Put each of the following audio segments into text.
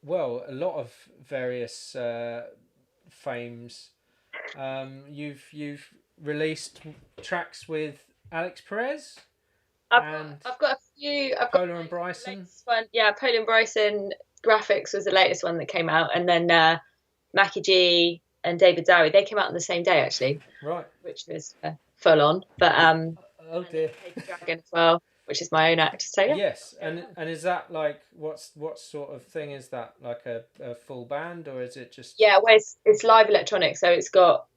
well, a lot of various fames. You've released tracks with Alex Perez I've got and I've got a few. I've got Polar and the Bryson. latest one. Yeah, Poland Bryson Graphics was the latest one that came out, and then Mackie G and David Dowie, they came out on the same day actually, Right. which was full on. But Oh and then dear. Paper Dragon as well, which is my own act. So yeah, Yes, very and is that like what sort of thing is that? Like a full band, or is it just? yeah. Well, it's live electronic, so it's got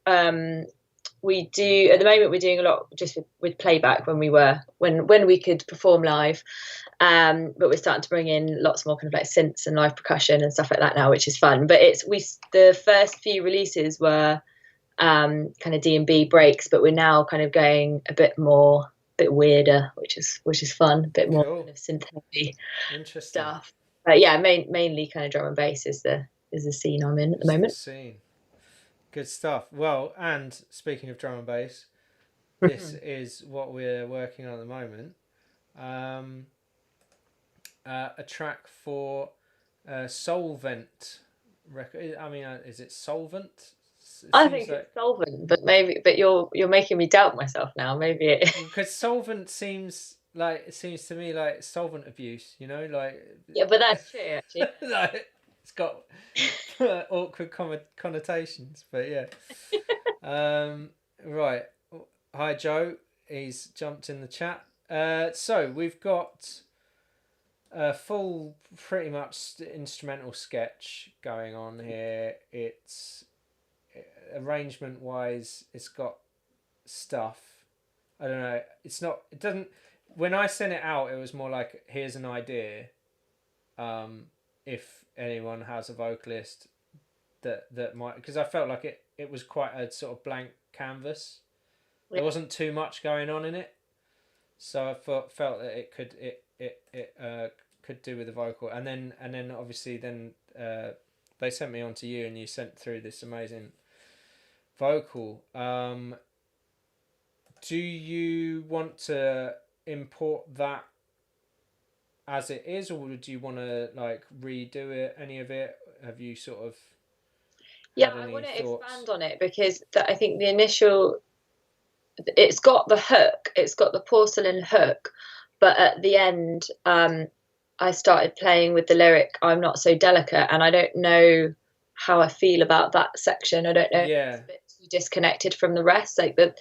we do at the moment we're doing a lot just with playback when we could perform live, but we're starting to bring in lots more kind of like synths and live percussion and stuff like that now, which is fun. But it's we the first few releases were kind of D&B breaks, but we're now kind of going a bit more, bit weirder, which is fun, a bit more kind Cool. of synth heavy Interesting. stuff. But yeah, mainly kind of drum and bass is the scene I'm in at the It's the moment. scene. Good stuff. Well, and speaking of drum and bass, this is what we're working on at the moment. Um, a track for Solvent record. I mean, is it Solvent? It I seems think like it's solvent, but you're making me doubt myself now. Maybe it. because solvent seems like it seems to me like solvent abuse. Like Yeah, but that's true actually. like it's got awkward connotations. But yeah, right. Hi Joe. He's jumped in the chat. So we've got a full, pretty much instrumental sketch going on here. It's arrangement wise, it's got stuff. I don't know. It's not. It doesn't. When I sent it out, it was more like, here's an idea. If anyone has a vocalist that might, because I felt like it was quite a sort of blank canvas. Yeah. There wasn't too much going on in it, so I felt that it could do with the vocal, and then obviously then they sent me on to you, and you sent through this amazing vocal. Do you want to import that as it is, or do you want to like redo it? Any of it? Have you sort of Yeah, had I any want to thoughts? expand on it because I think the initial, it's got the hook, it's got the porcelain hook, but at the end, I started playing with the lyric "I'm not so delicate," and I don't know how I feel about that section. I don't know if it's Yeah, a bit too disconnected from the rest. Like the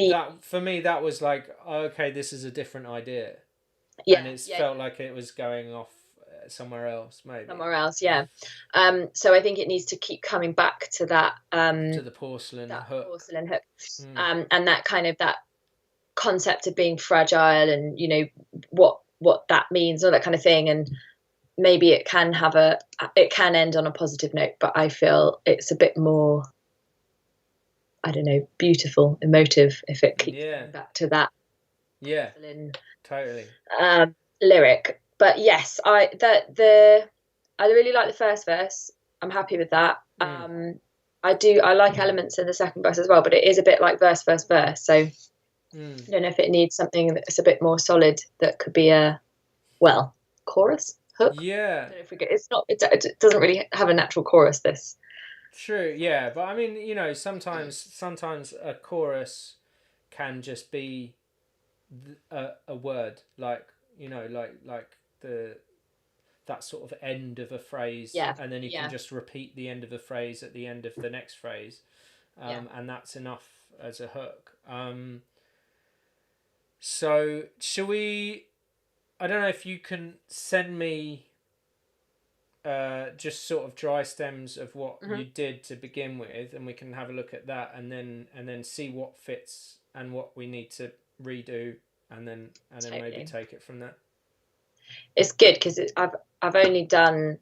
that for me that was like, okay, this is a different idea, and yeah, it's yeah, felt yeah, like it was going off somewhere else maybe. somewhere else, yeah. So I think it needs to keep coming back to To the porcelain that hook. porcelain hook, Mm. and that kind of that concept of being fragile, and what that means, all that kind of thing, and maybe it can end on a positive note, but I feel it's a bit more, I don't know, beautiful, emotive if it keeps Yeah, coming back to that yeah, porcelain totally. lyric. But yes, I really like the first verse. I'm happy with that. Mm. I like elements in the second verse as well, but it is a bit like verse. So I Mm. don't know if it needs something that's a bit more solid that could be a, well, chorus hook. I Yeah, don't know if we get, it's not it doesn't really have a natural chorus, this. true. Yeah, but I mean, sometimes a chorus can just be a word, like like the that sort of end of a phrase, Yeah, and then you can yeah, just repeat the end of the phrase at the end of the next phrase, yeah. and that's enough as a hook. So shall we? I don't know if you can send me just sort of dry stems of what Hmm. you did to begin with, and we can have a look at that, and then see what fits and what we need to redo, and then maybe Totally. take it from there. It's good because I've only done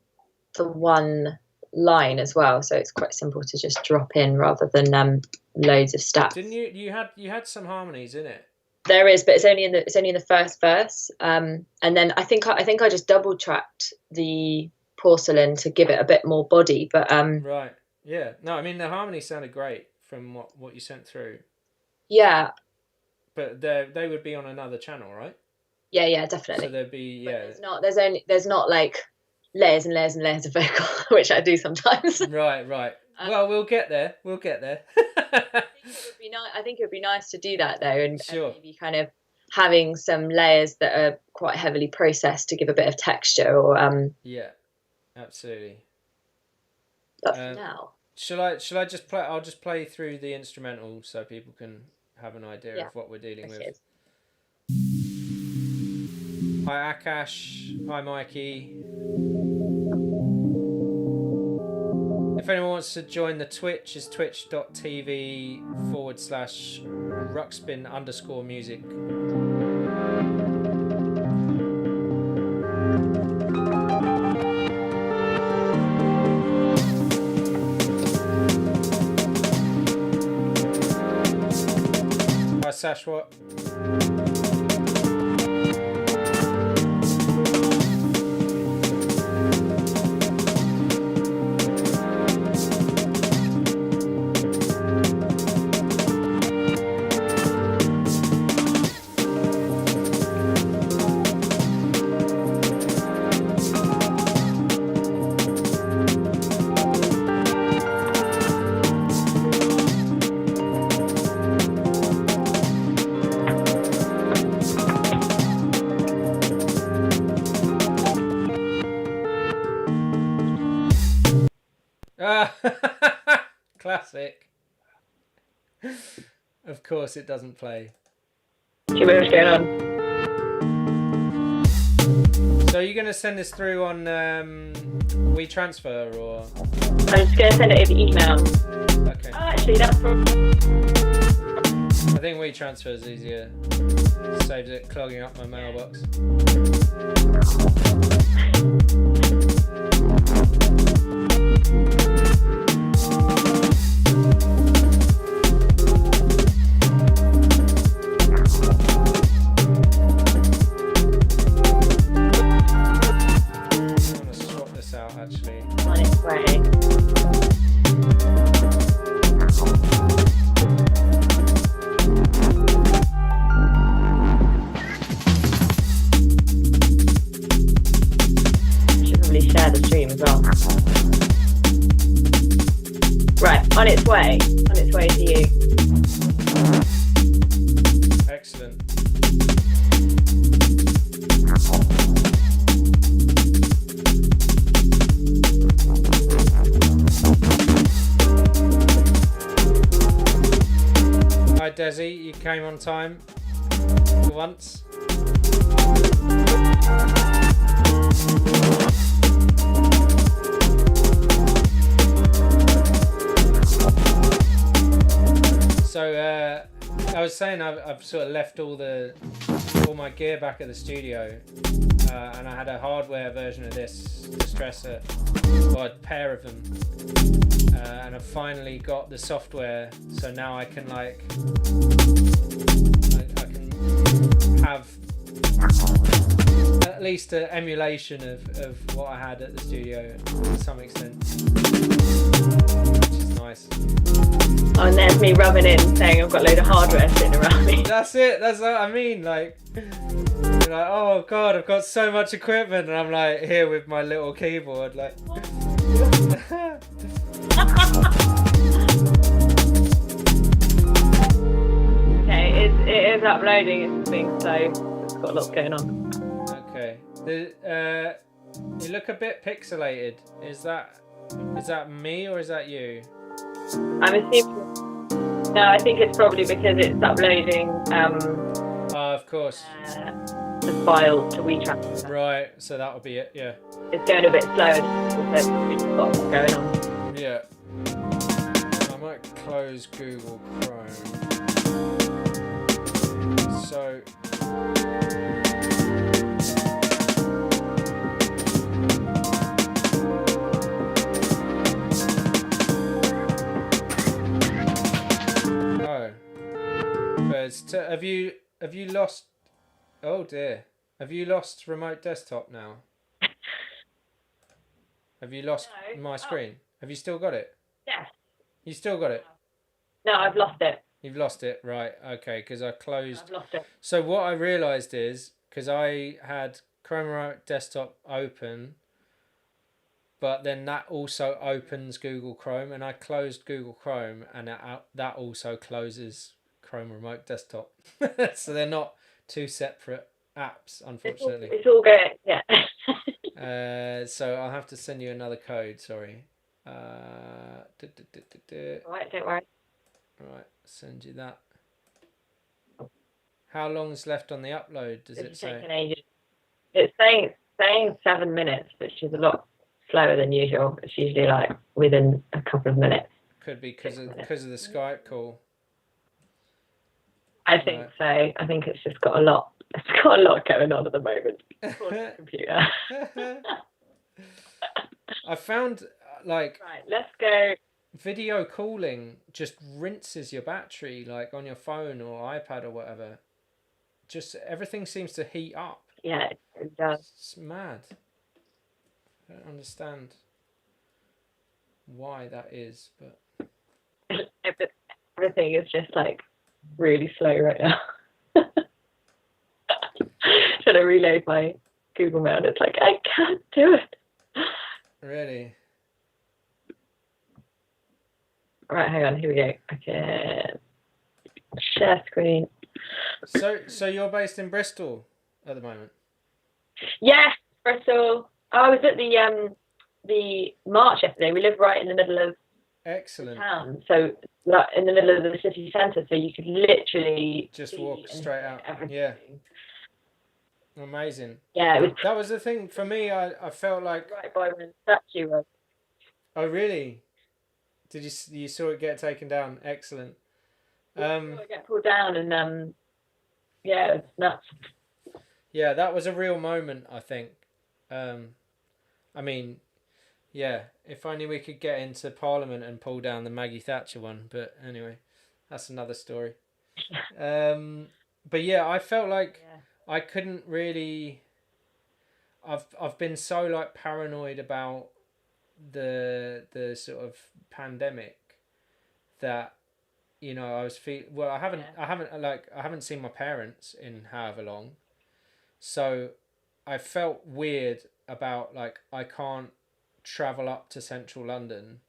the one line as well, so it's quite simple to just drop in rather than loads of Didn't stats. you had some harmonies in it? There is, but it's only in the first verse, and then I think I just double tracked the porcelain to give it a bit more body. But Right. Yeah. No, I mean the harmonies sounded great from what you sent through, yeah, but they would be on another channel, right? yeah, So definitely. there'd be But yeah. there's not like layers and layers and layers of vocal, which I do sometimes. Right. Well, we'll get there. We'll get there. I think it would be nice to do that though, and Sure. maybe kind of having some layers that are quite heavily processed to give a bit of texture. Or Yeah, absolutely. but for now, Shall I just play? I'll just play through the instrumental so people can have an idea of what we're dealing with. Hi Akash. Hi Mikey. If anyone wants to join the Twitch, it's twitch.tv/ruckspin_music. Hi Sashwat. Classic. Of course it doesn't play. see what's going on. So are you going to send this through on WeTransfer or? I'm just going to send it over email. Okay. Oh, actually, that's probably... I think WeTransfer is easier. Saves it clogging up my mailbox. On its way to you. Excellent. Hi Desi, you came on time for once. So I was saying I've sort of left all my gear back at the studio, and I had a hardware version of this Distressor, or a pair of them, and I've finally got the software. So now I can I can have at least an emulation of what I had at the studio to some extent, which is nice. Oh, and there's me rubbing in saying I've got a load of hardware sitting around me. That's it. That's what I mean. Like, you're like, oh god, I've got so much equipment, and I'm like here with my little keyboard, like. Okay, it is uploading. It's being slow. It's got lots going on. Okay. You look a bit pixelated. Is that me or is that you? I'm assuming. No, I think it's probably because it's uploading. Of course. The file to WeTransfer. Right. So that would be it. Yeah. It's going a bit slow. It's got what's going on. Yeah. I might close Google Chrome. So. Have you lost? Oh dear. Have you lost remote desktop now? Have you lost my screen? Have you still got it? Yes. You still got it? No, I've lost it. You've lost it, right? Okay, because I closed. I've lost it. So what I realised is because I had Chrome Remote Desktop open, but then that also opens Google Chrome, and I closed Google Chrome, and that also closes Chrome Remote Desktop. So they're not two separate apps, unfortunately. It's all good. Yeah. So I'll have to send you another code. Sorry. Right, don't worry. Right, send you that. How long's left on the upload? Does it say? Ages. It's saying 7 minutes, which is a lot slower than usual. It's usually like within a couple of minutes. Could be because of the Skype call. I think so. I think it's just got a lot. It's got a lot going on at the moment. Computer. I found right. Let's go. Video calling just rinses your battery, like on your phone or iPad or whatever. Just everything seems to heat up. Yeah, it does. It's mad. I don't understand why that is, but everything is just like really slow right now. Trying to reload my Google Mail, and it's like I can't do it. Really? Right, hang on. Here we go. Okay, share screen. So you're based in Bristol at the moment? Yes, Bristol. I was at the march yesterday. We live right in the middle of excellent town, so like in the middle of the city centre, so you could literally just walk straight out. Everything. Yeah. Amazing. Yeah, that was the thing for me. I felt like right by where the statue was. Oh really? Did you saw it get taken down? Excellent. It get pulled down, and yeah, it's nuts. Yeah, that was a real moment, I think. I mean, yeah, if only we could get into Parliament and pull down the Maggie Thatcher one, but anyway, that's another story. But yeah, I felt like I couldn't really. I've been so like paranoid about the sort of pandemic that I was I haven't seen my parents in however long, so I felt weird about like I can't travel up to central London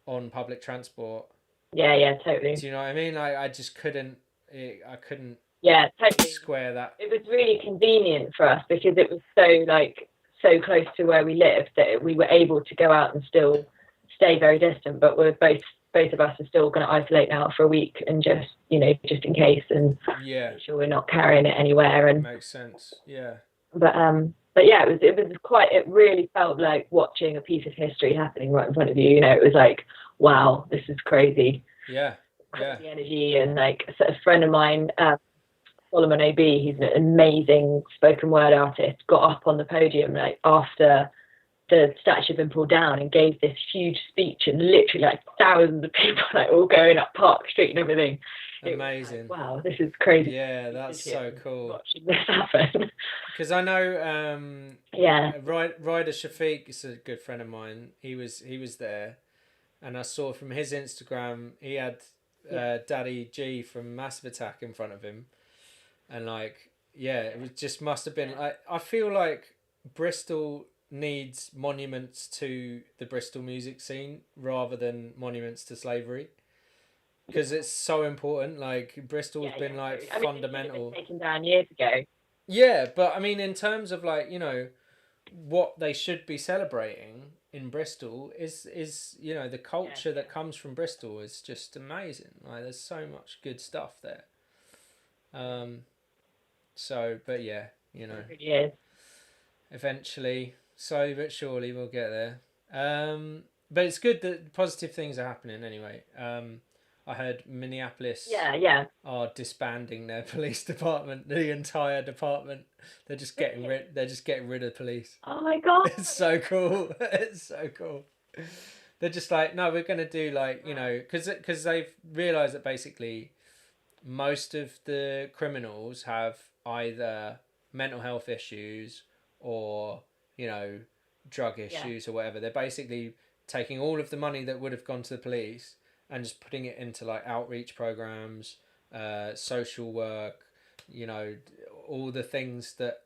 on public transport. Yeah, totally. Do you know what I mean? I just couldn't. I couldn't. Yeah, totally. Square that. It was really convenient for us because it was so close to where we lived that we were able to go out and still stay very distant. But we're both of us are still going to isolate now for a week and just in case and make sure we're not carrying it anywhere. And makes sense. Yeah. But yeah, it really felt like watching a piece of history happening right in front of you. It was like, wow, this is crazy. Yeah. Crazy energy. And like a friend of mine, Solomon O.B., he's an amazing spoken word artist, got up on the podium like after the statue had been pulled down and gave this huge speech, and literally like thousands of people like all going up Park Street and everything. Amazing. Like, wow, this is crazy. Yeah, that's so cool. Watching this happen. Because I know Ryder Shafiq is a good friend of mine. He was there, and I saw from his Instagram he had Daddy G from Massive Attack in front of him. And like, it was just must have been. I feel like Bristol needs monuments to the Bristol music scene rather than monuments to slavery, because it's so important. Like Bristol's been like fundamental. Taken down years ago. Yeah, but I mean, in terms of like what they should be celebrating in Bristol is the culture that comes from Bristol is just amazing. Like there's so much good stuff there. So, but yeah, It really is. Eventually, slowly but surely, we'll get there. But it's good that positive things are happening anyway. I heard Minneapolis are disbanding their police department, the entire department. They're just getting rid of police. Oh my god. It's so cool. It's so cool. They're just like, no, we're going to do like, because they've realized that basically most of the criminals have either mental health issues or drug issues or whatever. They're basically taking all of the money that would have gone to the police and just putting it into like outreach programs, social work, all the things that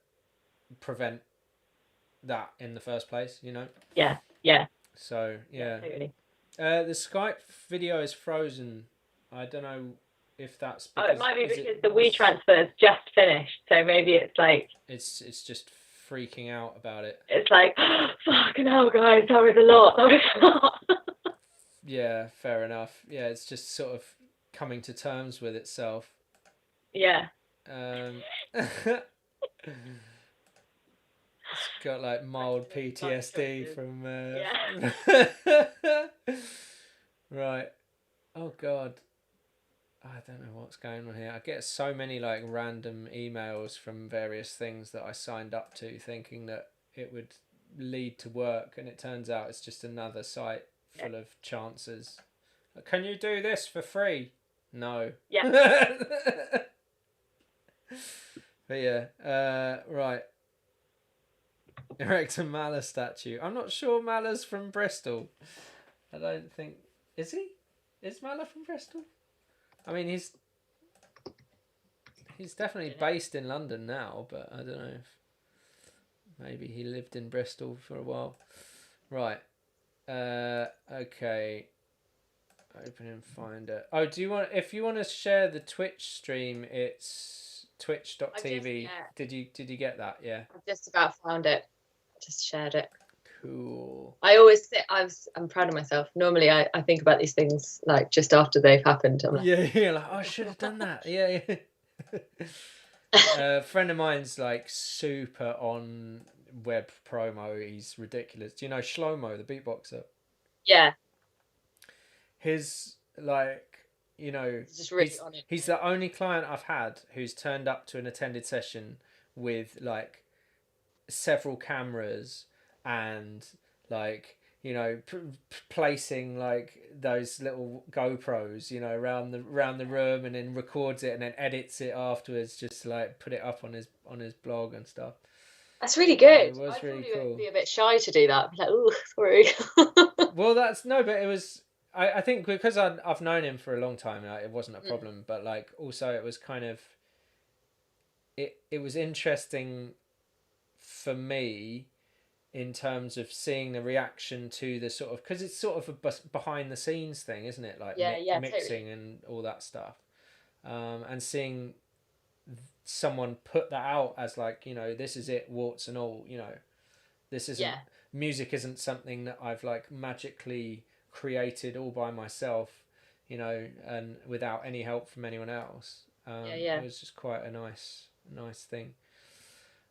prevent that in the first place, you know. Yeah, yeah, So yeah, yeah, totally. the Skype video is frozen. I don't know if that's Oh, it because might be is it because the WeTransfer's just finished, so maybe it's like it's just freaking out about it. it's like fucking hell, guys, that was a lot. That was a lot. Yeah, fair enough. Yeah, it's just sort of coming to terms with itself. Yeah. It's got like mild Life PTSD choices. from. Yeah. Right. Oh God. I don't know what's going on here. I get so many like random emails from various things that I signed up to, thinking that it would lead to work, and it turns out it's just another site full of chances. Can you do this for free? No. Yeah. But yeah, right. Erect a Mala statue. I'm not sure Mala's from Bristol. I don't think. Is he? Is Mala from Bristol? I mean, he's definitely based in London now, but I don't know if maybe he lived in Bristol for a while. Right. Okay. Open and find it. Oh, do you want? If you want to share the Twitch stream, it's twitch.tv. Did you get that? Yeah. I've just about found it. Just shared it. Cool. I always say I'm proud of myself. Normally, I think about these things like just after they've happened. I'm like, yeah, like oh, I should have done that. Yeah, yeah. A friend of mine's like super on web promo. He's ridiculous. Do you know Shlomo, the beatboxer? Yeah. His like, you know, He's just really on it. He's the only client I've had who's turned up to an attended session with like several cameras and like, you know, placing like those little GoPros, you know, around the room, and then records it and then edits it afterwards, just to like put it up on his blog and stuff. That's really good. It was I really thought cool. Would be a bit shy to do that. I'd be like, oh, sorry. Well, that's no, but it was. I think because I've known him for a long time, like, it wasn't a problem. But like also, it was kind of. It was interesting for me in terms of seeing the reaction to the sort of, because it's sort of a behind the scenes thing, isn't it? Like mixing totally. And all that stuff, and seeing someone put that out as like, you know, this is it, warts and all, you know, this isn't music isn't something that I've like magically created all by myself, you know, and without any help from anyone else. It was just quite a nice thing.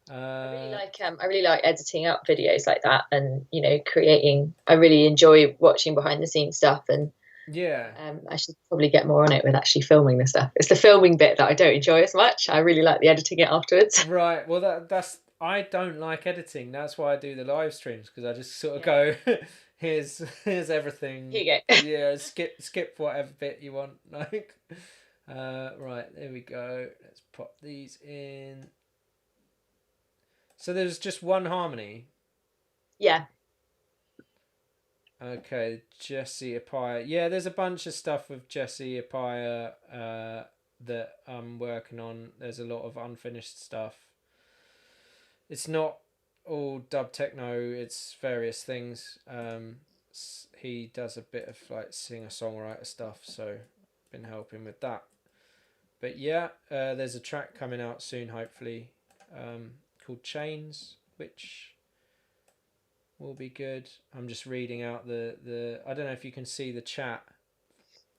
I really like editing up videos like that, and you know, creating. I really enjoy watching behind the scenes stuff, and I should probably get more on it with actually filming the stuff. It's the filming bit that I don't enjoy as much. I really like the editing it afterwards. Right. Well, that's I don't like editing. That's why I do the live streams, because I just sort of go, here's everything. Here you go. Yeah, skip whatever bit you want. Like, right, there we go. Let's pop these in. So there's just one harmony. Yeah. Okay, Jesse Appiah. Yeah, there's a bunch of stuff with Jesse Appiah that I'm working on. There's a lot of unfinished stuff. It's not all dub techno, it's various things. He does a bit of like singer-songwriter stuff, so been helping with that. But yeah, there's a track coming out soon, hopefully, called Chains, which will be good. I'm just reading out the I don't know if you can see the chat.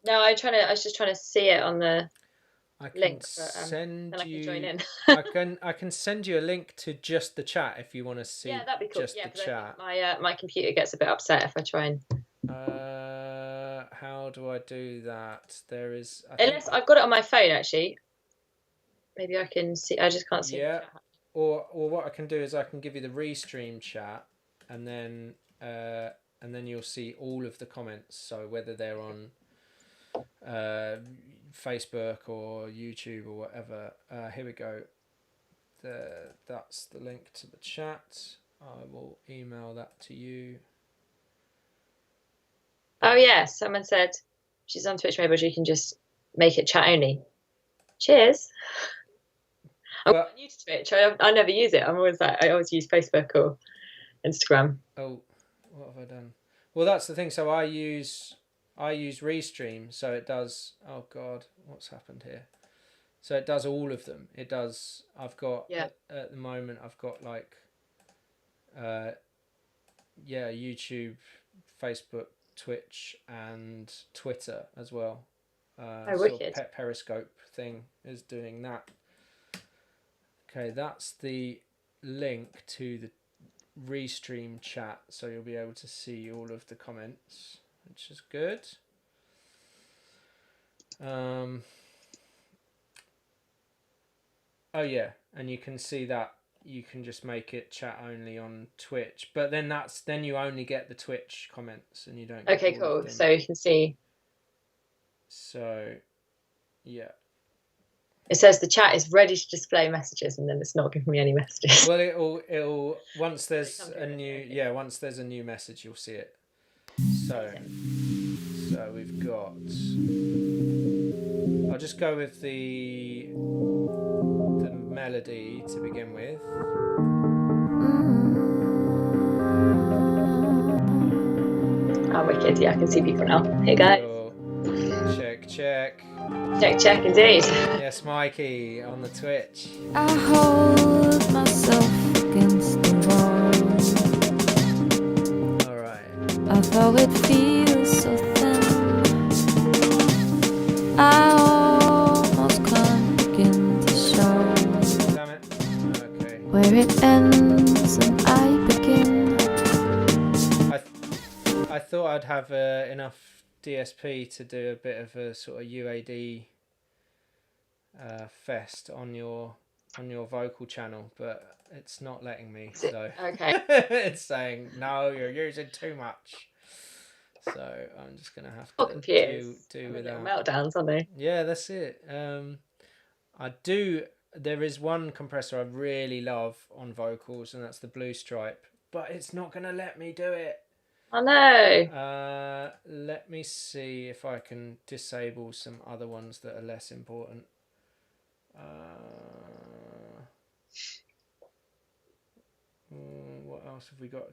No, I was just trying to see it on the link, send then you. I can join in. I can send you a link to just the chat if you want to see. Yeah, that'd be cool. Just the chat. My computer gets a bit upset if I try and. How do I do that? There is. Unless I've got it on my phone, actually. Maybe I can see. I just can't see. Yeah. Or what I can do is I can give you the restream chat, and then you'll see all of the comments. So whether they're on Facebook or YouTube or whatever. Here we go. That's the link to the chat. I will email that to you. Oh yeah, someone said she's on Twitch. Maybe you can just make it chat only. Cheers. I'm new to Twitch. I never use it. I always use Facebook or. Instagram. Oh, what have I done? Well, that's the thing. So I use Restream, so it does. Oh God, what's happened here? So it does all of them. It does. I've got Yeah. at the moment. I've got like, yeah, YouTube, Facebook, Twitch, and Twitter as well. Oh, Sort of wicked. Periscope thing is doing that. Okay, that's the link to the Restream chat, so you'll be able to see all of the comments, which is good. Oh yeah, and you can see that you can just make it chat only on Twitch, but then you only get the Twitch comments and you don't get Okay, all of cool. them. So you can see. So yeah. It says the chat is ready to display messages, and then it's not giving me any messages. Well, it'll once there's come a through, new okay. once there's a new message, you'll see it. So we've got. I'll just go with the melody to begin with. Oh, wicked. Yeah, I can see people now. Hey, guys. Cool. Check. Check, indeed. Yes, Mikey on the Twitch. I hold myself against the wall. Alright. Although it feels so thin, I almost can't begin to show. Damn it. Okay. Where it ends and I begin. I thought I'd have enough DSP to do a bit of a sort of UAD fest on your vocal channel, but it's not letting me. So Okay. it's saying no, you're using too much. So I'm just gonna have to do with that. Meltdowns, aren't they? Yeah, that's it. I do. There is one compressor I really love on vocals, and that's the Blue Stripe, but it's not gonna let me do it. I know. Let me see if I can disable some other ones that are less important. What else have we got?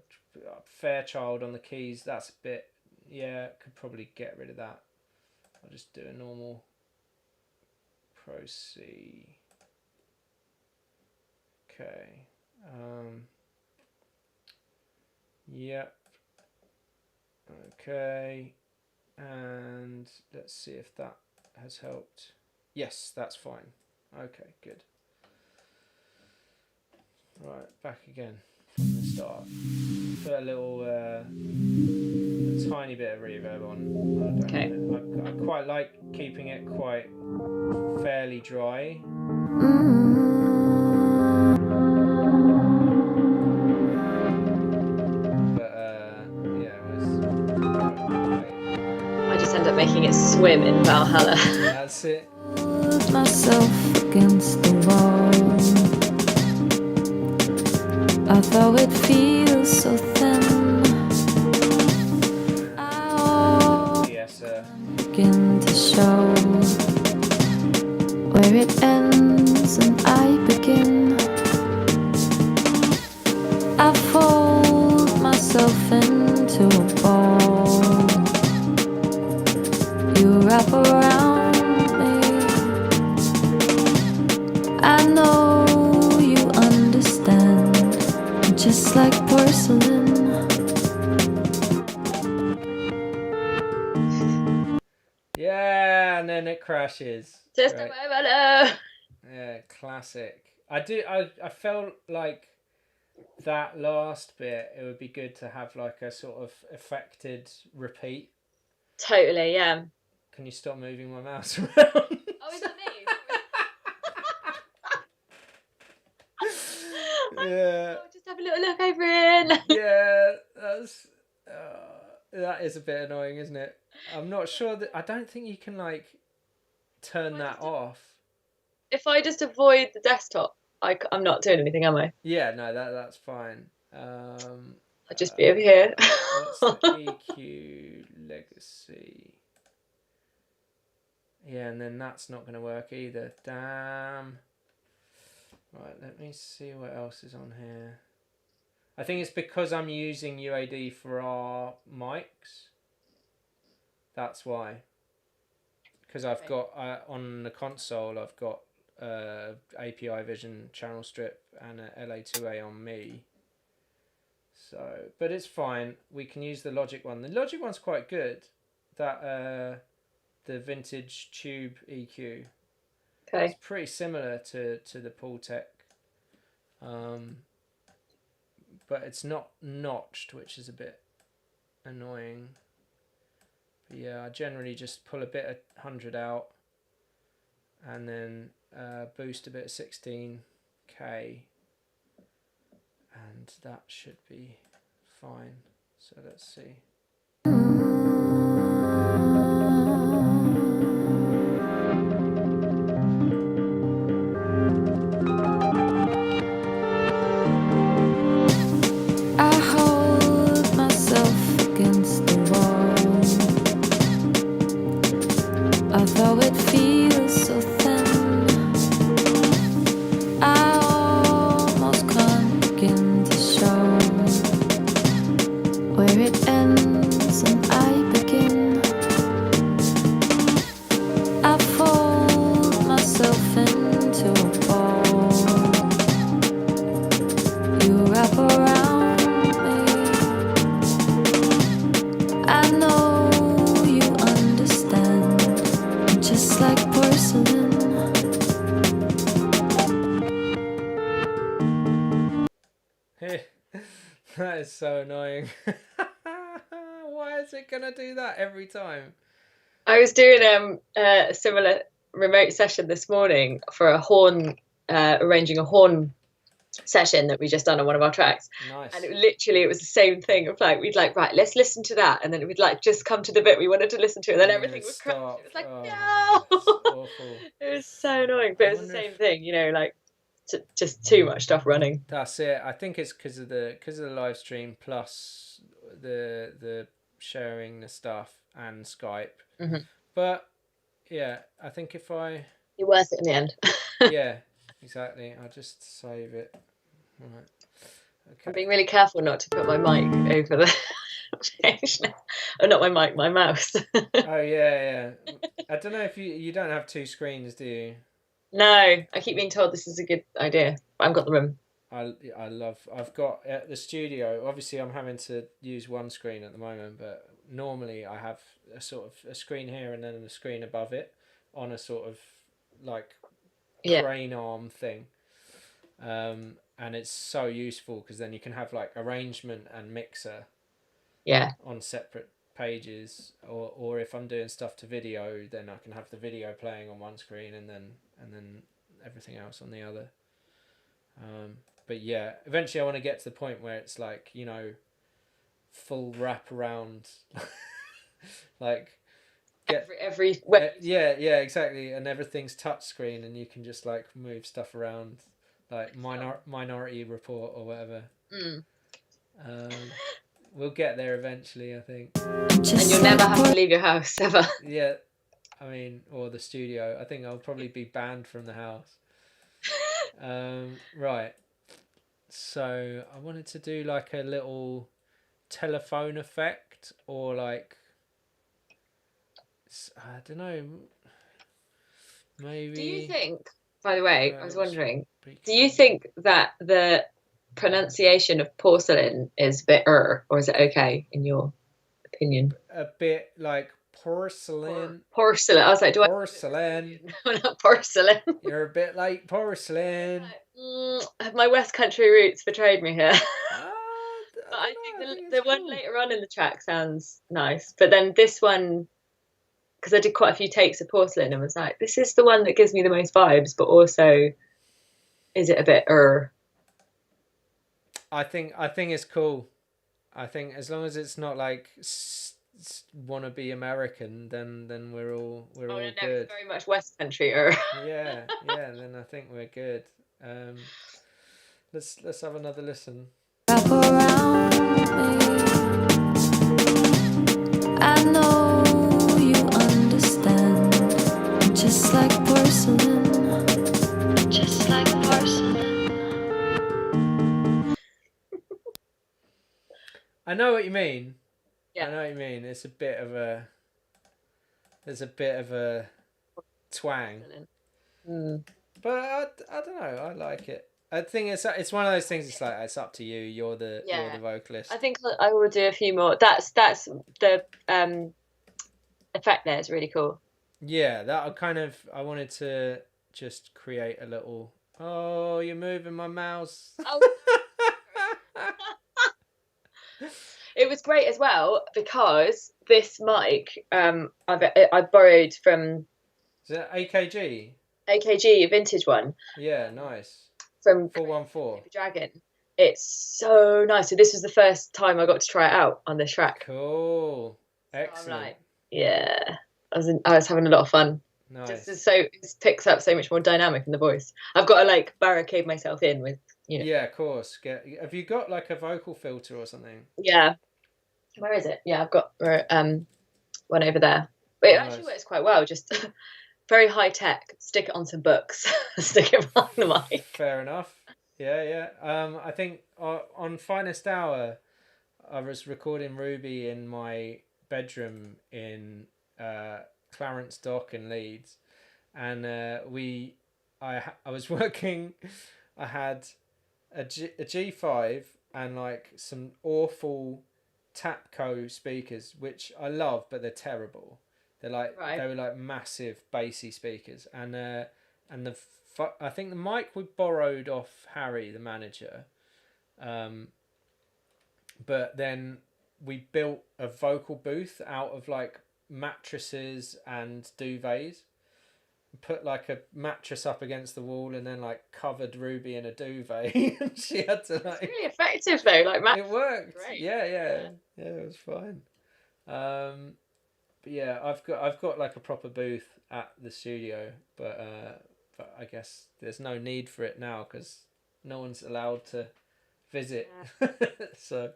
Fairchild on the keys. That's a bit. Yeah, could probably get rid of that. I'll just do a normal Pro C. Okay. Yep. Okay. And let's see if that has helped. Yes, that's fine. Okay, good. Right, back again from the start. Put a little, a tiny bit of reverb on. Okay. I quite like keeping it quite fairly dry. But yeah, it was. I just end up making it swim in Valhalla. That's it. Myself against the wall. Although it feels so thin, I begin to show where it ends and I begin. I fold myself into a ball. You wrap around me. I know you understand. Just like porcelain. Yeah, and then it crashes. Just Great. Yeah, classic. I felt like that last bit, it would be good to have like a sort of affected repeat. Totally, yeah. Can you stop moving my mouse around? Oh, is that me? Yeah. Oh, just have a little look over it. Yeah, that is a bit annoying, isn't it? I'm not sure that I don't think you can like turn that off. If I just avoid the desktop, I'm not doing anything, am I? Yeah, no, that's fine. I'll just be over here. What's the EQ legacy? Yeah, and then that's not going to work either. Damn. Right, let me see what else is on here. I think it's because I'm using UAD for our mics. That's why. Because I've got on the console, I've got API Vision channel strip and a LA2A on me. So, but it's fine. We can use the Logic one. The Logic one's quite good. That the vintage tube EQ. Okay. It's pretty similar to the Pultec. But it's not notched, which is a bit annoying. But yeah, I generally just pull a bit of 100 out and then boost a bit of 16K, and that should be fine. So let's see. I hold myself against the wall, although it feels so thin. I almost can't begin to show where it ends and I begin. I fold myself into a ball. You wrap around me. I know you understand. I'm just like porcelain. That is so annoying. Why is it gonna do that every time? I was doing a similar remote session this morning for a horn, arranging a horn session that we just done on one of our tracks. Nice. And it was the same thing of like, we'd like, right, let's listen to that. And then we'd like just come to the bit we wanted to listen to. And then everything would crash. stop. It was like, Oh, no! it's awful. It was so annoying. But I it was the wonder same if- thing, you know, like just too much stuff running. That's it. I think it's because of the live stream plus the sharing the stuff and Skype. Mhm. But yeah, I think if I You're worth it in the end. yeah, exactly. I'll just save it. Right. I'm Okay. being really careful not to put my mic over the or not my mic, my mouse. Oh yeah. I don't know if you don't have two screens, do you? No, I keep being told this is a good idea, but I've got the room. I've got at the studio, obviously I'm having to use one screen at the moment, but normally I have a sort of a screen here and then a screen above it on a sort of like crane arm thing. And it's so useful because then you can have like arrangement and mixer on separate pages, or if I'm doing stuff to video, then I can have the video playing on one screen and then everything else on the other. But yeah, eventually I want to get to the point where it's like, you know, full wrap around, like every yeah, exactly, and everything's touch screen and you can just like move stuff around, like Minority Report or whatever. We'll get there eventually, I think. And you'll never have to leave your house ever. Yeah, I mean, or the studio. I think I'll probably be banned from the house. Right. So I wanted to do like a little telephone effect, or like, I don't know, maybe. Do you think, by the way, I was wondering, do you think that the pronunciation of porcelain is a bit or is it okay in your opinion? A bit like porcelain. Porcelain. I was like, porcelain. No, not porcelain. You're a bit like porcelain. My West Country roots betrayed me here. But I think the one later on in the track sounds nice, but then this one, because I did quite a few takes of porcelain and was like, this is the one that gives me the most vibes, but also, is it a bit I think it's cool. I think as long as it's not like wannabe American, then we're all good. It's very much West Country yeah. Then I think we're good. Let's have another listen. Wrap around me. I know you understand. I'm just like porcelain. Just like porcelain. know what you mean. Yeah. I know what you mean. It's a bit of a. There's a bit of a twang, but I don't know. I like it. I think it's one of those things. It's like it's up to you. You're the Yeah. vocalist. I think I will do a few more. That's the effect there is really cool. Yeah, that I wanted to just create a little. Oh, you're moving my mouse. Oh. It was great as well because this mic I borrowed from Is that AKG? AKG, a vintage one. Yeah, nice. From 414. Paper Dragon. It's so nice. So this was the first time I got to try it out on this track. Cool. So Excellent. I'm like, yeah, I was having a lot of fun. Nice. It picks up so much more dynamic in the voice. I've got to like barricade myself in with, you know. Yeah, of course. Have you got like a vocal filter or something? Yeah. Where is it? Yeah, I've got one over there. But it actually works quite well. Just very high tech. Stick it on some books. Stick it on the mic. Fair enough. Yeah. I think on Finest Hour, I was recording Ruby in my bedroom in Clarence Dock in Leeds, and I was working. I had a G5 and like some awful Tapco speakers, which I love, but they're terrible. They're like they were like massive bassy speakers, and I think the mic we borrowed off Harry, the manager, but then we built a vocal booth out of like mattresses and duvets. Put like a mattress up against the wall and then like covered Ruby in a duvet. And she had to like. It's really effective though. Like it worked. Great. Yeah, it was fine. But yeah, I've got like a proper booth at the studio, but I guess there's no need for it now because no one's allowed to visit. So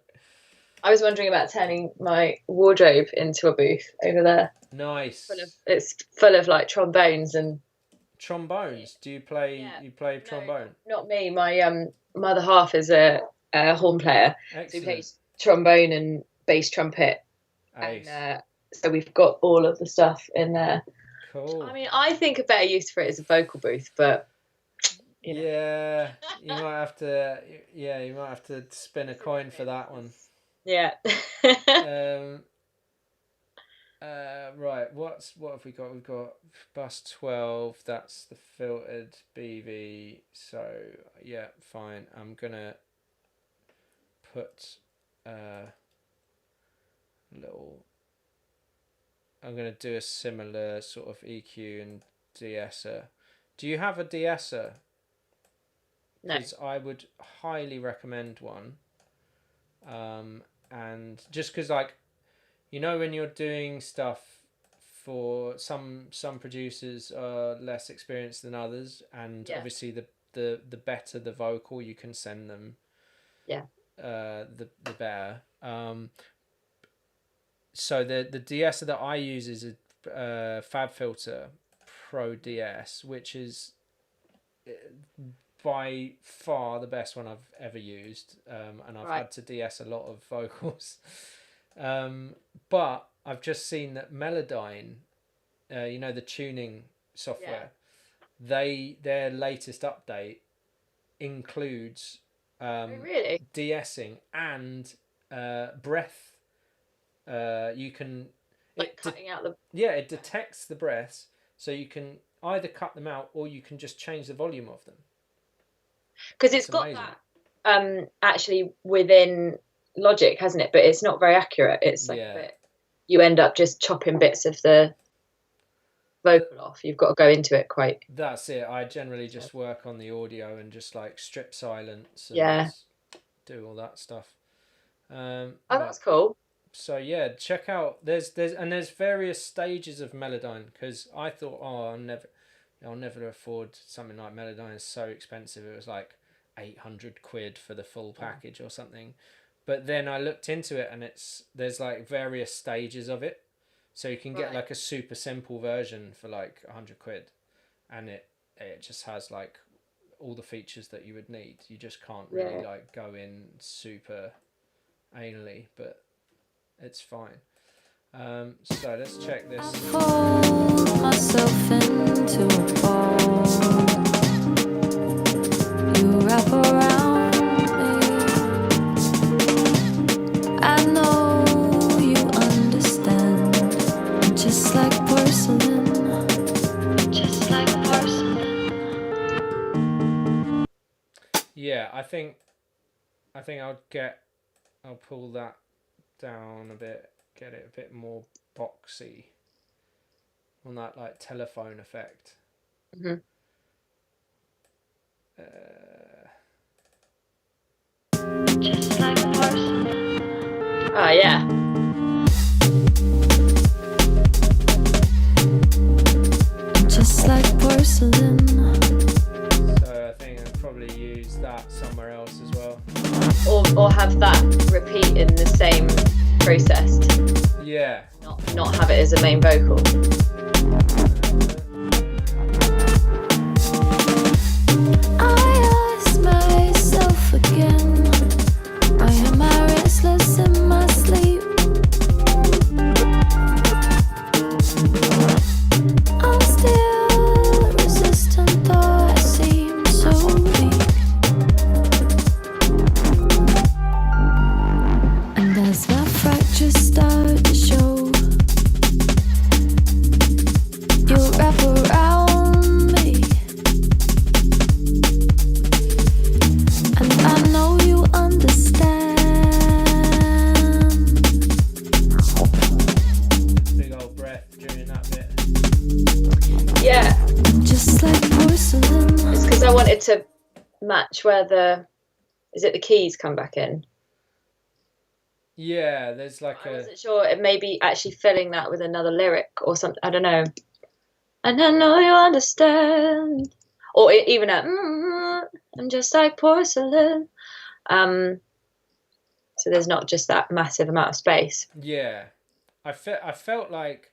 I was wondering about turning my wardrobe into a booth over there. Nice. It's full of like trombones and. Trombones? Do you play? Yeah. You play trombone? No, not me. My mother half is a horn player. Excellent. So he plays trombone and bass trumpet. Nice. And so we've got all of the stuff in there. Cool. I mean, I think a better use for it is a vocal booth, but. You know. Yeah, you might have to. Yeah, you might have to spin a coin for that one. Yeah. Right. What have we got? We've got bus 12. That's the filtered BV. So yeah, fine. I'm gonna put little. I'm gonna do a similar sort of EQ and de-esser. Do you have a de-esser? No. Because I would highly recommend one. And just because like, you know, when you're doing stuff for some producers are less experienced than others, and obviously the better the vocal you can send them, the better. So the de-esser that I use is a FabFilter Pro DS, which is by far the best one I've ever used, and I've had to de-ess a lot of vocals. But I've just seen that Melodyne, you know, the tuning software, their latest update includes de-essing and breath. You can cutting out the it detects the breaths, so you can either cut them out or you can just change the volume of them. Because it's got that actually within Logic, hasn't it? But it's not very accurate. It's like a bit, you end up just chopping bits of the vocal off. You've got to go into it quite. That's it. I generally just work on the audio and just like strip silence and do all that stuff. That's cool. So yeah, check out. There's various stages of Melodyne, because I thought, I'll never afford something like Melodyne. It's so expensive. It was like 800 quid for the full package or something. But then I looked into it, and there's like various stages of it. So you can get like a super simple version for like 100 quid, and it just has like all the features that you would need. You just can't really like go in super anally, but it's fine. So let's check this. Fold myself into a ball. You wrap around me. I know you understand. I'm just like porcelain. Just like porcelain. Yeah, I think I'll pull that down a bit, get it a bit more boxy on that like telephone effect. Mhm. Just like porcelain. Oh yeah. Just like porcelain. So I think I'll probably use that somewhere else as well. Or have that repeat in the same process. Yeah. Not have it as a main vocal. I ask myself again, why am I restless in my sleep? I'm still resistant, though I seem so weak. And as my fractures start to show, you wrap around me. And I know you understand. Big old breath during that bit. Yeah. Just like porcelain. It's because I wanted to match where is it the keys come back in? Yeah, there's like I a wasn't sure it may be actually filling that with another lyric or something. I don't know. And I know you understand. Or even I'm just like porcelain. So there's not just that massive amount of space. yeah. I felt like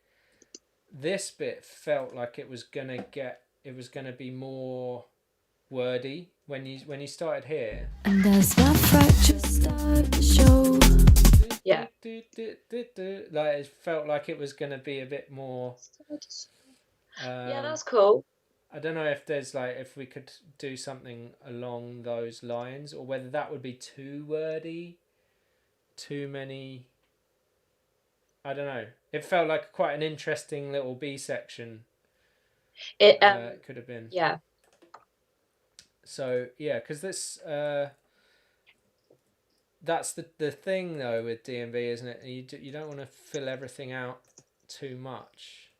this bit felt like it was gonna be more wordy when you started here. And as my fractures start to show, Yeah. Like it felt like it was gonna be a bit more. Yeah, that's cool. I don't know if there's like if we could do something along those lines, or whether that would be too wordy, too many. I don't know. It felt like quite an interesting little B section. It Could have been. yeah. So yeah, because this that's the thing though with D&B, isn't it? You don't want to fill everything out too much.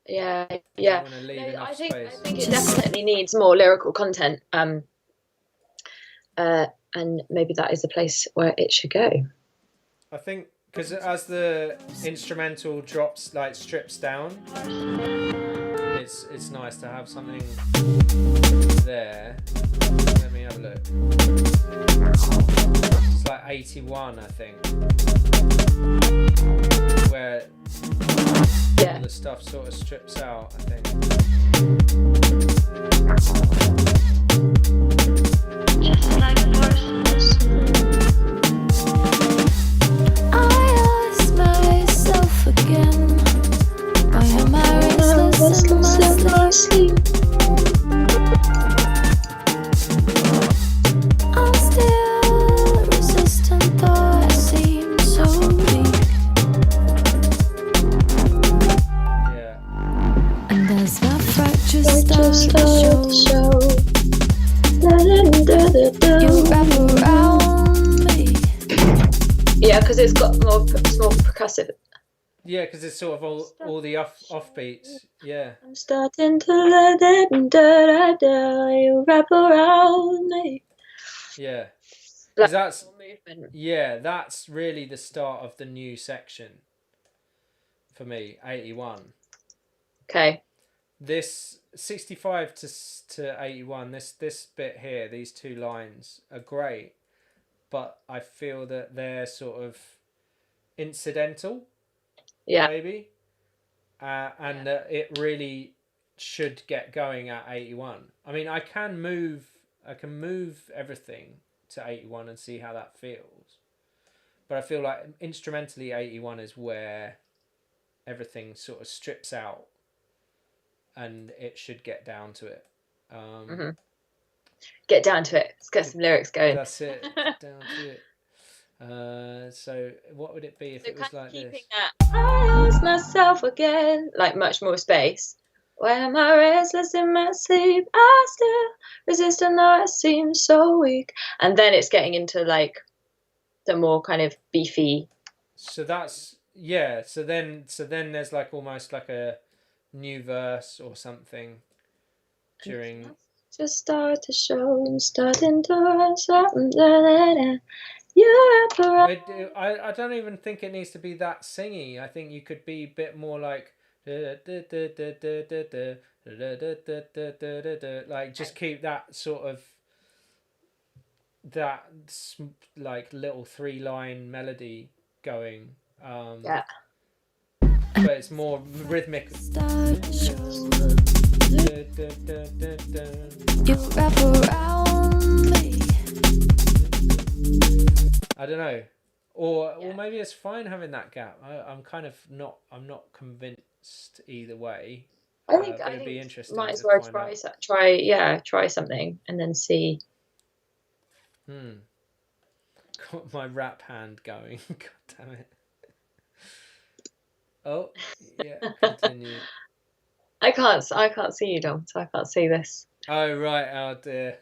Yeah. You don't want to leave enough space. I think it definitely needs more lyrical content. And maybe that is the place where it should go. I think because as the instrumental strips down, it's nice to have something there. Let me have a look. It's like 81, I think, where all the stuff sort of strips out, I think. just like porcelain. I ask myself again, why am I restless in my sleep? I'm still resistant, though I seem so weak. Yeah. And as my fractures start to show, you wrap around me. Yeah, because it's more percussive. Yeah, because it's sort of all the offbeats. Yeah. I'm starting to let it you wrap around me. Yeah. Because that's movement. that's really the start of the new section for me. 81. Okay. This 65 to 81. This bit here, these two lines are great, but I feel that they're sort of incidental. Yeah. Maybe. And it really should get going at 81. I mean, I can move everything to 81 and see how that feels. but I feel like instrumentally 81 is where everything sort of strips out, and it should get down to it. Get down to it. Let's get some lyrics going. That's it. Down to it. So what would it be if it was like keeping this? That I lost myself again, like much more space. When am I restless in my sleep? I still resist, and though I seem so weak. And then it's getting into like the more kind of beefy. So that's So then there's like almost like a new verse or something during. Just start to show, starting to run something. You wrap around. I don't even think it needs to be that singy. I think you could be a bit more like. Like just keep that sort of that like little 3-line melody going, Yeah. but it's more rhythmic. You wrap around me. I don't know, or maybe it's fine having that gap. I'm not convinced either way. I think it'd be interesting. Might as well try something and then see. Got my rap hand going. God damn it. Oh yeah, continue. I can't see you, Dom, so I can't see this. Oh right, oh dear.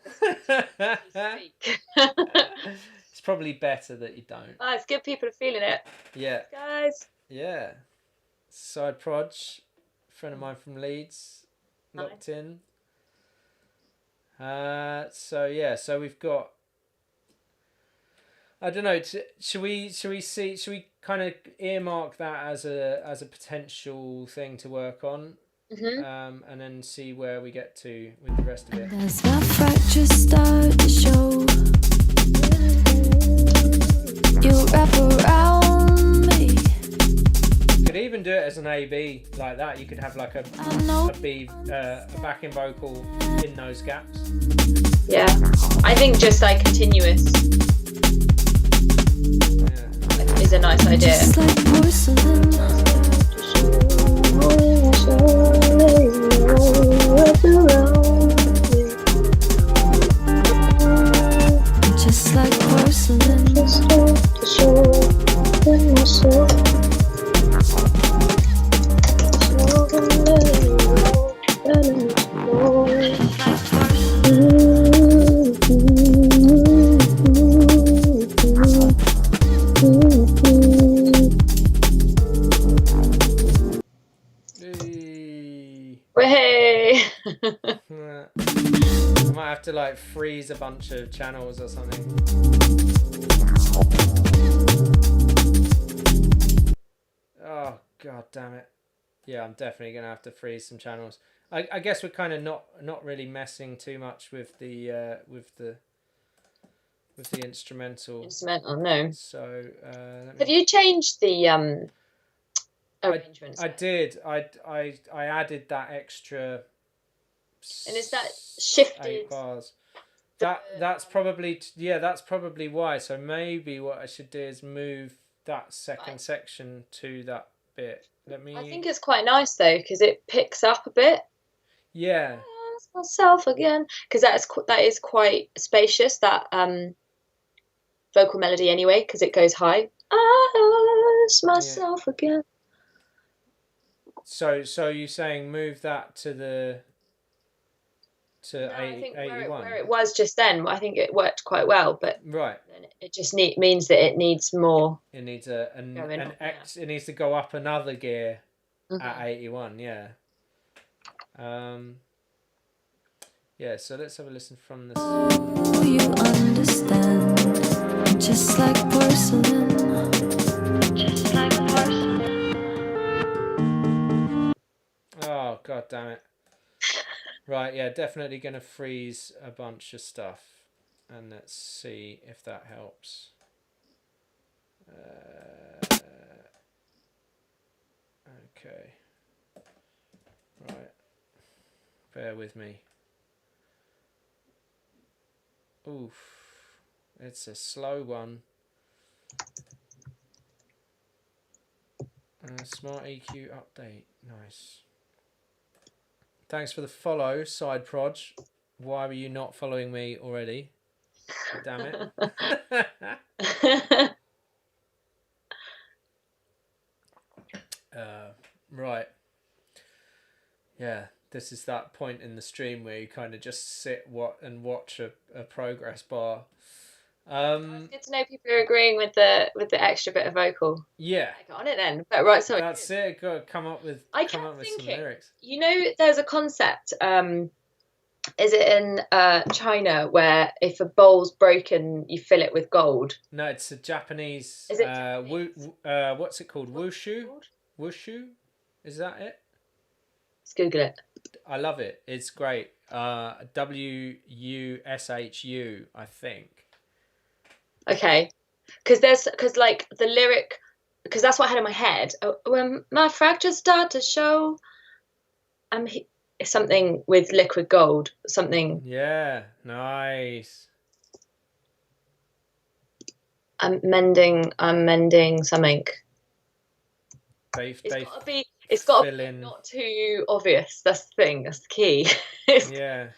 It's probably better that you don't. Oh, it's good people are feeling it. Yeah. Guys. Yeah. Side Proj, friend of mine from Leeds, locked in. So we've got. I don't know. Should we kind of earmark that as a potential thing to work on, and then see where we get to with the rest of it. As my fractures start to show, you wrap around me. You could even do it as an A/B like that. You could have like a B, a backing vocal in those gaps. Yeah, I think just like continuous. Is a nice idea. Just like porcelain. Just like porcelain. Hey. I might have to like freeze a bunch of channels or something. Oh god damn it. Yeah, I'm definitely gonna have to freeze some channels. I guess we're kind of not really messing too much with the instrumental. Instrumental, no. So have you changed the arrangements? I did. I added that extra. And is that shifted? 8 bars. That's probably that's probably why. So maybe what I should do is move that second section to that bit. I think it's quite nice though because it picks up a bit. Yeah. I lost myself again because that is quite spacious, that vocal melody anyway, because it goes high. I lost myself again. So you're saying move that to 81? Where it was just then, I think it worked quite well, but right. It just means that it needs more. It needs it needs to go up another gear at 81. Yeah. So let's have a listen from this. Oh, you understand, just like porcelain. Just like porcelain. Oh god damn it. Right, yeah, definitely gonna freeze a bunch of stuff, and let's see if that helps. Okay. Right. Bear with me. Oof. It's a slow one. Smart EQ update. Nice. Thanks for the follow, Side Proj. Why were you not following me already? Damn it. Right. Yeah, this is that point in the stream where you kind of just sit and watch a progress bar. It's good to know people are agreeing with the extra bit of vocal. Yeah. I got on it then. But right, sorry. That's it. Got to come up with some lyrics. You know, there's a concept. Is it in China where if a bowl's broken, you fill it with gold? No, it's a Japanese. Is it Japanese? What's it called? Wushu. Wushu. Is that it? Let's Google it. I love it. It's great. WUSHU, I think. Okay, because like the lyric, because that's what I had in my head. When my fractures start to show, something with liquid gold. Something. Yeah. Nice. I'm mending something. It's got to be not too obvious. That's the thing. That's the key. Yeah.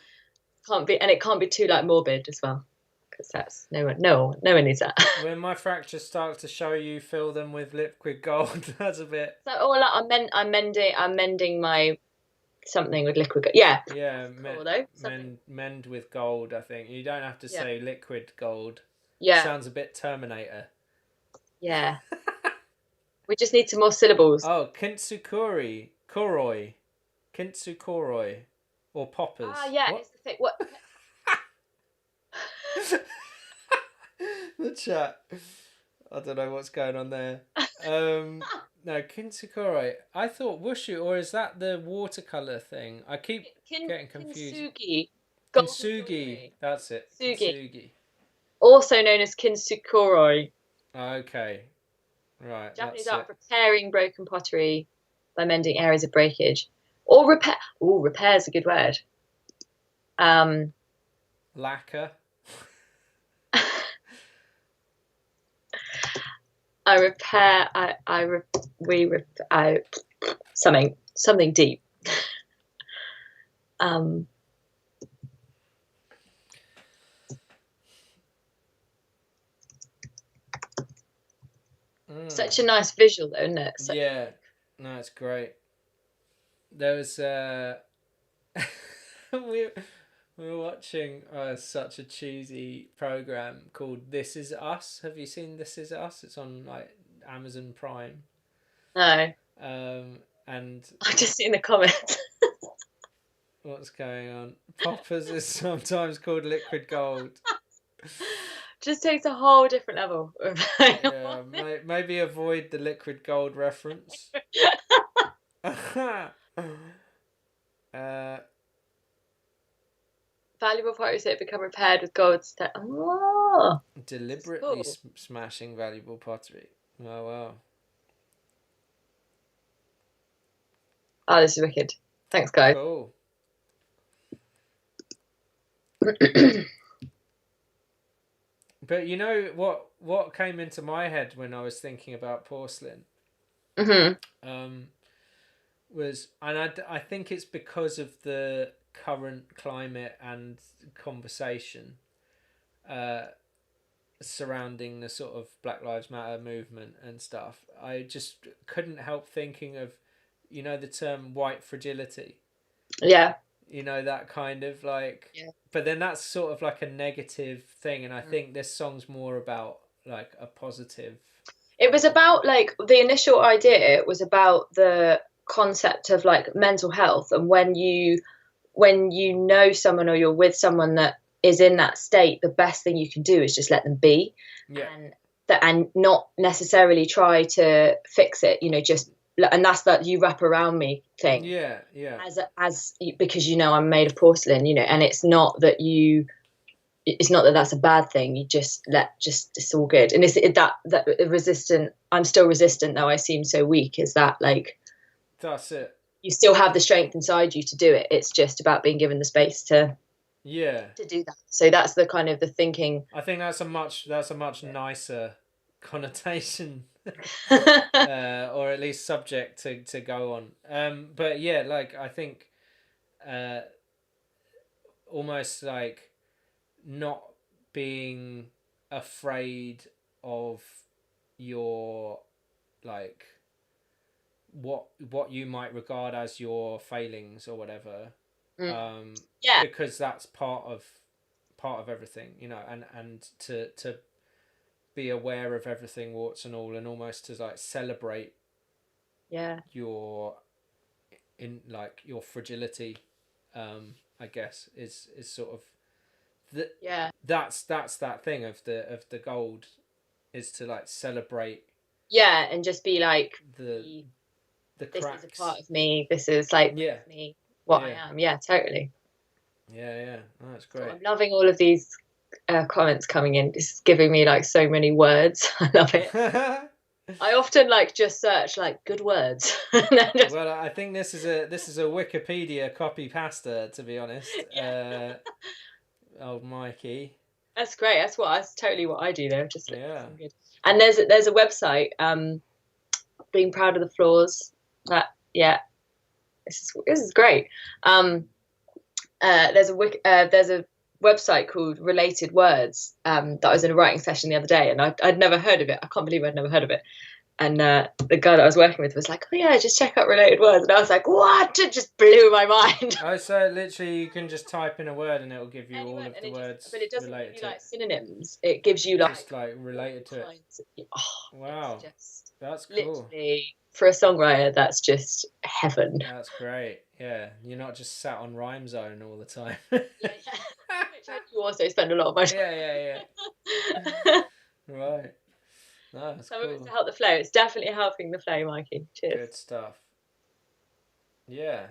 It can't be too like morbid as well, because that's no one needs that. When my fractures start to show, you fill them with liquid gold. That's a bit. So like I'm mending my something with liquid gold. Yeah. Yeah. Cool, though. Mend with gold. I think you don't have to say liquid gold. Yeah. Sounds a bit Terminator. Yeah. We just need some more syllables. Oh, Kintsukuri, Koroi, Kintsukoroi, or poppers. Ah, yeah, what? it's the thing. What? The chat. I don't know what's going on there. No, Kintsukoroi. I thought Wushu, or is that the watercolor thing? I keep getting confused. Kintsugi. That's it. Kintsugi. Also known as Kintsukoroi. Okay. Right. Japanese art for repairing broken pottery by mending areas of breakage. Or repair. Oh, repair is a good word. Lacquer. Something deep. Such a nice visual, though, isn't it? Yeah, no, it's great. There was we were watching such a cheesy program called This Is Us. Have you seen This Is Us? It's on like Amazon Prime. No. And I just seen the comments. What's going on? Poppers is sometimes called liquid gold. Just takes a whole different level. Yeah, maybe avoid the liquid gold reference. Valuable pottery that become repaired with gold. Oh, deliberately smashing valuable pottery. Oh wow. Oh, this is wicked. Thanks, guys. Cool. But you know what came into my head when I was thinking about porcelain? Mm-hmm. Was, and I think it's because of the current climate and conversation surrounding the sort of Black Lives Matter movement and stuff. I just couldn't help thinking of, you know, the term white fragility. Yeah. You know, that kind of like, but then that's sort of like a negative thing. And I think this song's more about like a positive. It was about like the initial idea was about the concept of like mental health. And when you know someone or you're with someone that is in that state, the best thing you can do is just let them be. Yeah. And not necessarily try to fix it, you know, and that's that you wrap around me thing. Yeah. Because, you know, I'm made of porcelain, you know, and it's not that that's a bad thing. You just it's all good. And it's that resistant. I'm still resistant, though I seem so weak. Is that like? That's it. You still have the strength inside you to do it. It's just about being given the space to do that. So that's the kind of the thinking. I think that's a much nicer connotation or at least subject to go on. But yeah, like I think almost like not being afraid of your like what you might regard as your failings or whatever, Yeah. because that's part of everything, and to be aware of everything, warts and all, and almost to like celebrate Yeah. your your fragility, I guess is sort of that's that thing of the gold, is to like celebrate and just be like, the this cracks. is a part of me, this is like me, what I am. Yeah, totally. Yeah, oh, that's great. So I'm loving all of these comments coming in. This is giving me like so many words. I love it. I often like just search like good words. Well, I think this is a Wikipedia copy pasta, to be honest. Old Mikey. That's great. That's totally what I do though. Just good. And there's a website, being proud of the flaws. This is great. There's a website called Related Words, that I was in a writing session the other day, and I'd never heard of it. I can't believe I'd never heard of it. And the guy that I was working with was like, "Oh yeah, just check out Related Words," and I was like, "What?" It just blew my mind. Oh, so literally you can just type in a word and it will give you all of the words. But it doesn't give you like synonyms. It gives you like just like related to it. Wow, that's cool. Literally, for a songwriter, that's just heaven. That's great. Yeah, you're not just sat on Rhyme Zone all the time. Which you also spend a lot of my time. Yeah. Right. No, that's Some cool. of it's to help the flow. It's definitely helping the flow, Mikey. Cheers. Good stuff. Yeah.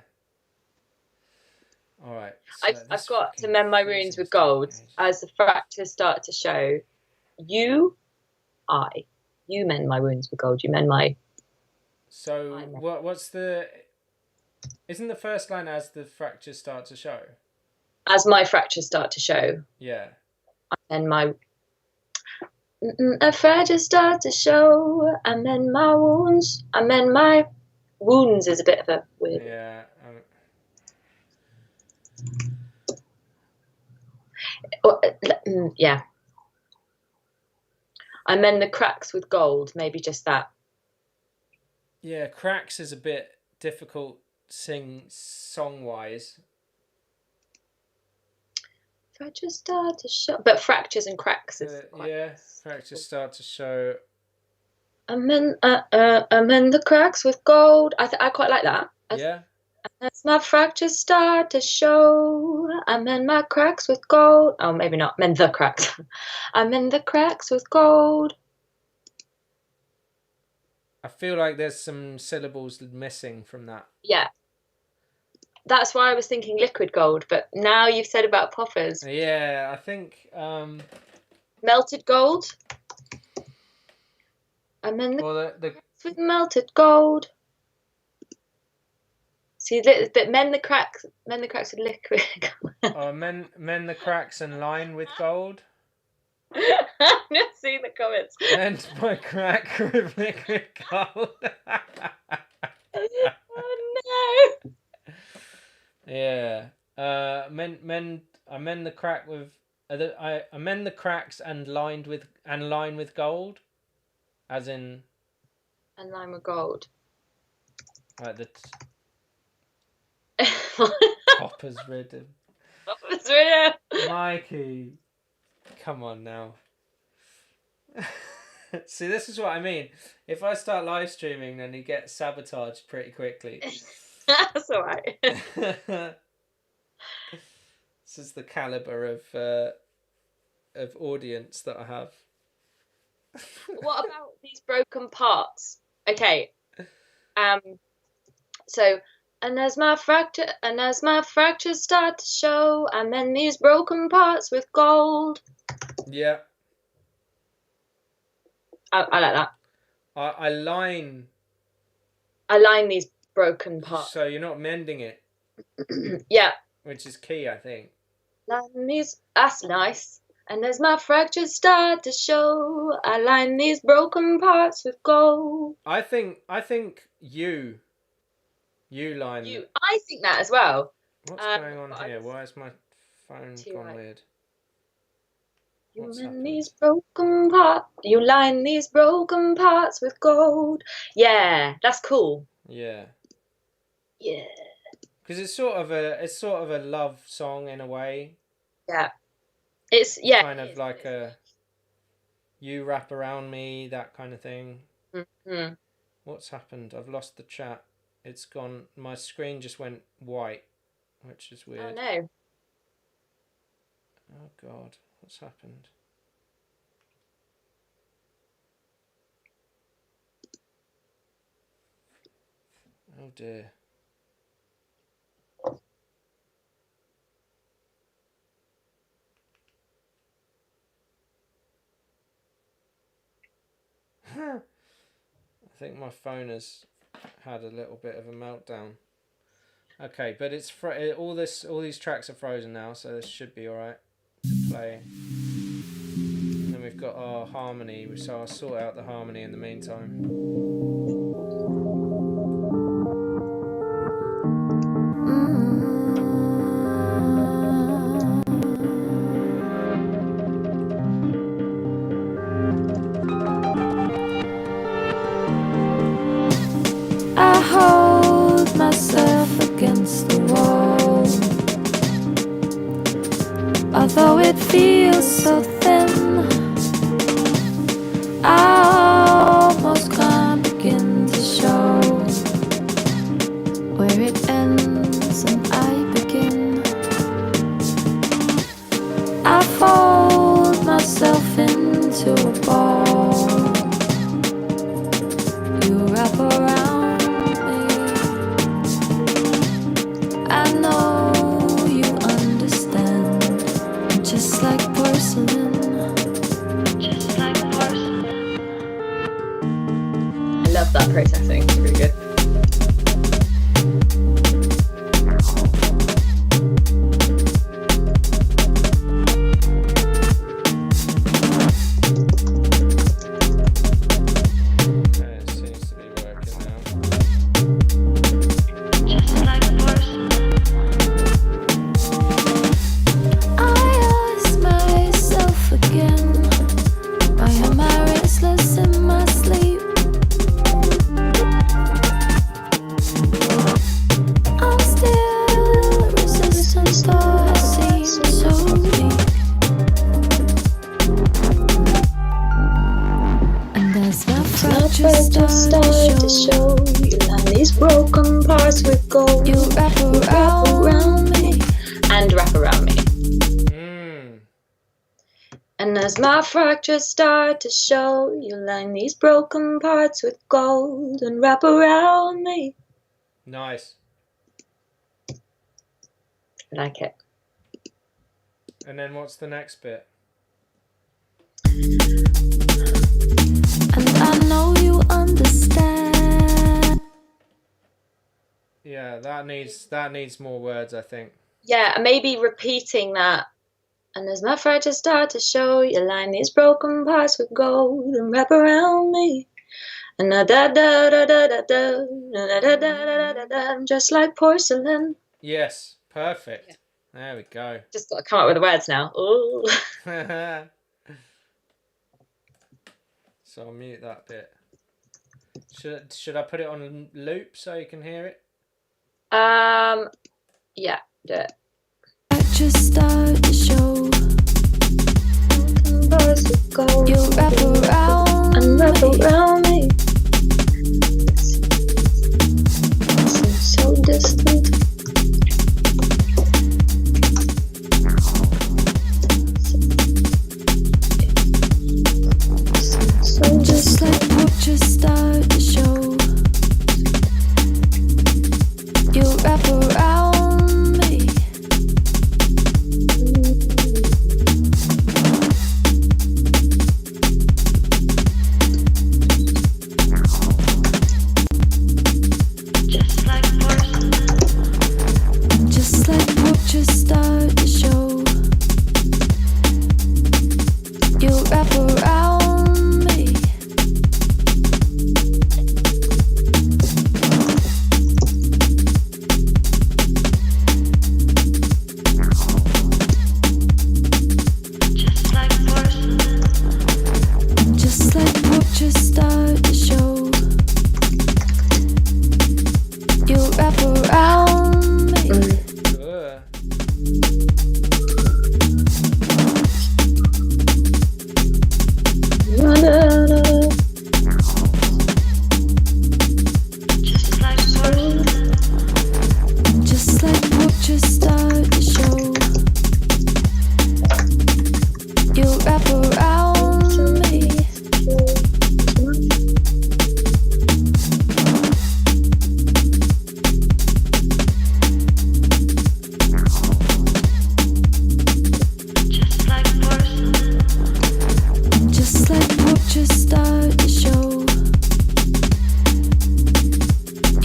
All right. So I've got to mend my wounds with gold as the fractures start to show. You mend my wounds with gold. You mend my. So what's the? Isn't the first line as the fractures start to show? As my fractures start to show. Yeah. And my. A fracture start to show. I mend my wounds. I mend my wounds is a bit of a weird. Yeah. Yeah. I mend the cracks with gold. Maybe just that. Yeah, cracks is a bit difficult song wise. Fractures start to show, but fractures and cracks is fractures start to show. I'm in the cracks with gold. I quite like that. As my fractures start to show, I'm in my cracks with gold. Oh, maybe not. Mend the cracks. I'm in the cracks with gold. I feel like there's some syllables missing from that. Yeah. That's why I was thinking liquid gold, but now you've said about poppers. Yeah, I think melted gold. I'm in the with melted gold. See, but mend the cracks with liquid gold. Oh, mend the cracks and line with gold. I'm just seeing the comments. Mend my crack with liquid gold. Oh no. Yeah. I mend the crack with. I mend the cracks and line with gold, as in. And line with gold. Like the. Popper's rhythm. Popper's rhythm. Mikey, come on now. See, this is what I mean. If I start live streaming, then you get sabotaged pretty quickly. That's all right. This is the caliber of audience that I have. What about these broken parts? Okay. So, and as my fractures start to show, I mend these broken parts with gold. Yeah. I like that. I line these broken parts. So you're not mending it. Yeah. Which is key, I think. That's nice. And as my fractures start to show, I line these broken parts with gold. I think you line. I think that as well. What's going on here? Why is my phone gone weird? You line these broken parts. You line these broken parts with gold. Yeah, that's cool. Yeah. Yeah. Because it's sort of a love song in a way. Yeah. Kind of like a you wrap around me, that kind of thing. Mm-hmm. What's happened? I've lost the chat. It's gone. My screen just went white, which is weird. Oh no. Oh God, what's happened? Oh dear. I think my phone has had a little bit of a meltdown. Okay, but it's all these tracks are frozen now, so this should be all right to play. And then we've got our harmony, so I'll sort out the harmony in the meantime. I hold myself against the wall, although it feels so thin. I almost can't begin to show where it ends and I begin. I fold myself into a ball. You wrap around me. I know you understand. Just like porcelain. Just like porcelain. I love that processing. It's really good. My fractures start to show. You line these broken parts with gold and wrap around me. Nice. I like it. And then what's the next bit? And I know you understand. Yeah, that needs more words, I think. Yeah, maybe repeating that. And as my fractures start to show, you line these broken parts with gold and wrap around me. And da da da da da da da da da da da da, just like porcelain. Yes, perfect. Yeah. There we go. Just got to come up with the words now. Ooh. So I'll mute that bit. Should I put it on loop so you can hear it? Yeah, do it. Just start to show. You wrap around and wrap around me. Seems so distant. So just like just start to show. You wrap around me.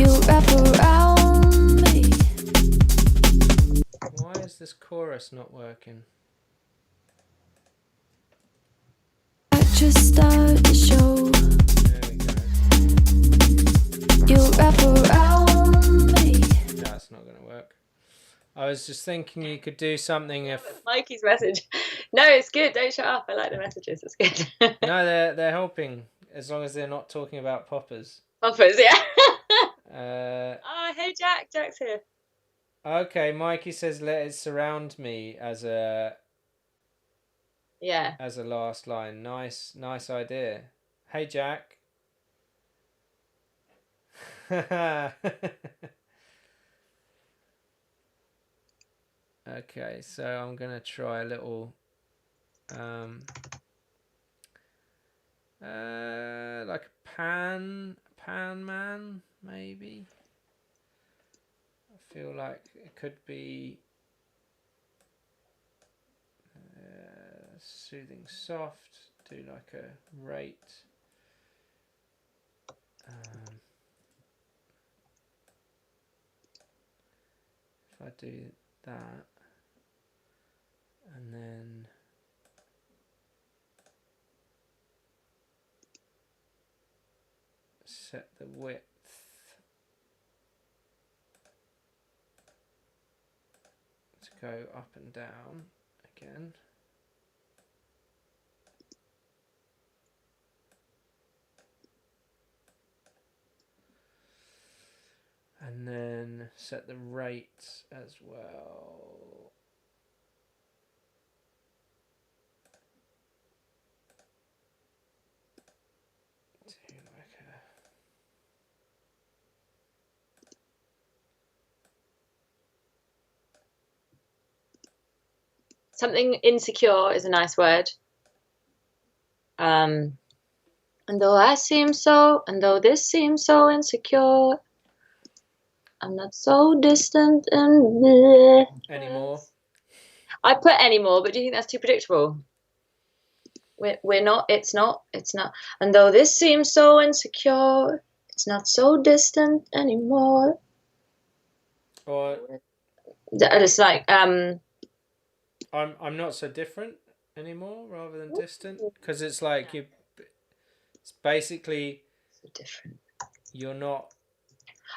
You wrap around me. Why is this chorus not working? I just start the show. There we go. You wrap around me. That's not going to work. I was just thinking you could do something if... Mikey's message. No, it's good. Don't shut up. I like the messages. It's good. No, they're helping, as long as they're not talking about poppers. Poppers, yeah. Oh, hey, Jack. Jack's here. Okay, Mikey says let it surround me as a last line. Nice idea. Hey, Jack. Okay, so I'm gonna try a little like a pan man, maybe. I feel like it could be soothing soft, do like a rate. If I do that, and then set the width to go up and down again. And then set the rate as well. To like a... Something insecure is a nice word. And though this seems so insecure, I'm not so distant and bleh. Anymore. I put anymore, but do you think that's too predictable? We're not. It's not. And though this seems so insecure, it's not so distant anymore. Or it's like I'm not so different anymore, rather than distant, because it's like you. It's basically so different. You're not.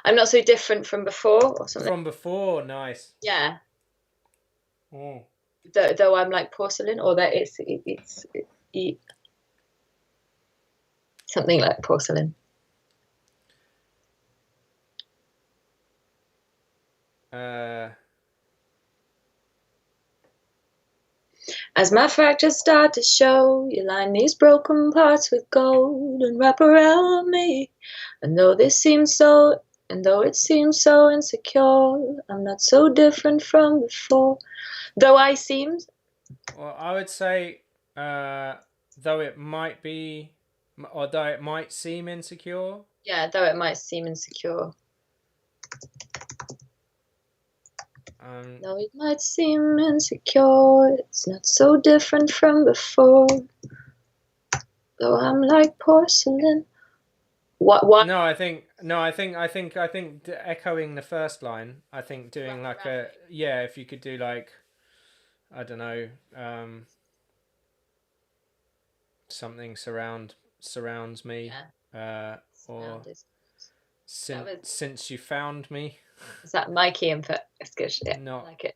I'm not so different from before, or something. From before, nice. Yeah. Mm. Though I'm like porcelain, or that it's something like porcelain. As my fractures start to show, you line these broken parts with gold and wrap around me. And though it seems so insecure, I'm not so different from before. Though I seem... Well, I would say, though it might be, or though it might seem insecure. Yeah, though it might seem insecure. Though it might seem insecure, it's not so different from before. Though I'm like porcelain. What? No, I think echoing the first line. I think doing like a if you could do like, I don't know, something surrounds me, or since you found me. Is that Mikey input? It's good. Yeah, not, I like it.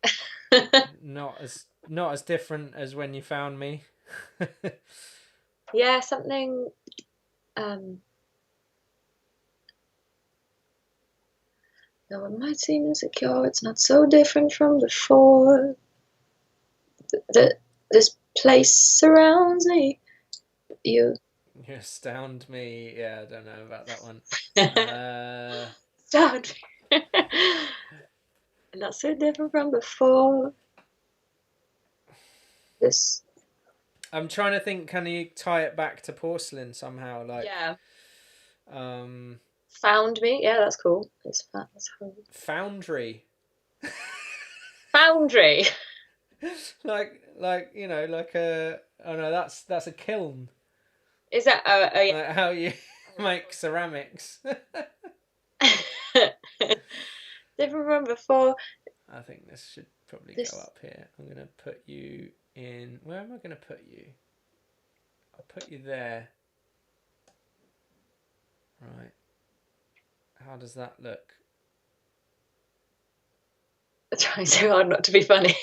not as different as when you found me. Yeah, something. Though it might seem insecure, it's not so different from before. This place surrounds me. You astound me. Yeah, I don't know about that one. Astound me. Not so different from before. This. I'm trying to think. Can you tie it back to porcelain somehow? Like yeah. Found me. Yeah, that's cool. It's foundry. Foundry. like you know, like a. Oh no, that's a kiln. Is that like how you make ceramics? different from before. I think this should probably This go up here. I'm going to put you in... Where am I going to put you? I'll put you there. Right. How does that look? I'm trying so hard not to be funny.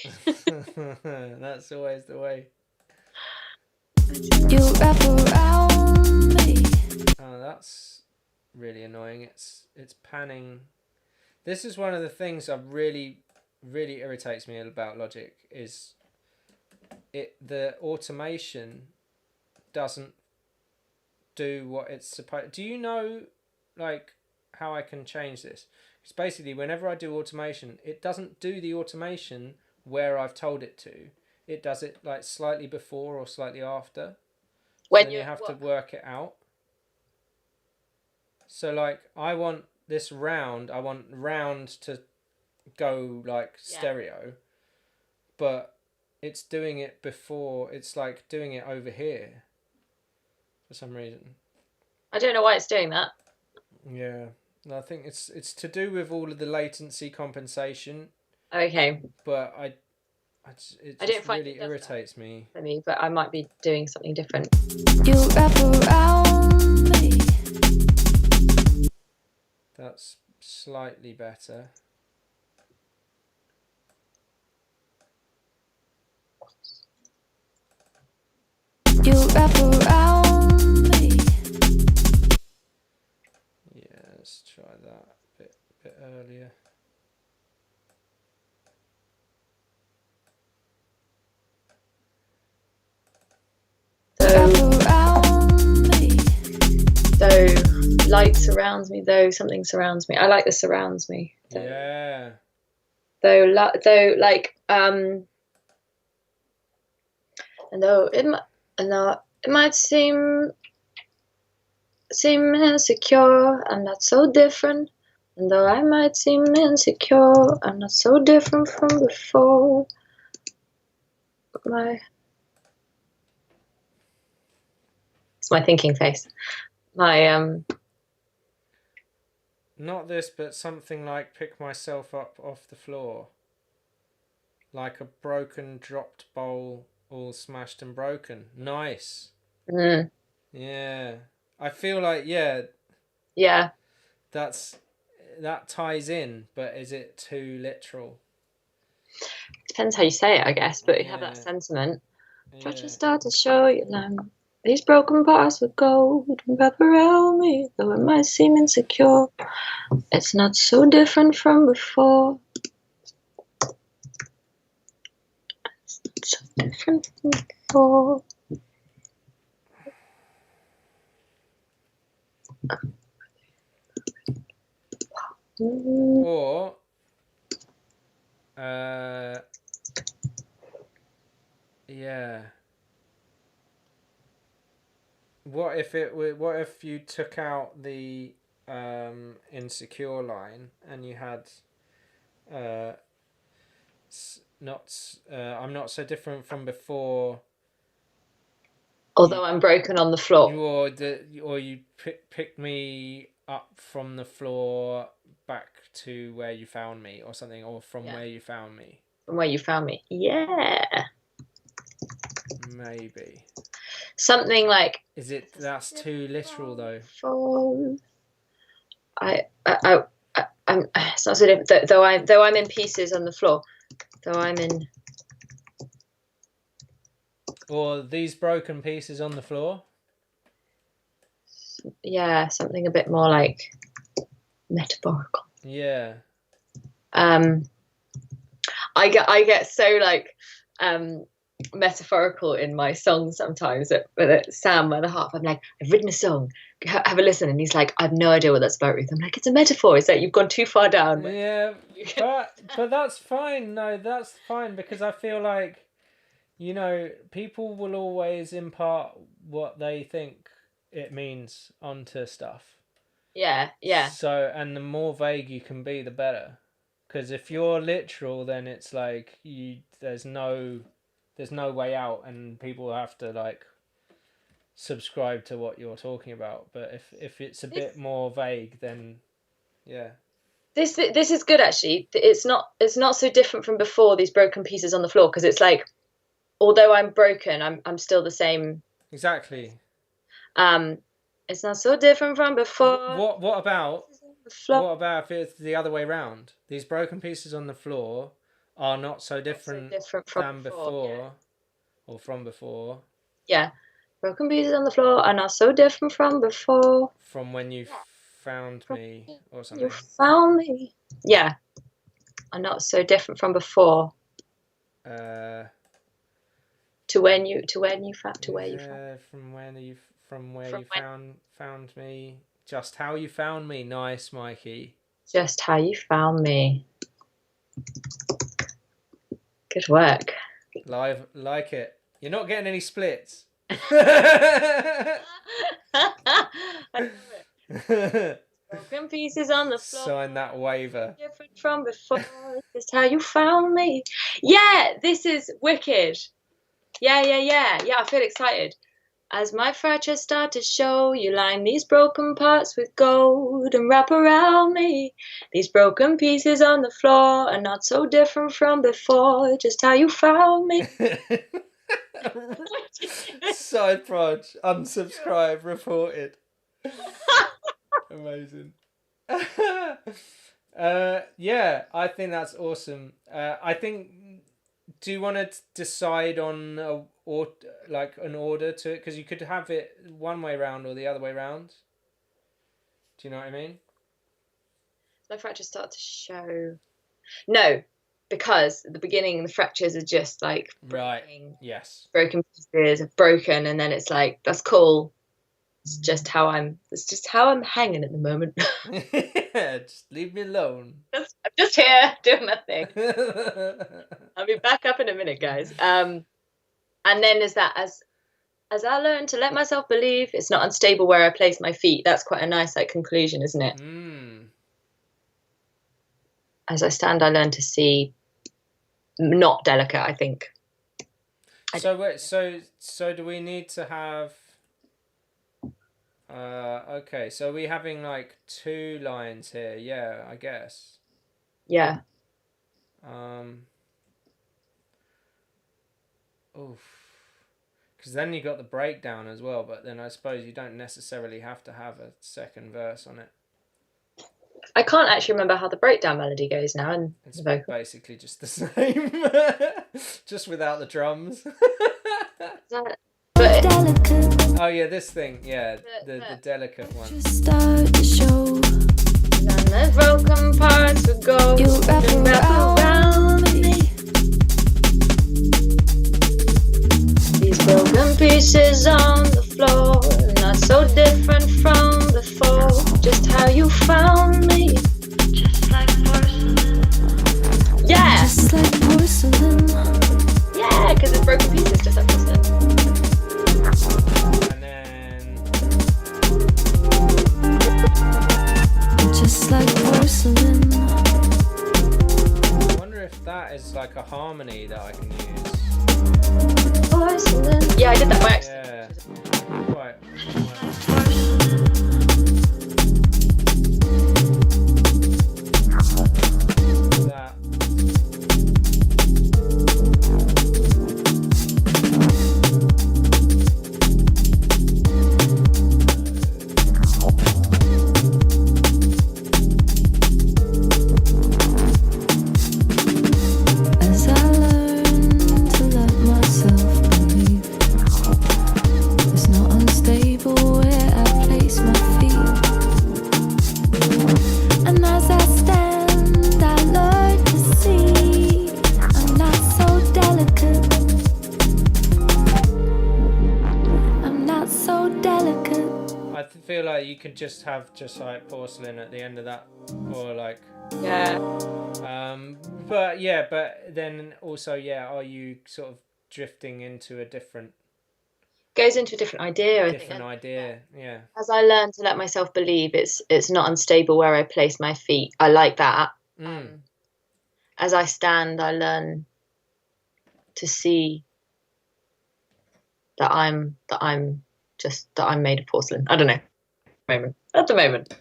That's always the way. You wrap around me. Oh, that's really annoying. It's panning. This is one of the things that really irritates me about Logic is the automation doesn't do what it's supposed. Do you know like how I can change this? Because basically whenever I do automation, it doesn't do the automation where I've told it to. It does it like slightly before or slightly after. When then you have to work it out. So like I want this round, I want round to go like stereo, but it's doing it before, it's like doing it over here for some reason. I don't know why it's doing that. Yeah, I think it's to do with all of the latency compensation. Okay. But it just really irritates me. For me, but I might be doing something different. You wrap around me. That's slightly better. You wrap around me. Yeah, let's try that a bit earlier. So light surrounds me, though something surrounds me. I like the surrounds me. Yeah. Though like and though it might seem insecure, I'm not so different. And though I might seem insecure, I'm not so different from before. It's my thinking face. Not this, but something like pick myself up off the floor. Like a broken, dropped bowl, all smashed and broken. Nice. Mm. Yeah. I feel like, yeah. That ties in, but is it too literal? Depends how you say it, I guess, but you have that sentiment. Try to start to show you these broken parts with gold and wrap around me, though it might seem insecure. It's not so different from before. It's not so different from before. Or yeah. What if you took out the insecure line and you had I'm not so different from before. Although I'm broken on the floor. Or you pick me up from the floor back to where you found me or something, or from where you found me. From where you found me. Yeah. Maybe. Something like. That's too literal though. I'm. It's not so different. Though I'm in pieces on the floor. Though I'm in. Or these broken pieces on the floor. Yeah, something a bit more like metaphorical. Yeah. I get so like metaphorical in my songs sometimes. At Sam and a half, I'm like, I've written a song. Have a listen, and he's like, I have no idea what that's about, Ruth. I'm like, it's a metaphor. It's like you've gone too far down. Yeah, but that's fine. No, that's fine because I feel like, you know, people will always impart what they think it means onto stuff. Yeah. So, and the more vague you can be, the better. Because if you're literal, then it's like there's no way out, and people have to like subscribe to what you're talking about. But if it's a bit more vague, then yeah. This is good actually. It's not so different from before. These broken pieces on the floor, because it's like, although I'm broken, I'm still the same. Exactly. It's not so different from before. What about if it's the other way round? These broken pieces on the floor are not so different, than before, or from before. Yeah. Broken pieces on the floor are not so different from before. From when you found me, or something. You found me. Yeah. Are not so different from before. To where you found. From where you found me. Just how you found me. Nice, Mikey. Just how you found me. Good work. Live, like it. You're not getting any splits. Broken pieces on the floor. Sign that waiver. Different from before. Just how you found me. Yeah, this is wicked. Yeah. I feel excited. As my fractures start to show, you line these broken parts with gold and wrap around me. These broken pieces on the floor are not so different from before. Just how you found me. Side proj, unsubscribe, reported. Amazing. Yeah, I think that's awesome. I think, do you want to decide on an order to it? Because you could have it one way round or the other way round. Do you know what I mean? My fractures start to show. No, because at the beginning the fractures are just like right. Yes. Broken pieces are broken, and then it's like, that's cool. It's just how I'm hanging at the moment. Yeah, just leave me alone. I'm just here doing my thing. I'll be back up in a minute, guys. And then as I learn to let myself believe, it's not unstable where I place my feet. That's quite a nice conclusion, isn't it? As I stand, I learn to see not delicate, I think. So do we need to have... okay, so are we having like two lines here? Yeah, I guess. Yeah. Because then you got the breakdown as well, but then I suppose you don't necessarily have to have a second verse on it. I can't actually remember how the breakdown melody goes now. And it's basically just the same, just without the drums. Oh yeah, this thing, yeah, the delicate one. Just start to show. And the broken parts would go. You wrap around me. These broken pieces on the floor, not so different from before. Just how you found me. Just like porcelain. Yeah. Just like porcelain. Yeah, because it's broken pieces, just like porcelain. And then... Just like porcelain. I wonder if that is like a harmony that I can use. Porcelain. Yeah, I did that by accident. Yeah. Right. That. As I learn to let myself believe, it's not unstable where I place my feet. And as I stand, I learn to see I'm not so delicate. I'm not so delicate. I feel like you could just have just like porcelain at the end of that, or like... Yeah. But then also, are you sort of drifting into a different... Goes into a different idea, I think. Different idea, yeah. As I learn to let myself believe, it's not unstable where I place my feet. I like that. As I stand, I learn to see that I'm made of porcelain. I don't know. At the moment.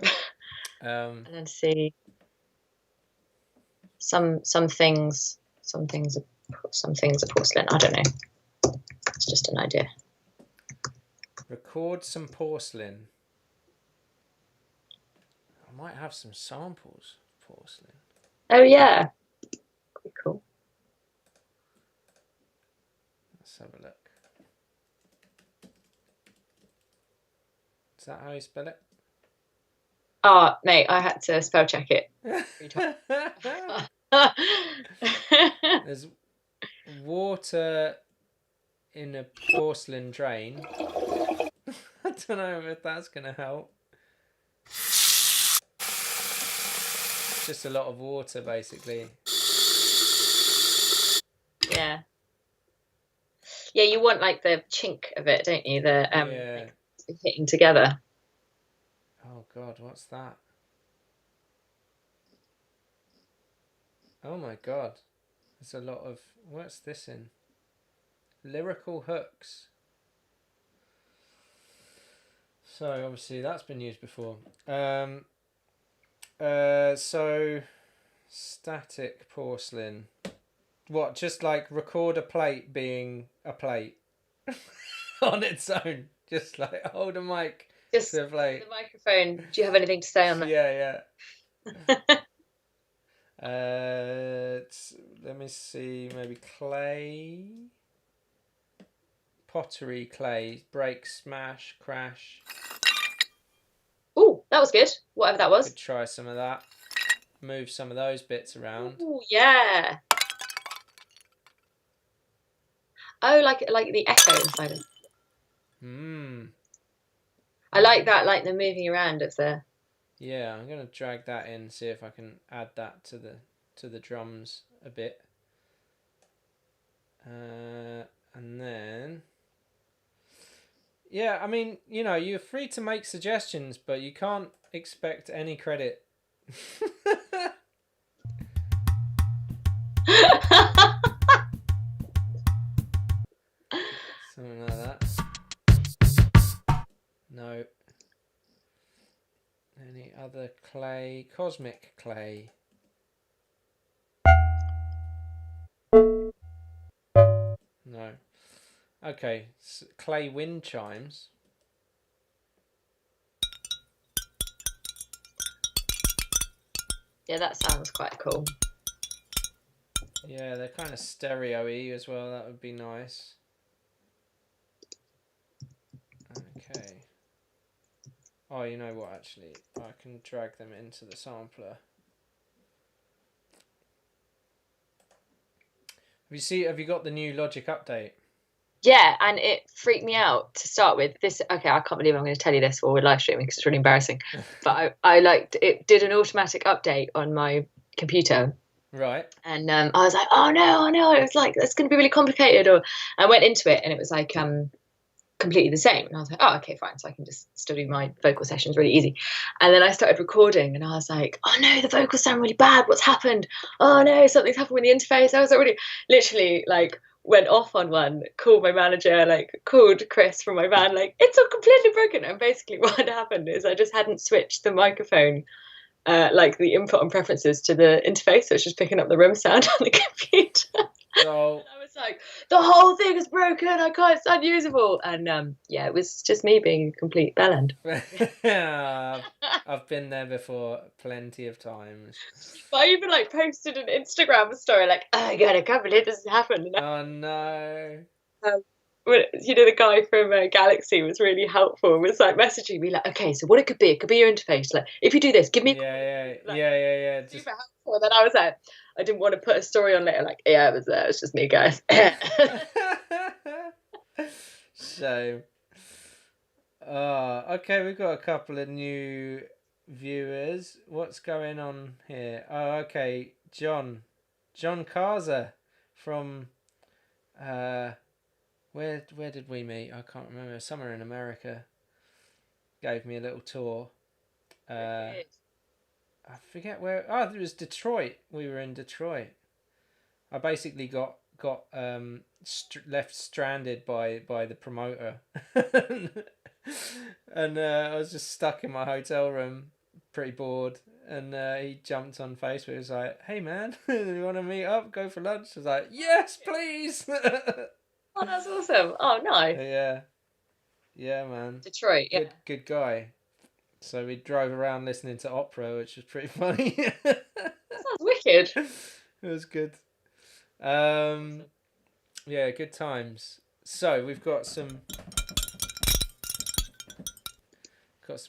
And then see some things are porcelain. I don't know. It's just an idea. Record some porcelain. I might have some samples of porcelain. Oh yeah, pretty cool. Let's have a look. Is that how you spell it? Oh, mate, I had to spell check it. There's water in a porcelain drain. I don't know if that's going to help. Just a lot of water, basically. Yeah. Yeah, you want like the chink of it, don't you? The Yeah. like, hitting together. Oh God, what's that? Oh my God, there's a lot of. What's this in? Lyrical hooks. So obviously that's been used before. So static porcelain. What? Just like record a plate being a plate on its own. Just like hold a mic Just to a plate. the microphone. Do you have anything to say on that? Yeah. Let me see. Maybe clay. Pottery clay. Break, smash, crash. Oh, that was good. Whatever that was. Could try some of that. Move some of those bits around. Oh yeah. Oh, like the echo inside it. I like that, like the moving around of the. Yeah, I'm gonna drag that in, see if I can add that to the drums a bit. And then, yeah, I mean, you know, you're free to make suggestions, but you can't expect any credit. Something like that. No. Any other clay? Cosmic clay. No. Okay, clay wind chimes. Yeah, that sounds quite cool. Yeah, they're kind of stereo-y as well. That would be nice. Okay. Oh, you know what, actually? I can drag them into the sampler. Have you got the new Logic update? Yeah, and it freaked me out to start with. This, okay, I can't believe I'm going to tell you this while we're live streaming because it's really embarrassing. But I liked it. Did an automatic update on my computer. Right. And I was like, oh no, it was like it's going to be really complicated. Or I went into it and it was like completely the same. And I was like, oh, okay, fine. So I can just still do my vocal sessions really easy. And then I started recording and I was like, oh no, the vocals sound really bad. What's happened? Oh no, something's happened with the interface. I was already literally like went off on one, called my manager, like called Chris from my band, like it's all completely broken. And basically what had happened is I just hadn't switched the microphone, like the input and preferences to the interface. So it's just picking up the room sound on the computer. So I was like, the whole thing is broken. I can't. It's unusable. And yeah, it was just me being a complete bellend. I've been there before, plenty of times. But I even like posted an Instagram story, like, oh god, I can't believe this has happened. Oh no. You know, the guy from Galaxy was really helpful and was like messaging me like, okay, so what it could be your interface. Like, if you do this, give me. Yeah. Super helpful. And then I was like, I didn't want to put a story on later, like, yeah, it was just me, guys. So, okay, we've got a couple of new viewers. What's going on here? Oh, okay, John Carza from where did we meet? I can't remember. Somewhere in America. Gave me a little tour. I forget where. Oh, it was Detroit. We were in Detroit. I basically got left stranded by the promoter, and I was just stuck in my hotel room, pretty bored. And he jumped on Facebook. He was like, "Hey man, you want to meet up? Go for lunch?" I was like, "Yes, please." Oh, that's awesome. Oh, nice. Yeah, man. Detroit, yeah. Good guy. So we drove around listening to opera, which was pretty funny. That sounds wicked. It was good. Yeah, good times. So we've got some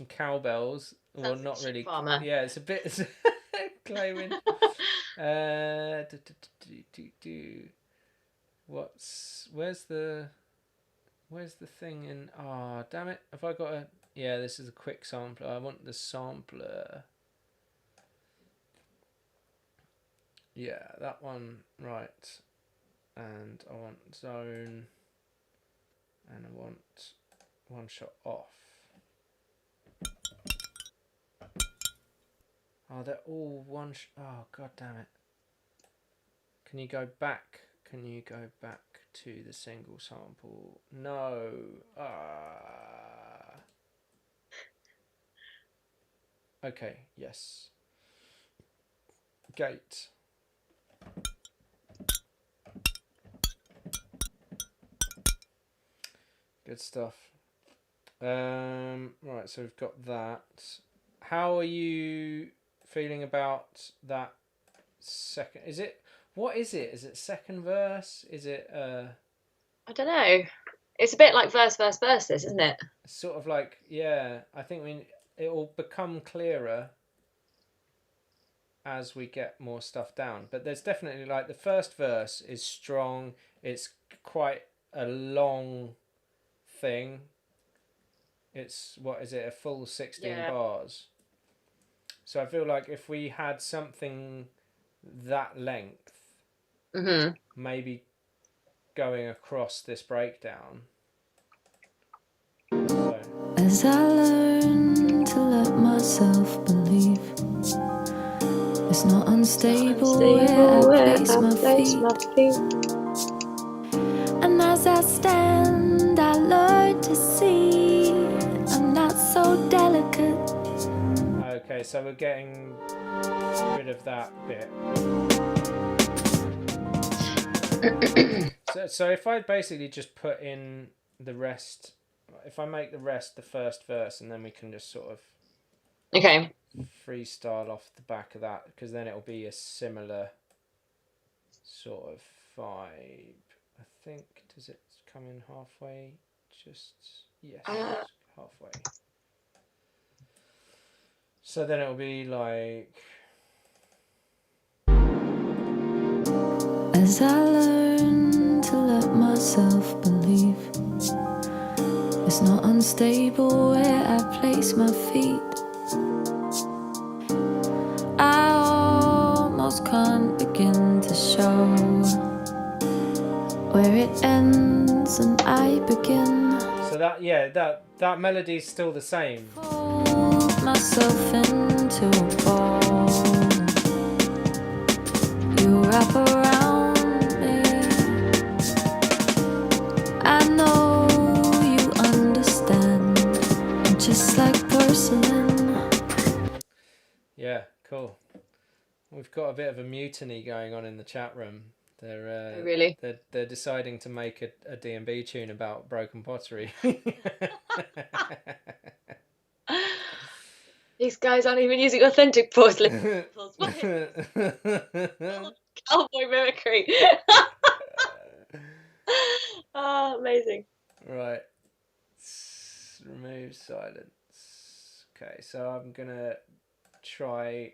cowbells. Well, Sounds not like really. farmer. Yeah, it's a bit glowing. Where's the thing in? Oh, damn it! Have I got a? Yeah, this is a quick sampler. I want the sampler. Yeah, that one, right. And I want zone. And I want one shot off. Oh, they're all one oh, god damn it. Can you go back? Can you go back to the single sample? No. Okay, yes. Gate. Good stuff. Right, so we've got that. How are you feeling about that second? What is it? Is it second verse? Is it I don't know. It's a bit like verse, this, isn't it? sort of like, yeah, I think it will become clearer as we get more stuff down. But there's definitely, like, the first verse is strong. It's quite a long thing. It's, what is it, a full 16 bars. So I feel like if we had something that length, maybe going across this breakdown. So. As I learn to let myself believe, it's not unstable where I place my feet. And as I stand, I learn to see I'm not so delicate. Okay, so we're getting rid of that bit. So if I basically just put in the rest, if I make the rest the first verse, and then we can just sort of freestyle off the back of that, because then it'll be a similar sort of vibe. I think, does it come in halfway? Just, yes, halfway. So then it'll be like... As I learn to let myself believe, it's not unstable where I place my feet. I almost can't begin to show where it ends and I begin. So that melody's still the same. Fold myself into a ball. You wrap around me. I know you understand. I'm just like porcelain. Yeah, cool. We've got a bit of a mutiny going on in the chat room. They're really? They're deciding to make a D&B tune about broken pottery. These guys aren't even using authentic porcelain. Cowboy mimicry. Oh, amazing. Right. Remove silence. Okay, so I'm gonna try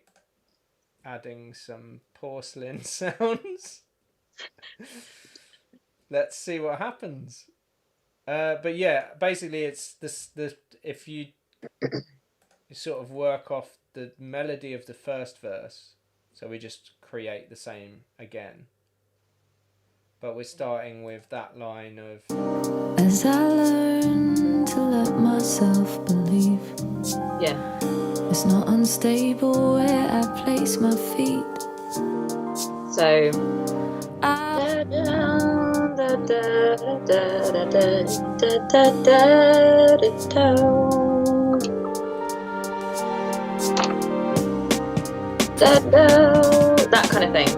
adding some porcelain sounds. Let's see what happens. But yeah, basically it's the if you sort of work off the melody of the first verse, so we just create the same again. But we're starting with that line of... As I learn to let myself believe, yeah, it's not unstable where I place my feet. So that kind of thing.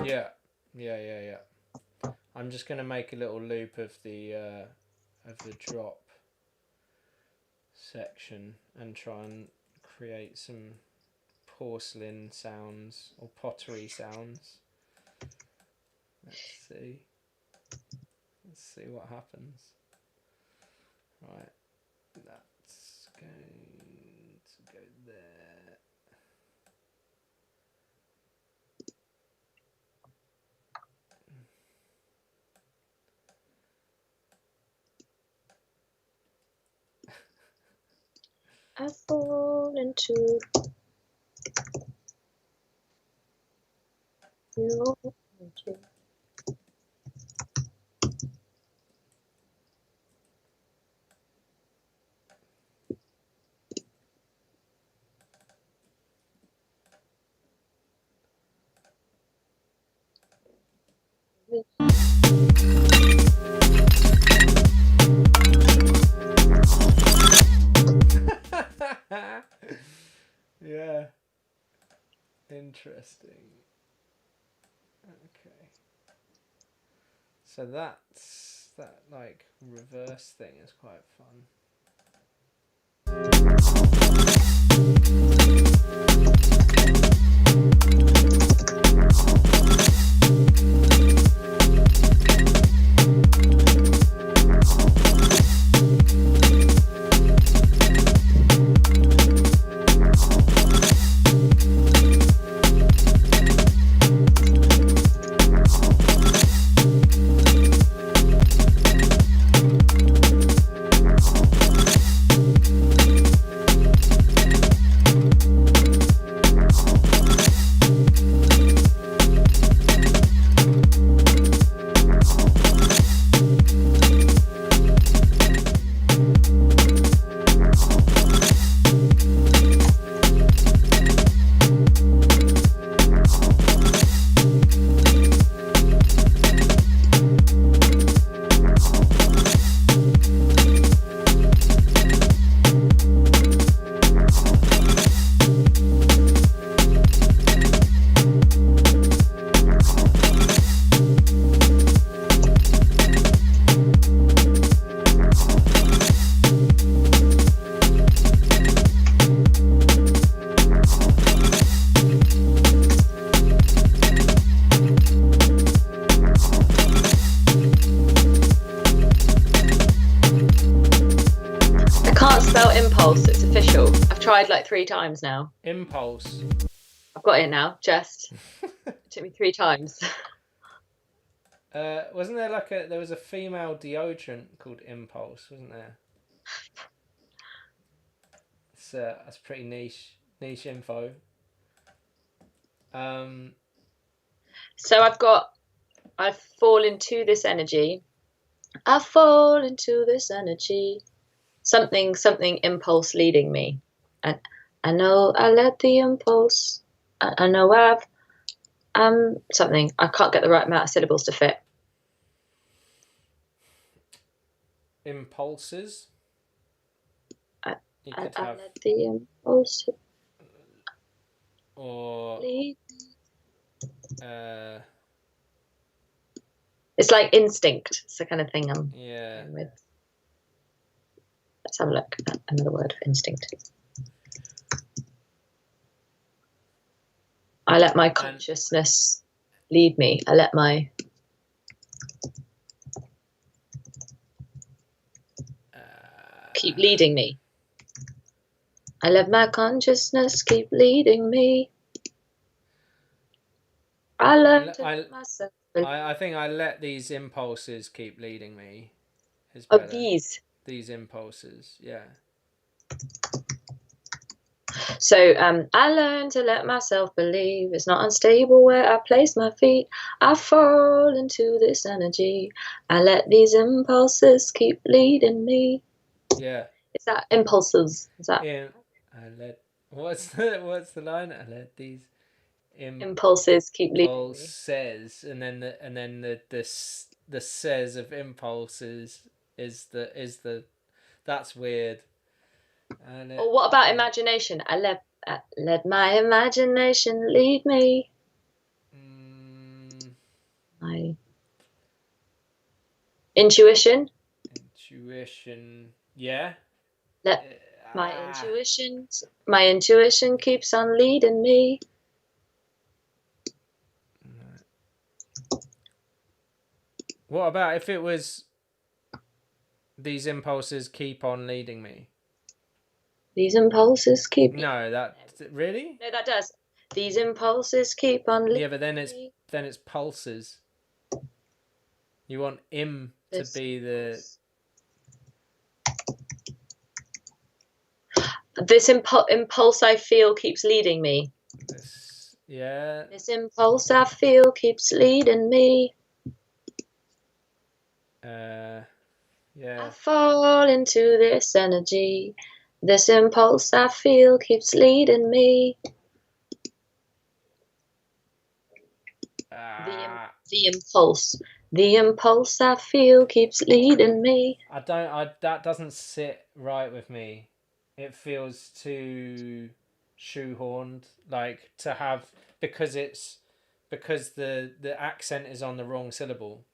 Yeah. I'm just gonna make a little loop of the drop section and try and create some porcelain sounds or pottery sounds. Let's see what happens. Right, that's going to go there. I fall into your energy. Yeah. Interesting. Okay. So that like reverse thing is quite fun. Impulse, it's official. I've tried like 3 times now. Impulse. I've got it now, just. It took me 3 times. Wasn't there there was a female deodorant called Impulse, wasn't there? That's pretty niche info. So I fall into this energy. I fall into this energy. Something impulse leading me. And I know I let the impulse. I know something. I can't get the right amount of syllables to fit. Impulses. I let the impulse. Or. Lead. It's like instinct. It's the kind of thing I'm going with. Let's have a look at another word for instinct. I let my consciousness lead me. I let my keep leading me. I let my consciousness keep leading me. I learned to let myself. I think I let these impulses keep leading me. These impulses, yeah. So I learned to let myself believe it's not unstable where I place my feet. I fall into this energy. I let these impulses keep leading me. Yeah. Is that impulses? Is that? Yeah. What's the line? I let these impulses keep leading me. Says, and then the says of impulses is the that's weird. Or what about imagination? I Let my imagination lead me. My intuition. Intuition. Yeah. Let my intuition keeps on leading me. What about if it was these impulses keep on leading me? These impulses keep. No, that really. No, that does. These impulses keep on leading. Yeah, but then it's pulses. You want im to be the. This impulse I feel keeps leading me. Yeah. This impulse I feel keeps leading me. Yeah. I fall into this energy. This impulse I feel keeps leading me. The impulse I feel keeps leading me. That doesn't sit right with me. It feels too shoehorned, like to have because the accent is on the wrong syllable.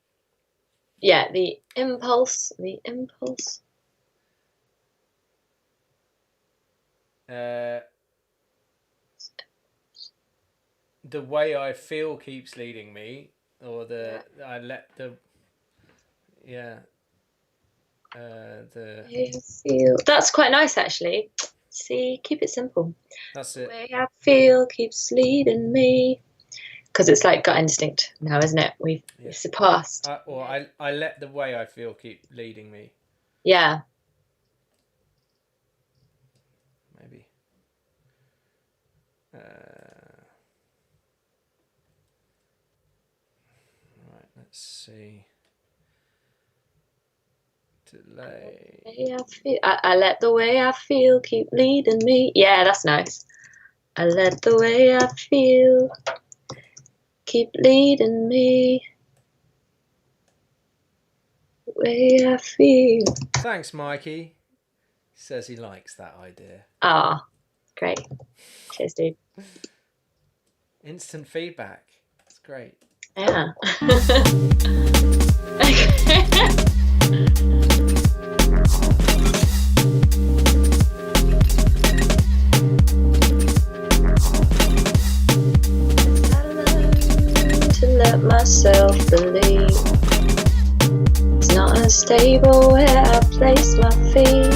Yeah, the impulse. The way I feel keeps leading me, or I let the feel. That's quite nice, actually. See, keep it simple. That's it. The way I feel keeps leading me. Because it's like gut instinct now, isn't it? We've surpassed. I let the way I feel keep leading me. Yeah. Maybe. Right, let's see. Delay. I let the way I feel keep leading me. Yeah, that's nice. I let the way I feel keep leading me. The way I feel. Thanks, Mikey. He says he likes that idea. Ah, great. Cheers, dude. Instant feedback. It's great. Yeah. To let myself believe it's not unstable where I place my feet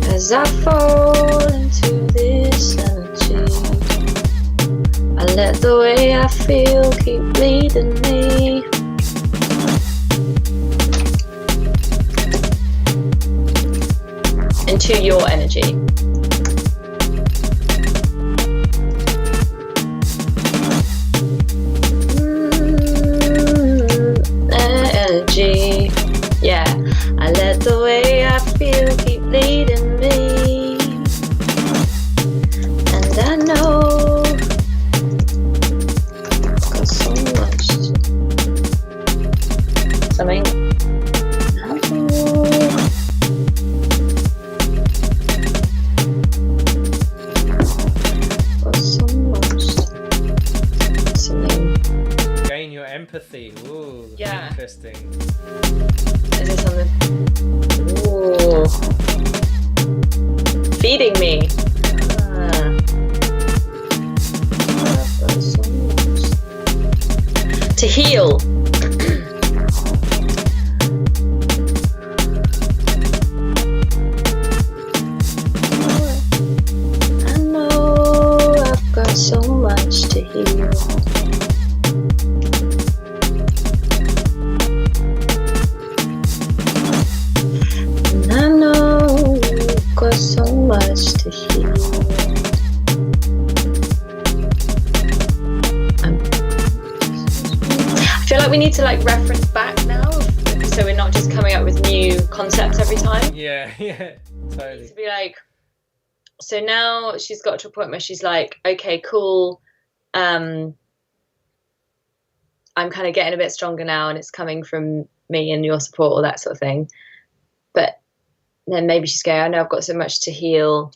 as I fall into this energy. I let the way I feel keep leading me. Into your energy. Energy. Yeah, I let the way I feel keep leading me. And I know got so much something. Got so much something. Gain your empathy. Ooh, Yeah. Interesting. Is there something? Ooh. Feeding me. To heal. I know I've got so much to heal. And I know I've got so much to heal. I feel like we need to reference back now, so we're not just coming up with new concepts every time. Yeah, totally. To be like, so now she's got to a point where she's like, okay, cool. I'm kind of getting a bit stronger now, and it's coming from me and your support, or that sort of thing. But then maybe she's going, I know I've got so much to heal.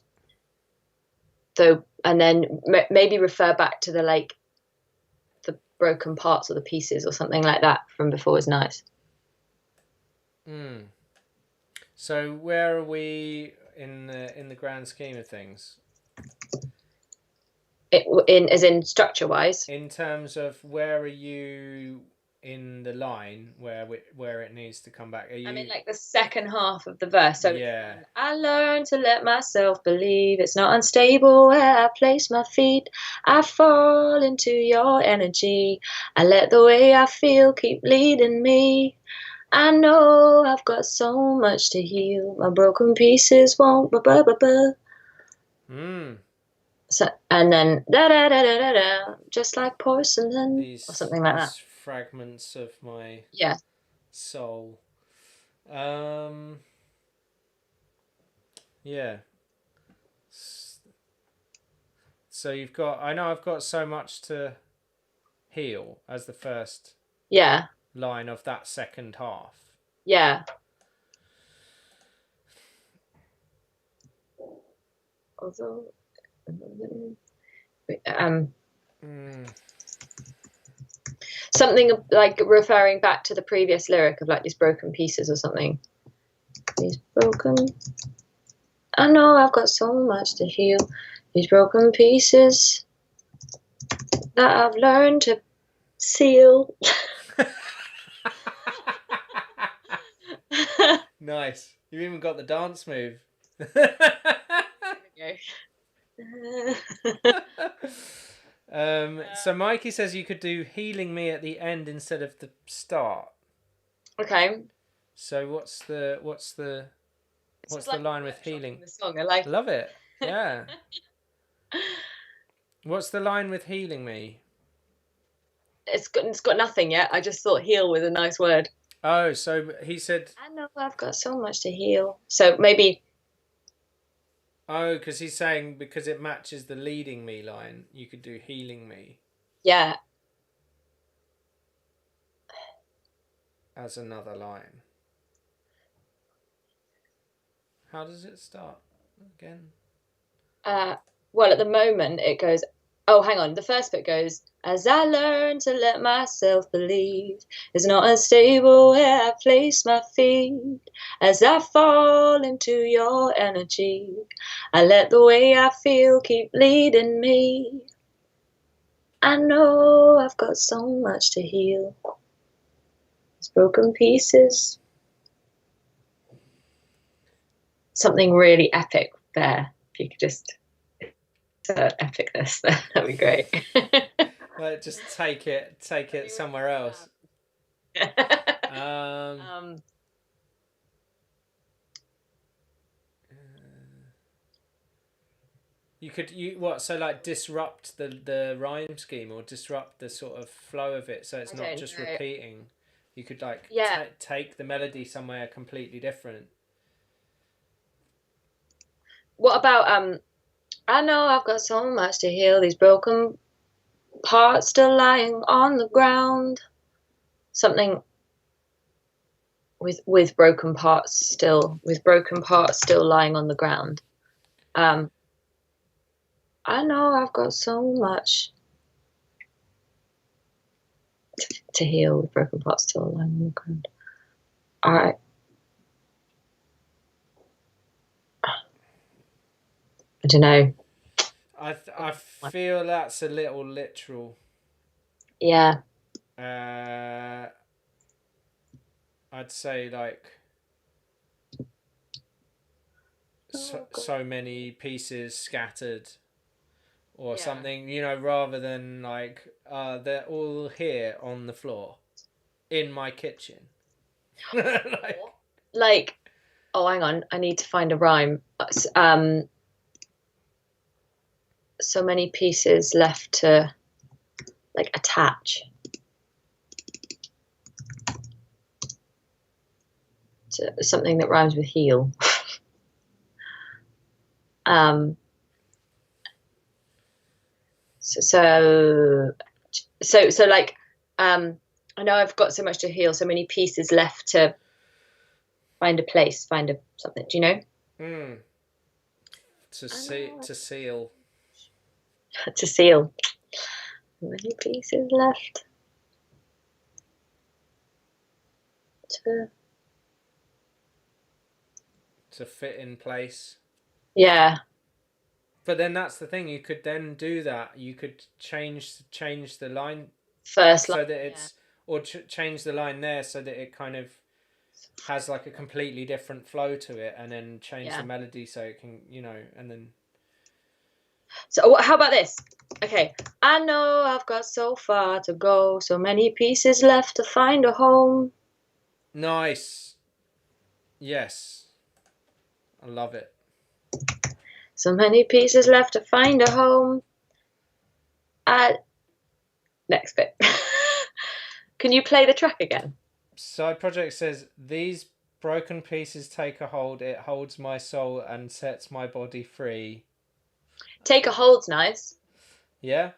though, and then maybe refer back to the like the broken parts or the pieces or something like that from before was nice. So where are we in the grand scheme of things? As in structure wise. In terms of where are you in the line where it needs to come back? Are you? I mean, like the second half of the verse. So yeah. I learned to let myself believe it's not unstable where I place my feet. I fall into your energy. I let the way I feel keep leading me. I know I've got so much to heal. My broken pieces won't. So, and then da da da da da da, just like porcelain or something like that. Fragments of my soul. Yeah. So you've got. I know I've got so much to heal as the first line of that second half. Yeah. Although, something like referring back to the previous lyric of like these broken pieces or something. These broken. I know I've got so much to heal. These broken pieces that I've learned to seal. Nice. You've even got the dance move. So Mikey says you could do healing me at the end instead of the start. Okay. So what's the line with healing? The song. I like. Love it. Yeah. What's the line with healing me? It's got nothing yet. I just thought heal was a nice word. Oh, so he said. I know I've got so much to heal. So maybe. Oh, because he's saying because it matches the leading me line, you could do healing me. Yeah. As another line. How does it start again? Well, at the moment it goes. Oh, hang on. The first bit goes, as I learn to let myself believe it's not unstable where I place my feet. As I fall into your energy, I let the way I feel keep leading me. I know I've got so much to heal. These broken pieces. Something really epic there. If you could just... epicness, that'd be great. Like just take it somewhere else. So like disrupt the rhyme scheme or disrupt the sort of flow of it so it's not just repeating. You could like take the melody somewhere completely different. What about I know I've got so much to heal, these broken parts still lying on the ground. Something with broken parts still lying on the ground. I know I've got so much to heal with broken parts still lying on the ground. I don't know. I feel that's a little literal. Yeah. I'd say like so many pieces scattered or something, rather than like they're all here on the floor in my kitchen. like oh, hang on, I need to find a rhyme. So many pieces left to like attach to something that rhymes with heal. So like I know I've got so much to heal, so many pieces left to find a place, something, do you know? To seal. to seal. How many pieces left? To fit in place. Yeah. But then that's the thing. You could then do that. You could change the line First so line. that it's or change the line there so that it kind of has like a completely different flow to it, and then change the melody so it can, and then. So how about this? Okay. I know I've got so far to go, so many pieces left to find a home. Nice. Yes. I love it. So many pieces left to find a home. Next bit. Can you play the track again? Side project says, these broken pieces take a hold. It holds my soul and sets my body free. Take a hold's nice. Yeah.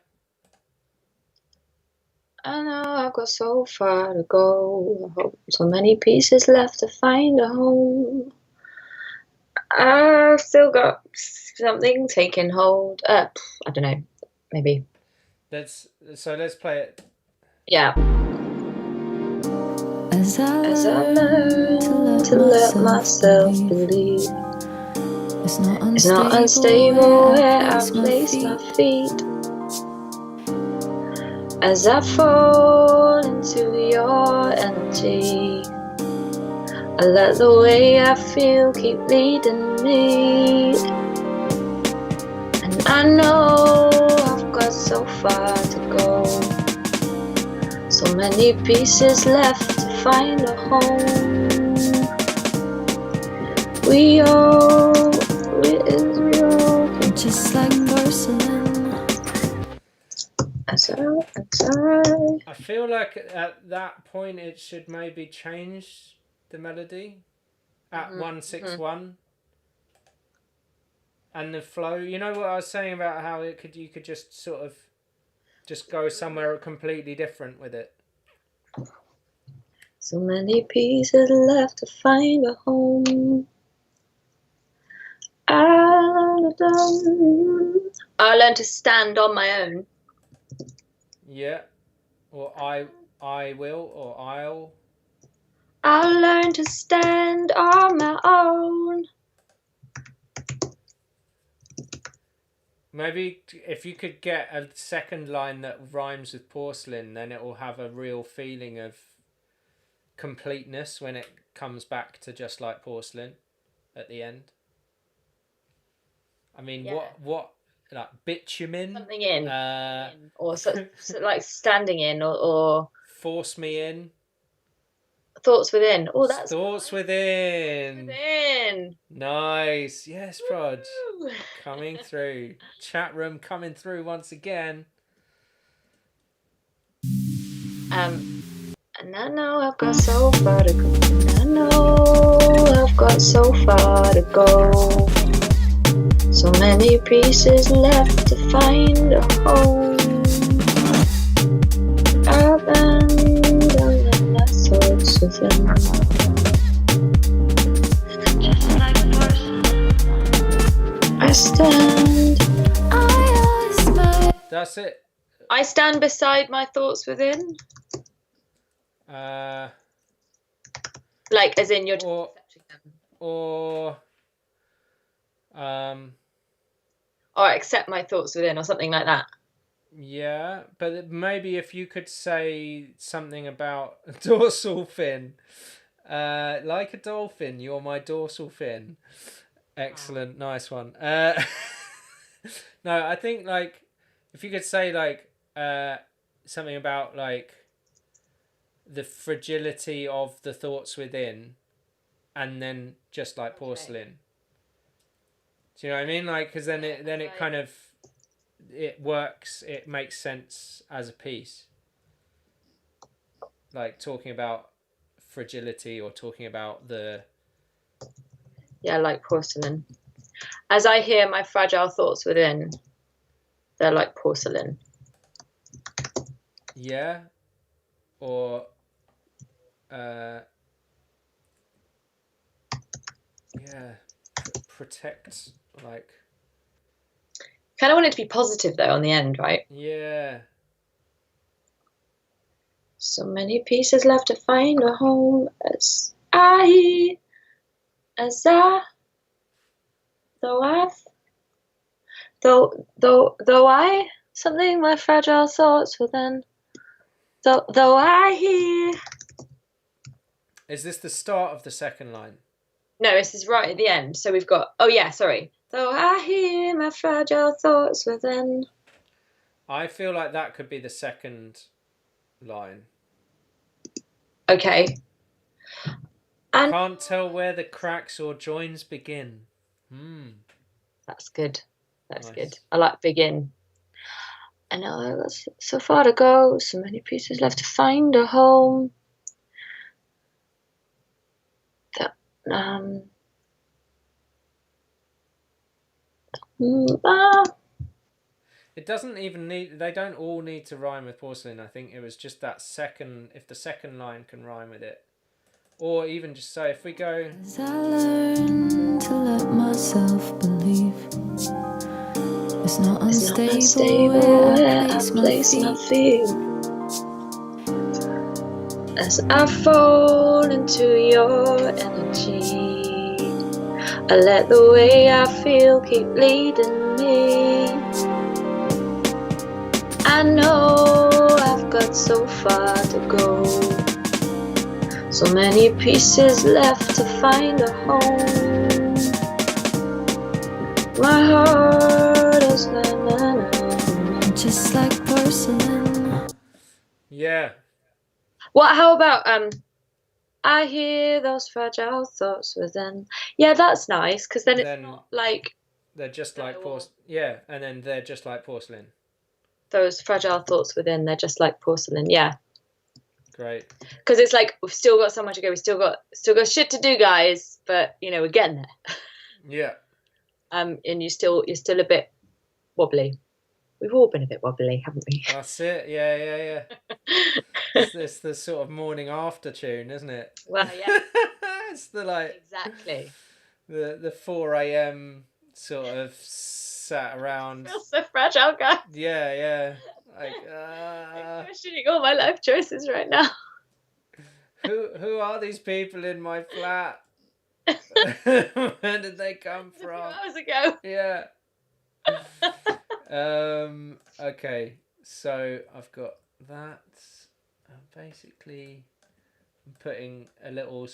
I know I've got so far to go. So many pieces left to find a home. I've still got something taking hold. I don't know. Maybe. Let's play it. Yeah. As I learn to let myself believe, it's not unstable where I place my feet. As I fall into your energy, I let the way I feel keep leading me. And I know I've got so far to go, so many pieces left to find a home. We all just like porcelain. I feel like at that point it should maybe change the melody at 161 and the flow. You know what I was saying about how you could just sort of just go somewhere completely different with it. So many pieces left to find a home. I learned to stand on my own. Yeah. Or I will, or I'll. I'll learn to stand on my own. Maybe if you could get a second line that rhymes with porcelain, then it will have a real feeling of completeness when it comes back to just like porcelain at the end. I mean, what like bitumen? Something in. Or so like standing in, or force me in. Thoughts within. Oh, that's thoughts within. Nice. Yes, Prod. Coming through. Chat room coming through once again. And I know I've got so far to go. I know I've got so far to go. So many pieces left to find a home. I've been down my thoughts within. Just like a person, I stand. That's it. I stand beside my thoughts within. Like, as in you're just accepting them. Or accept my thoughts within, or something like that. Yeah, but maybe if you could say something about a dorsal fin. Like a dolphin, you're my dorsal fin. Excellent, nice one. No, I think like if you could say like something about like the fragility of the thoughts within, and then just like porcelain. Do you know what I mean? Like, because then it kind of it works. It makes sense as a piece. Like talking about fragility or talking about the. Yeah, like porcelain. As I hear my fragile thoughts within, they're like porcelain. Yeah. Or. Yeah. Protect, like. Kind of want it to be positive though on the end, right? Yeah. So many pieces left to find a home as I, though I, something my fragile thoughts within, though I hear. Is this the start of the second line? No, this is right at the end. So we've got, oh yeah, sorry. Though I hear my fragile thoughts within. I feel like that could be the second line. Okay. And can't tell where the cracks or joins begin. That's good. That's Nice. good. I like begin. I know that's so far to go, so many pieces left to find a home. It doesn't even need. They don't all need to rhyme with porcelain. I think it was just that second. If the second line can rhyme with it, or even just say if we go. As I learn to let myself believe, it's not unstable where I place my feet. As I fall into your energy, I let the way I feel keep leading me. I know I've got so far to go, so many pieces left to find a home. My heart is just like porcelain. Yeah. What? How about I hear those fragile thoughts within. Yeah, that's nice because then it's not like they're just like porcelain. Yeah, and then they're just like porcelain. Those fragile thoughts within, they're just like porcelain. Yeah. Great. Because it's like we've still got so much to go. We still got shit to do, guys. But you know we're getting there. Yeah. And you're still a bit wobbly. We've all been a bit wobbly, haven't we? That's it. Yeah. It's the sort of morning after tune, isn't it? Well, yeah. It's the like exactly the 4 a.m. sort of sat around. I feel so fragile, guys. Yeah. Like I'm questioning all my life choices right now. Who are these people in my flat? Where did they come from? 2 hours ago. Yeah. Okay, so I've got that. Basically, I'm putting a little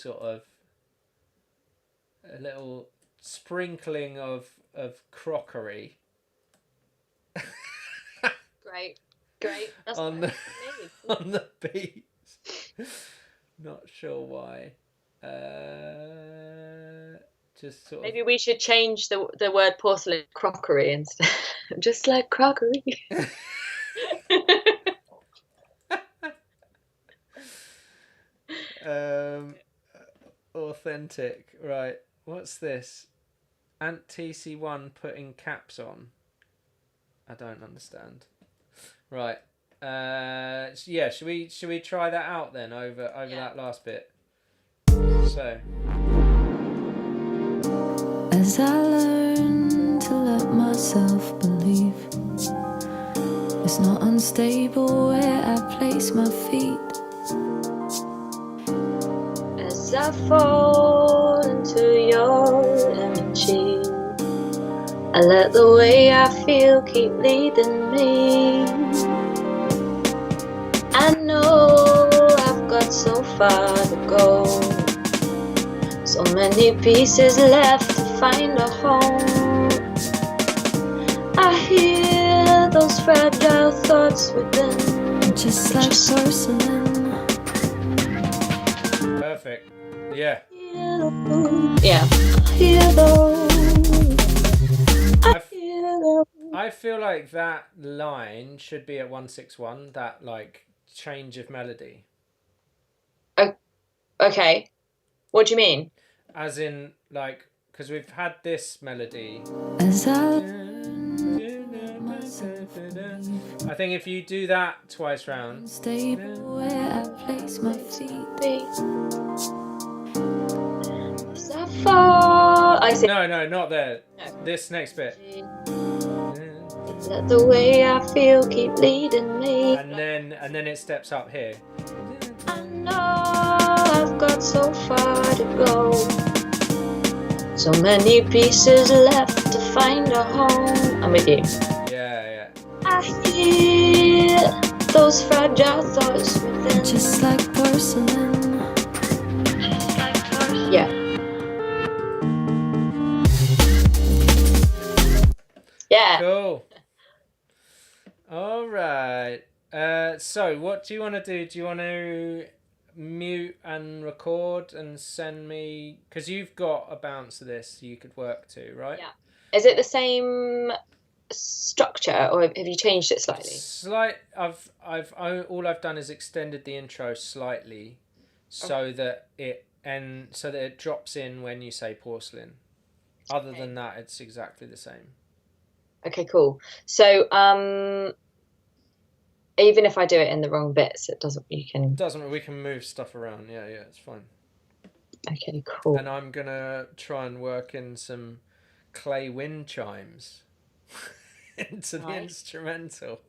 sprinkling of crockery. Great. That's on the beat. Not sure why. Just sort Maybe we should change the word porcelain crockery instead. Just like crockery. Authentic. Right. What's this? Ant TC1 putting caps on. I don't understand. Right. Yeah, should we try that out then over that last bit? So as I learn to let myself believe, it's not unstable where I place my feet. As I fall into your energy, I let the way I feel keep leading me. I know I've got so far to go, so many pieces left to find a home. I hear those fragile thoughts within, just like porcelain. perfect. Yeah. Yeah. I feel like that line should be at 161. That like change of melody. Okay. What do you mean? As in, like, because we've had this melody. As I think if you do that twice round. Stable where I place my feet. As I fall. I say No, not there. No. This next bit. Let the way I feel keep leading me. And then it steps up here. I know I've got so far to go. So many pieces left to find a home. I'm with you. Yeah. I hear those fragile thoughts within. Just like porcelain. Yeah. Yeah. Cool. All right. So what do you want to do? Do you want to mute and record and send me? Because you've got a bounce of this you could work to, right? Yeah. Is it the same structure, or have you changed it slightly? All I've done is extended the intro slightly, so that it drops in when you say porcelain. Other than that, it's exactly the same. Okay, cool. So, even if I do it in the wrong bits, it doesn't. We can move stuff around. Yeah, it's fine. Okay, cool. And I'm gonna try and work in some clay wind chimes into the instrumental.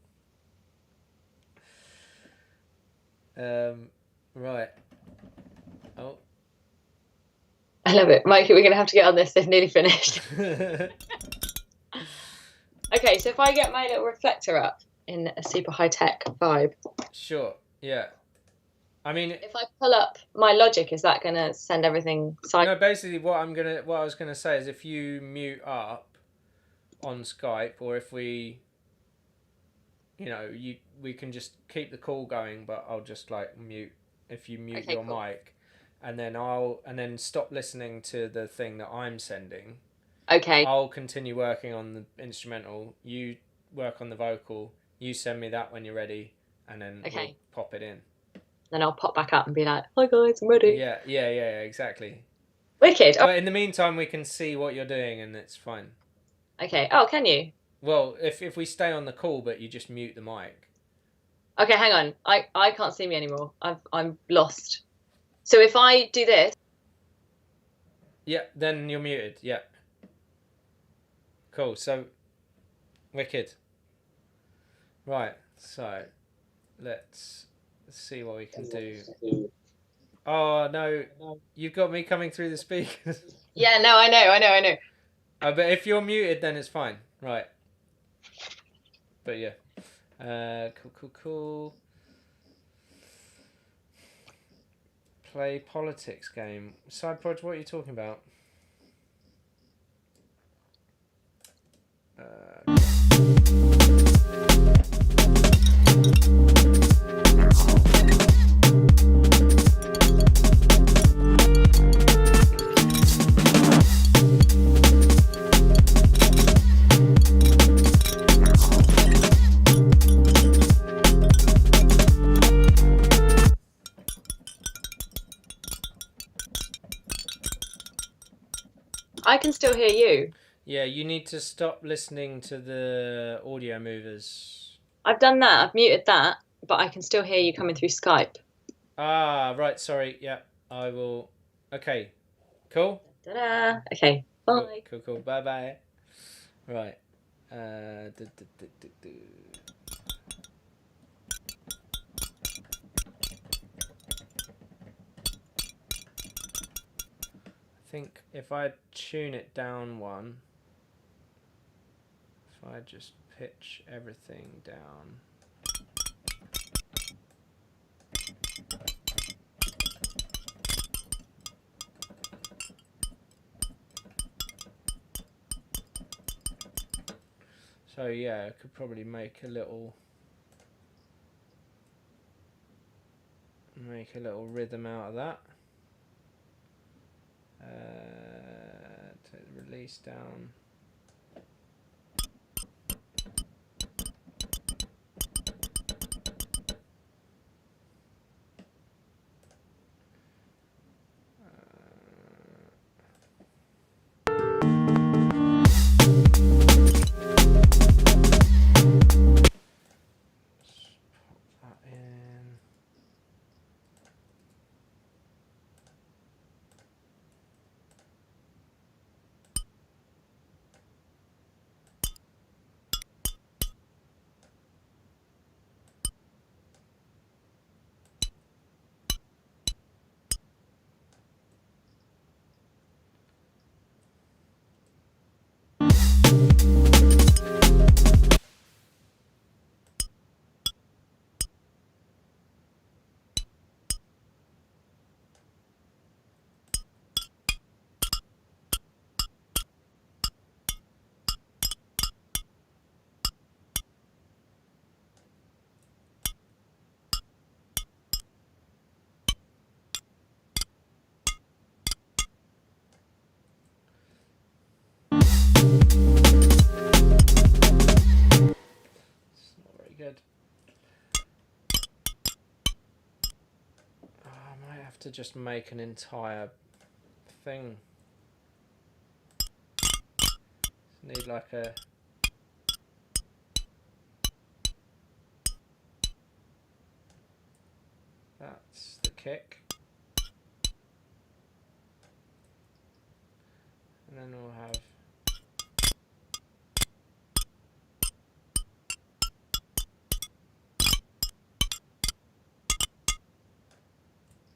Right. Oh. I love it, Mikey. We're gonna have to get on this. They've nearly finished. Okay, so if I get my little reflector up in a super high tech vibe. Sure. Yeah. I mean, if I pull up my Logic, is that gonna send everything? No, basically, what I was gonna say is if you mute up on Skype, or if we, we can just keep the call going, but I'll just like mute if you mute your mic, and then stop listening to the thing that I'm sending. Okay. I'll continue working on the instrumental. You work on the vocal. You send me that when you're ready, and then we'll pop it in. Then I'll pop back up and be like, "Hi guys, I'm ready." Yeah, exactly. Wicked. But in the meantime, we can see what you're doing, and it's fine. Okay. Oh, can you? Well, if we stay on the call, but you just mute the mic. Okay, hang on. I can't see me anymore. I'm lost. So if I do this. Yeah, then you're muted. Yeah. Cool. So, wicked. Right. So, let's see what we can do. Oh no, you've got me coming through the speakers. Yeah. No, I know. But if you're muted, then it's fine. Right. But yeah. Cool. Play politics game. Side project, what are you talking about? I can still hear you. Yeah, you need to stop listening to the audio movers. I've done that. I've muted that, but I can still hear you coming through Skype. Ah, right. Sorry. Yeah, I will. Okay. Cool. Ta-da. Okay. Bye. Cool. Bye. Right. I think if I tune it down one, if I just pitch everything down. So yeah, I could probably make a little rhythm out of that. Take the release down. good. Oh, I might have to just make an entire thing. Need like a... That's the kick. And then we'll have...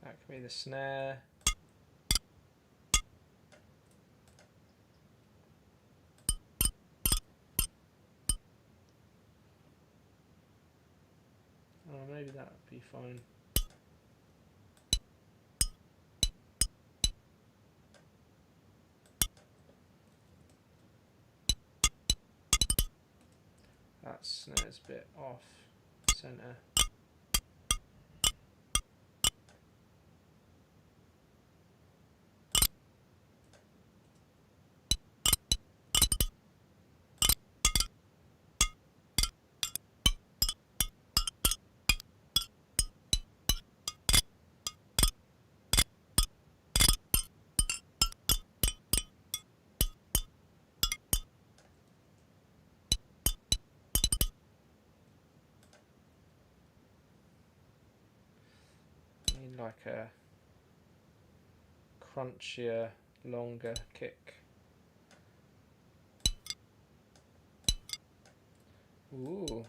That could be the snare. Oh, maybe that would be fine. That snare's a bit off center. Need like a crunchier, longer kick. Ooh.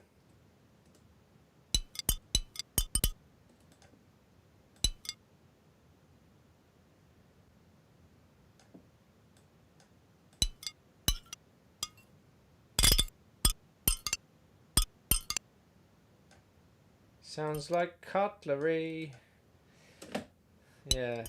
Sounds like cutlery. Yeah.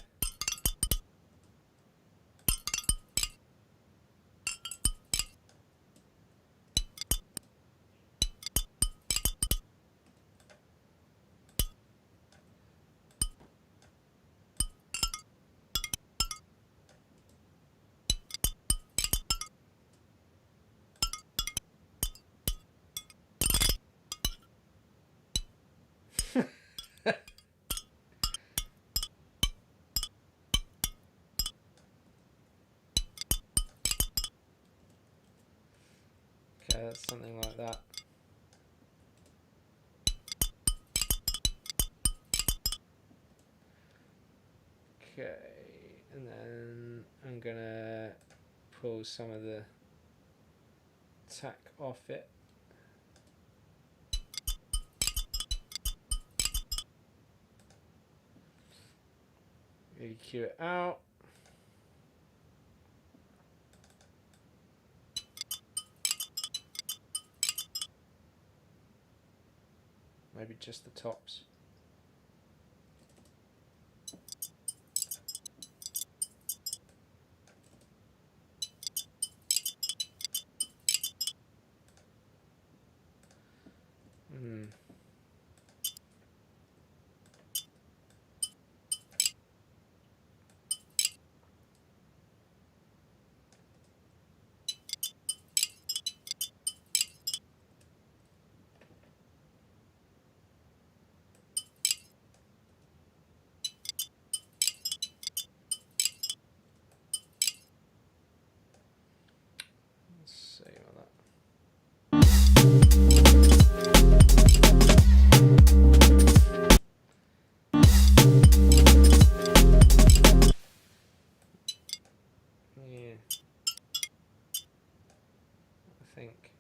Okay, that's something like that. Okay, and then I'm gonna pull some of the tack off it. EQ it out. Maybe just the tops. Let's see what that. Yeah, I think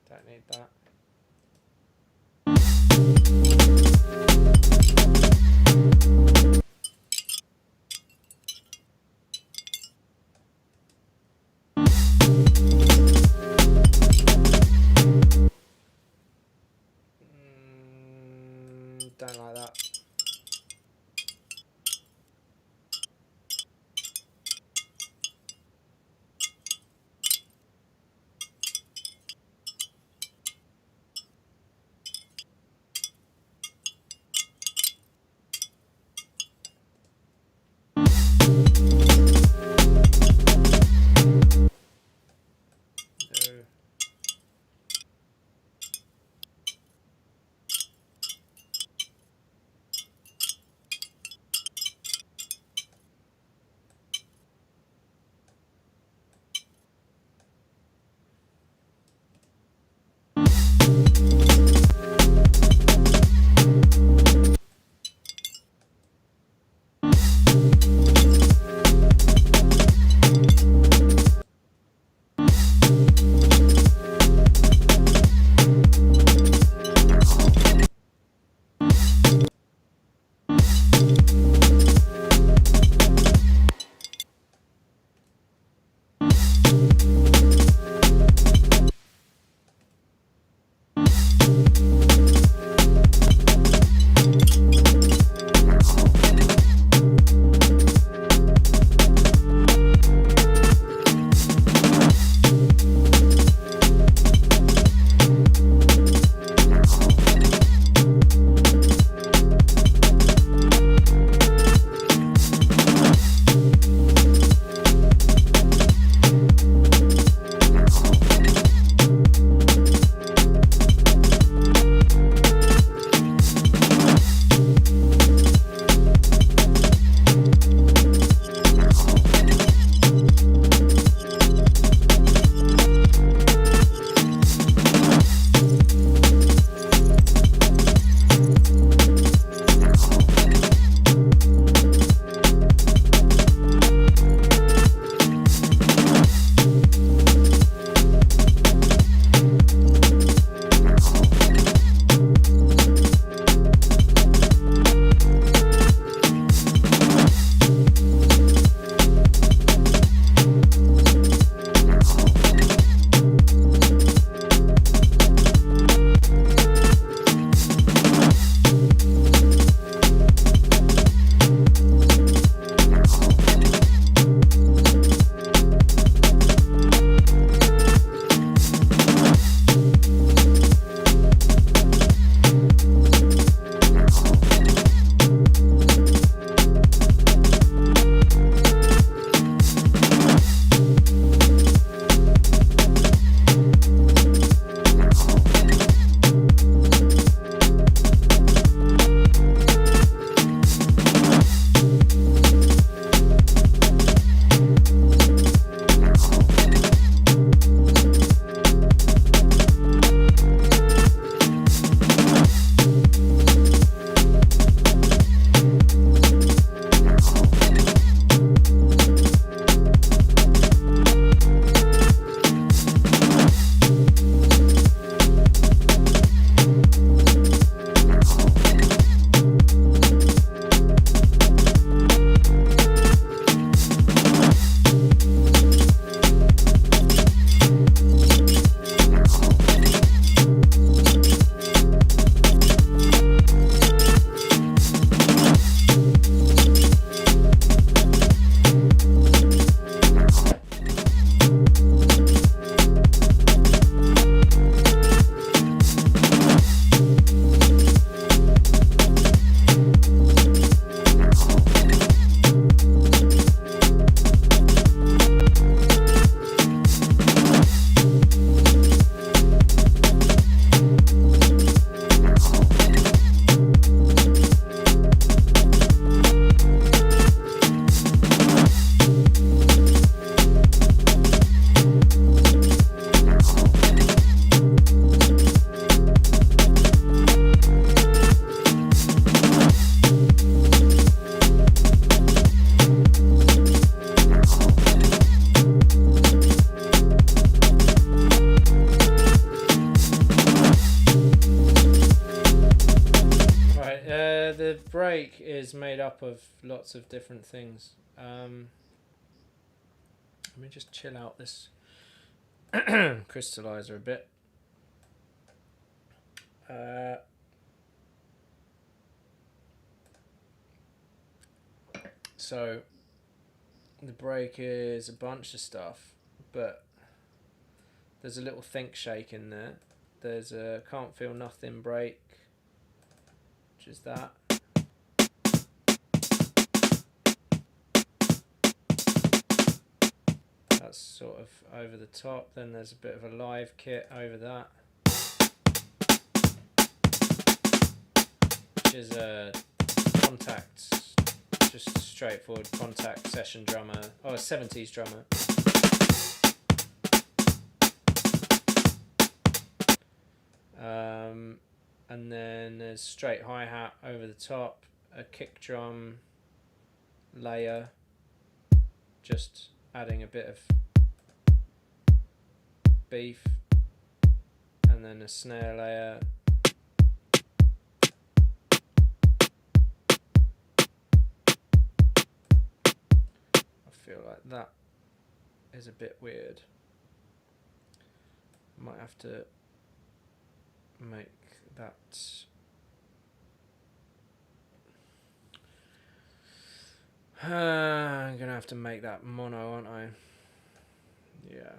don't need that. Don't like that. No. brake is made up of lots of different things. Let me just chill out this crystallizer a bit. So the brake is a bunch of stuff, but there's a little think shake in there. There's a can't feel nothing brake, which is that. That's sort of over the top. Then there's a bit of a live kit over that, which is a contact, just a straightforward contact session drummer, a 70s drummer. And then there's straight hi-hat over the top, a kick drum layer, just adding a bit of beef, and then a snare layer. I feel like that is a bit weird. Might have to make that I'm gonna have to make that mono, aren't I? Yeah.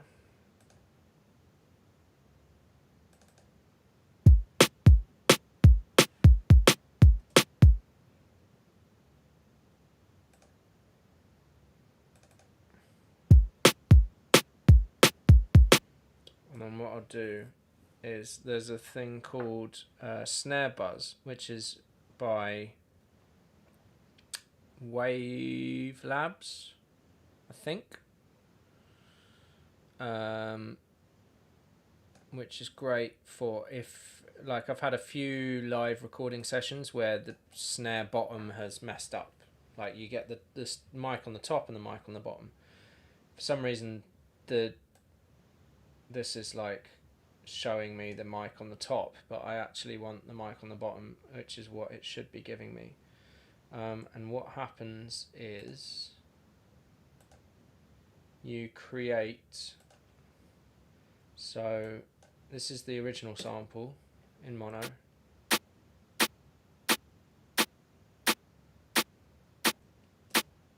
And then what I'll do is there's a thing called Snare Buzz, which is by Wave Labs, I think, which is great for if, like, I've had a few live recording sessions where the snare bottom has messed up. Like, you get the mic on the top and the mic on the bottom. For some reason, this is like showing me the mic on the top, but I actually want the mic on the bottom, which is what it should be giving me. And what happens is you create, so this is the original sample in mono.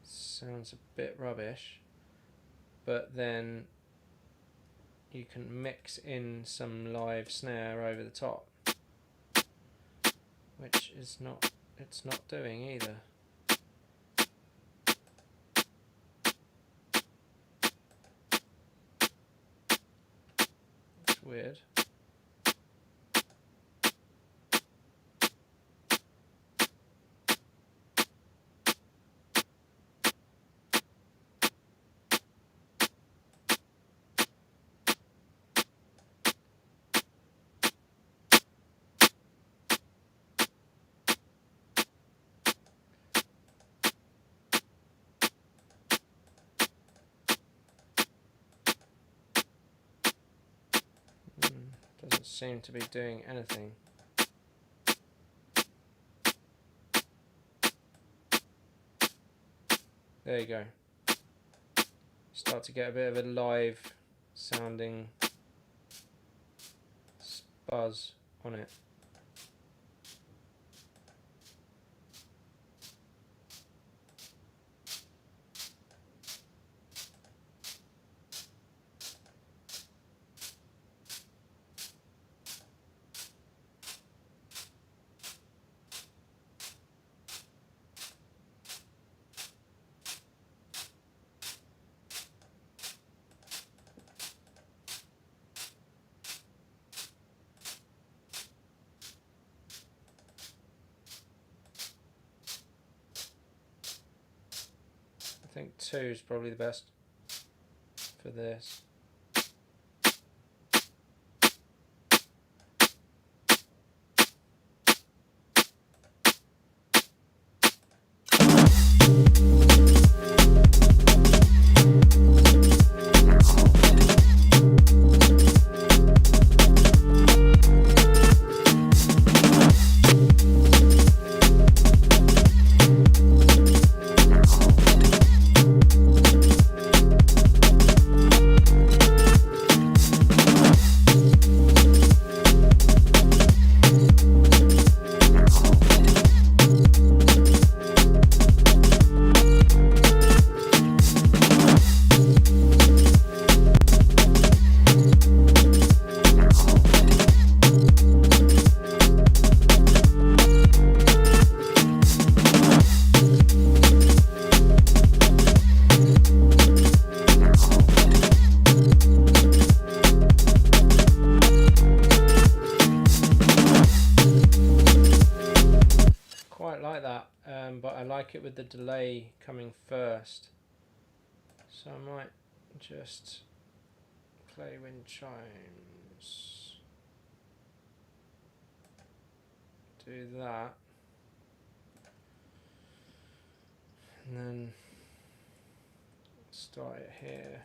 Sounds a bit rubbish, but then you can mix in some live snare over the top, which is not, it's not doing either. It's weird. Doesn't seem to be doing anything. There you go. Start to get a bit of a live sounding buzz on it. I think 2 is probably the best for this. like it with the delay coming first. So I might just play wind chimes. Do that. And then start it here.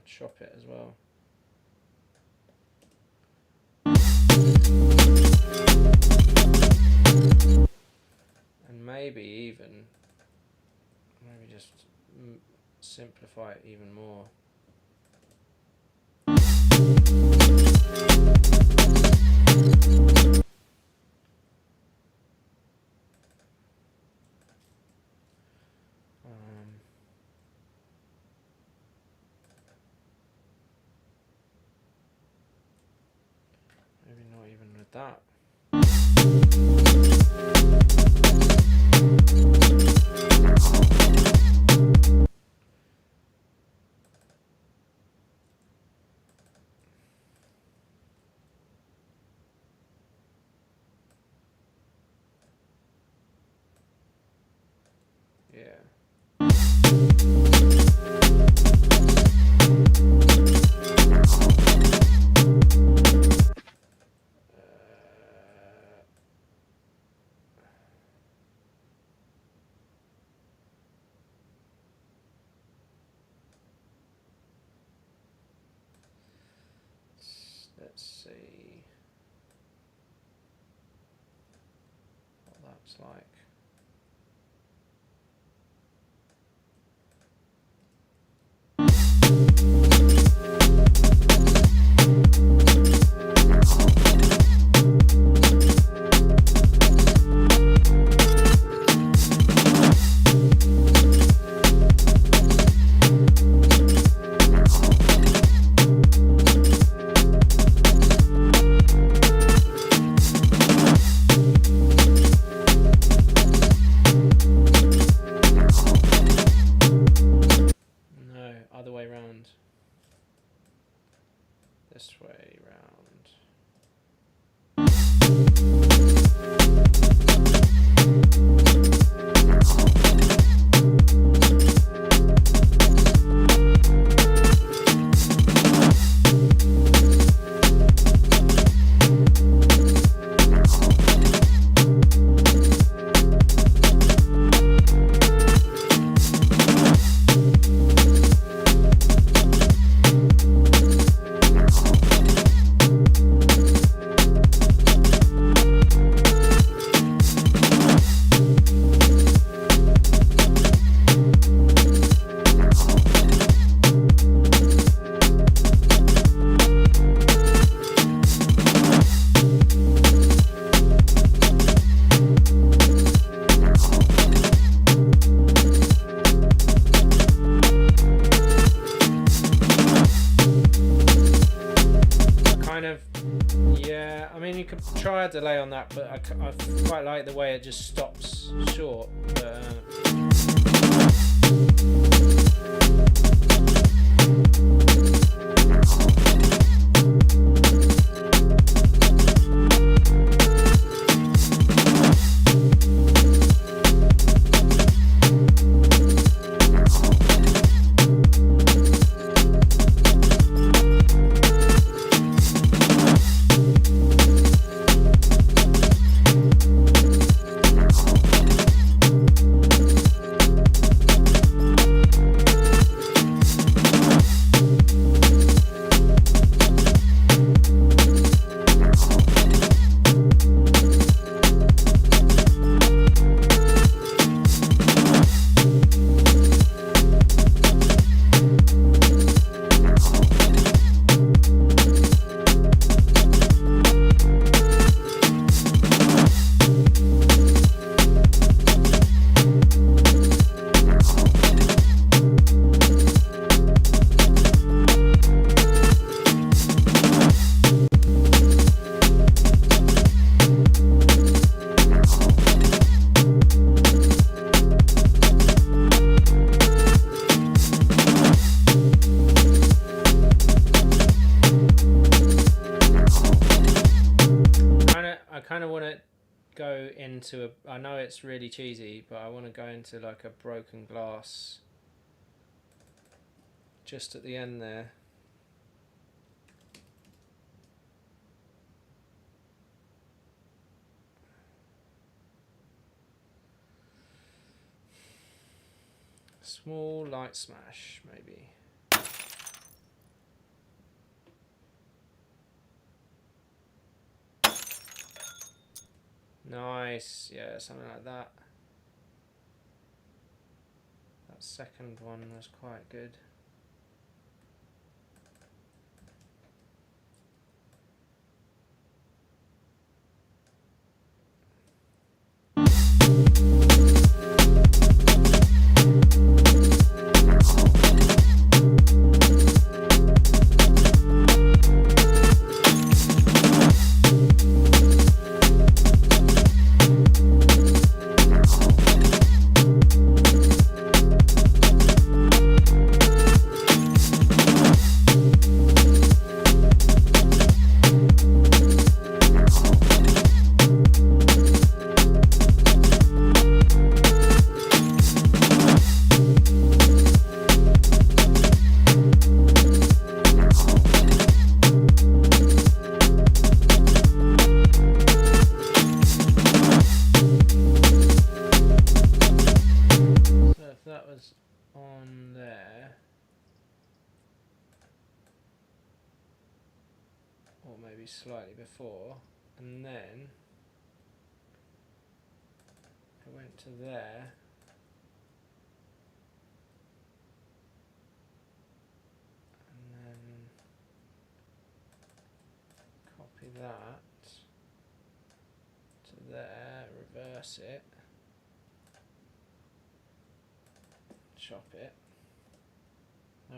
Chop it as well. And maybe just simplify it even more. Maybe not even with that. Yeah. Let's see what that's like. Other way round. This way round. Yeah, I mean you could try a delay on that, but I quite like the way it just stops short. But, into a... I know it's really cheesy, but I want to go into like a broken glass just at the end there. Small light smash, maybe. Nice, yeah, something like that. That second one was quite good. On there, or maybe slightly before, and then I went to there, and then copy that to there, reverse it, chop it. No.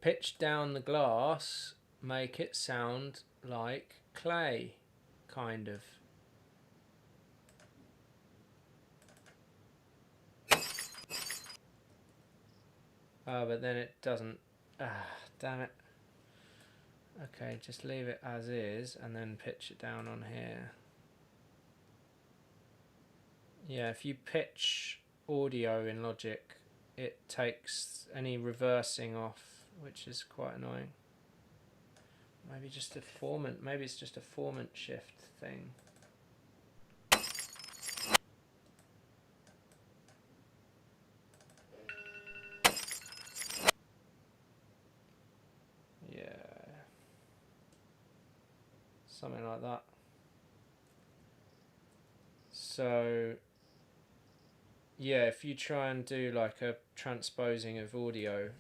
Pitch down the glass, make it sound like clay, kind of. Oh, but then it doesn't. Ah, damn it. Okay, just leave it as is and then pitch it down on here. Yeah, if you pitch audio in Logic, it takes any reversing off, which is quite annoying. Maybe just a formant. Maybe it's just a formant shift thing. Yeah, something like that. So yeah, if you try and do like a transposing of audio,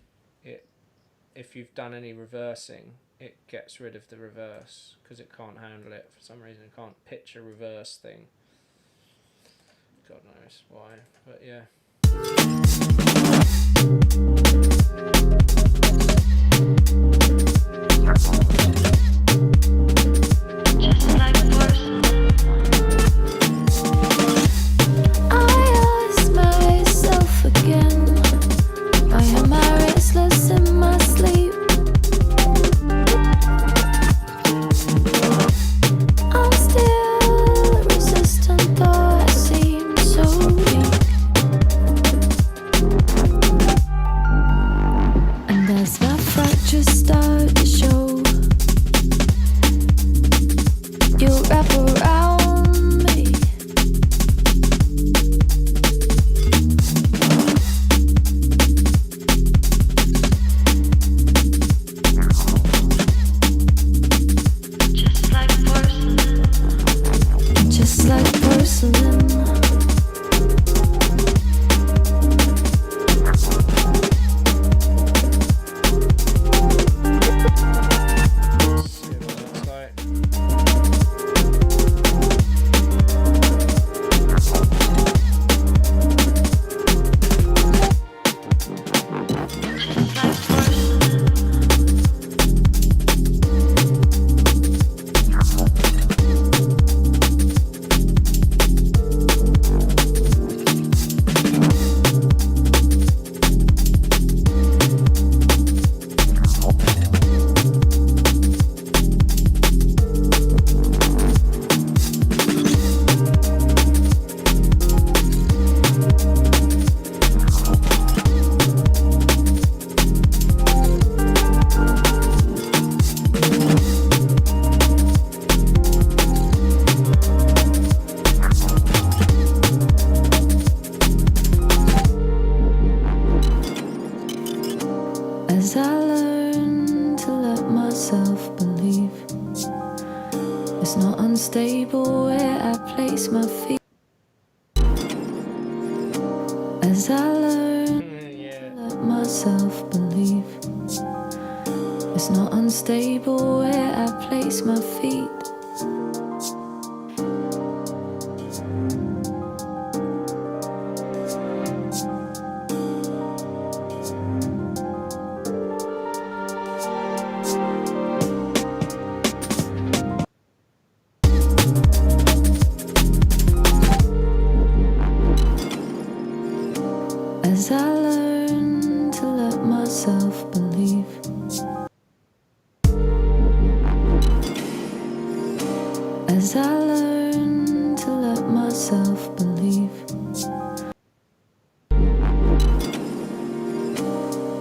if you've done any reversing, it gets rid of the reverse because it can't handle it for some reason. It can't pitch a reverse thing. God knows why, but yeah. unstable where I place my feet. As I learn to let myself believe, it's not unstable where I place my feet. As I learn to let myself believe, as I learn to let myself believe,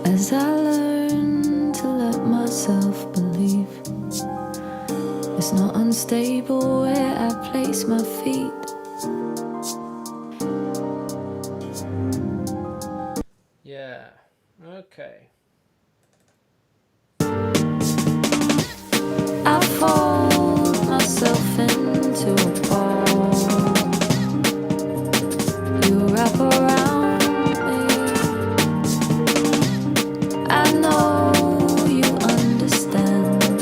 as I learn to let myself believe, it's not unstable where I place my feet. Yeah, okay. I fold myself into a ball. You wrap around me. I know you understand.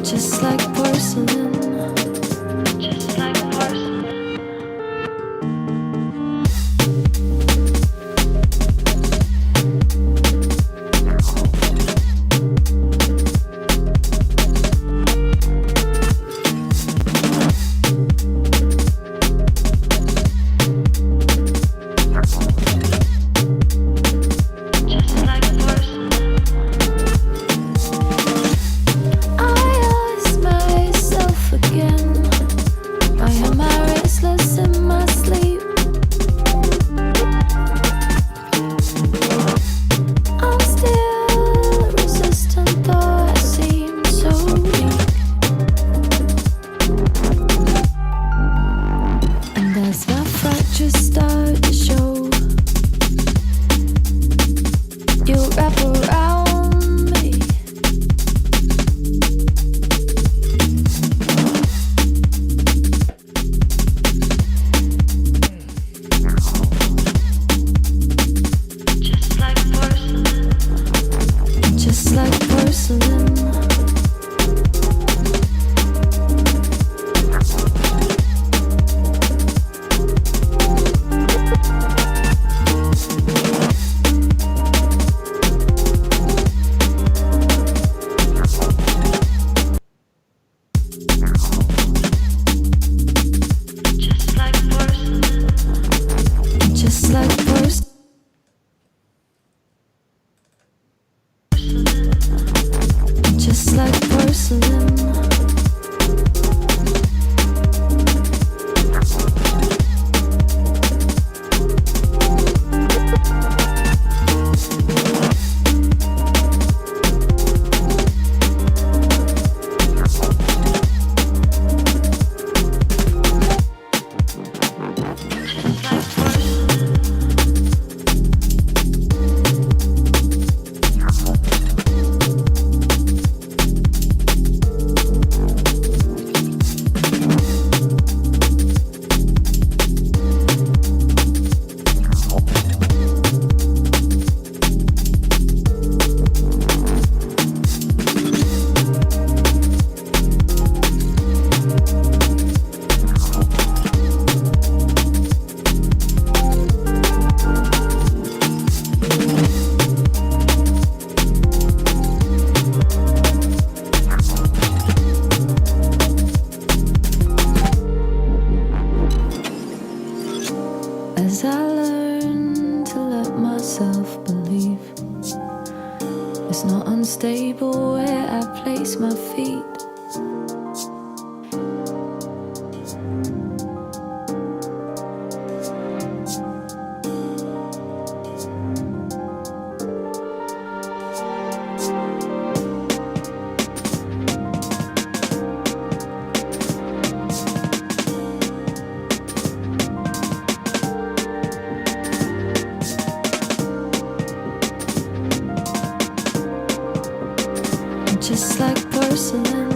Just like porcelain. Just like porcelain. as I learn to let myself believe it's not unstable where I place my feet. Just like porcelain.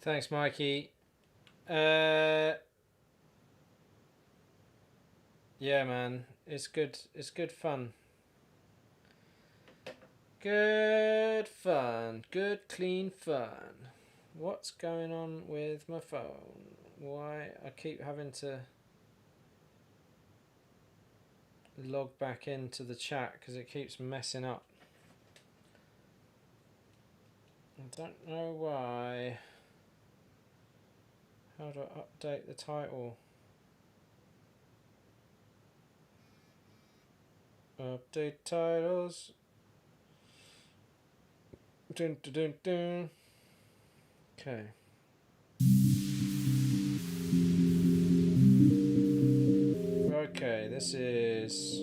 Thanks, Mikey. Yeah, man, it's good. It's good fun. Good fun. Good, clean fun. What's going on with my phone? Why I keep having to log back into the chat because it keeps messing up. I don't know why. How do I update the title? Update titles. Dun, dun, dun, dun. Okay. Okay, this is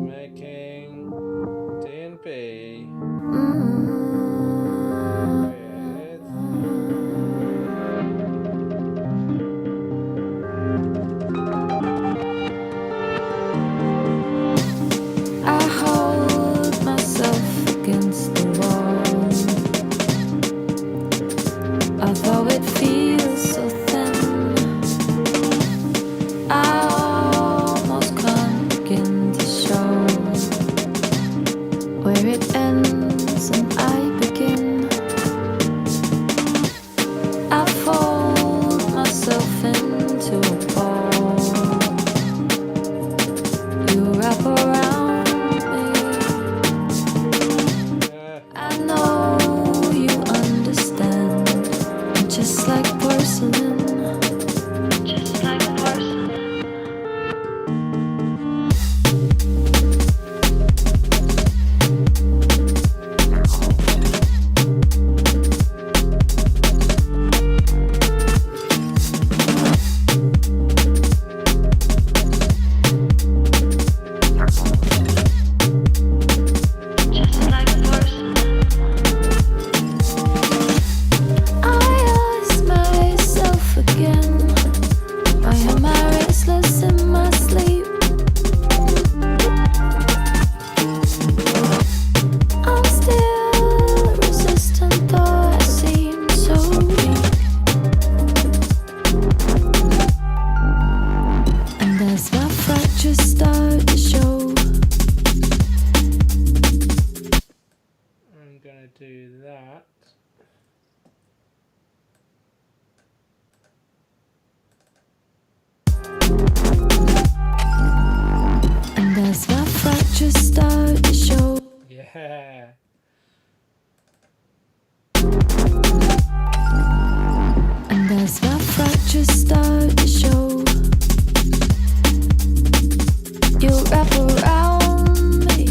making D&B I hold myself against the wall, although it feels so thin. I almost can't begin to show where it ends and I begin. I fold myself into a ball. You wrap around me. I know you understand. I'm just like porcelain. Just like porcelain. Just like porcelain. I ask myself again, why am I restless in my sleep? I'm still resistant, though I seem so weak. And as my fractures start to show, I'm gonna do that. and as my fractures start to show, Yeah. and as my fractures start to show, you wrap around me.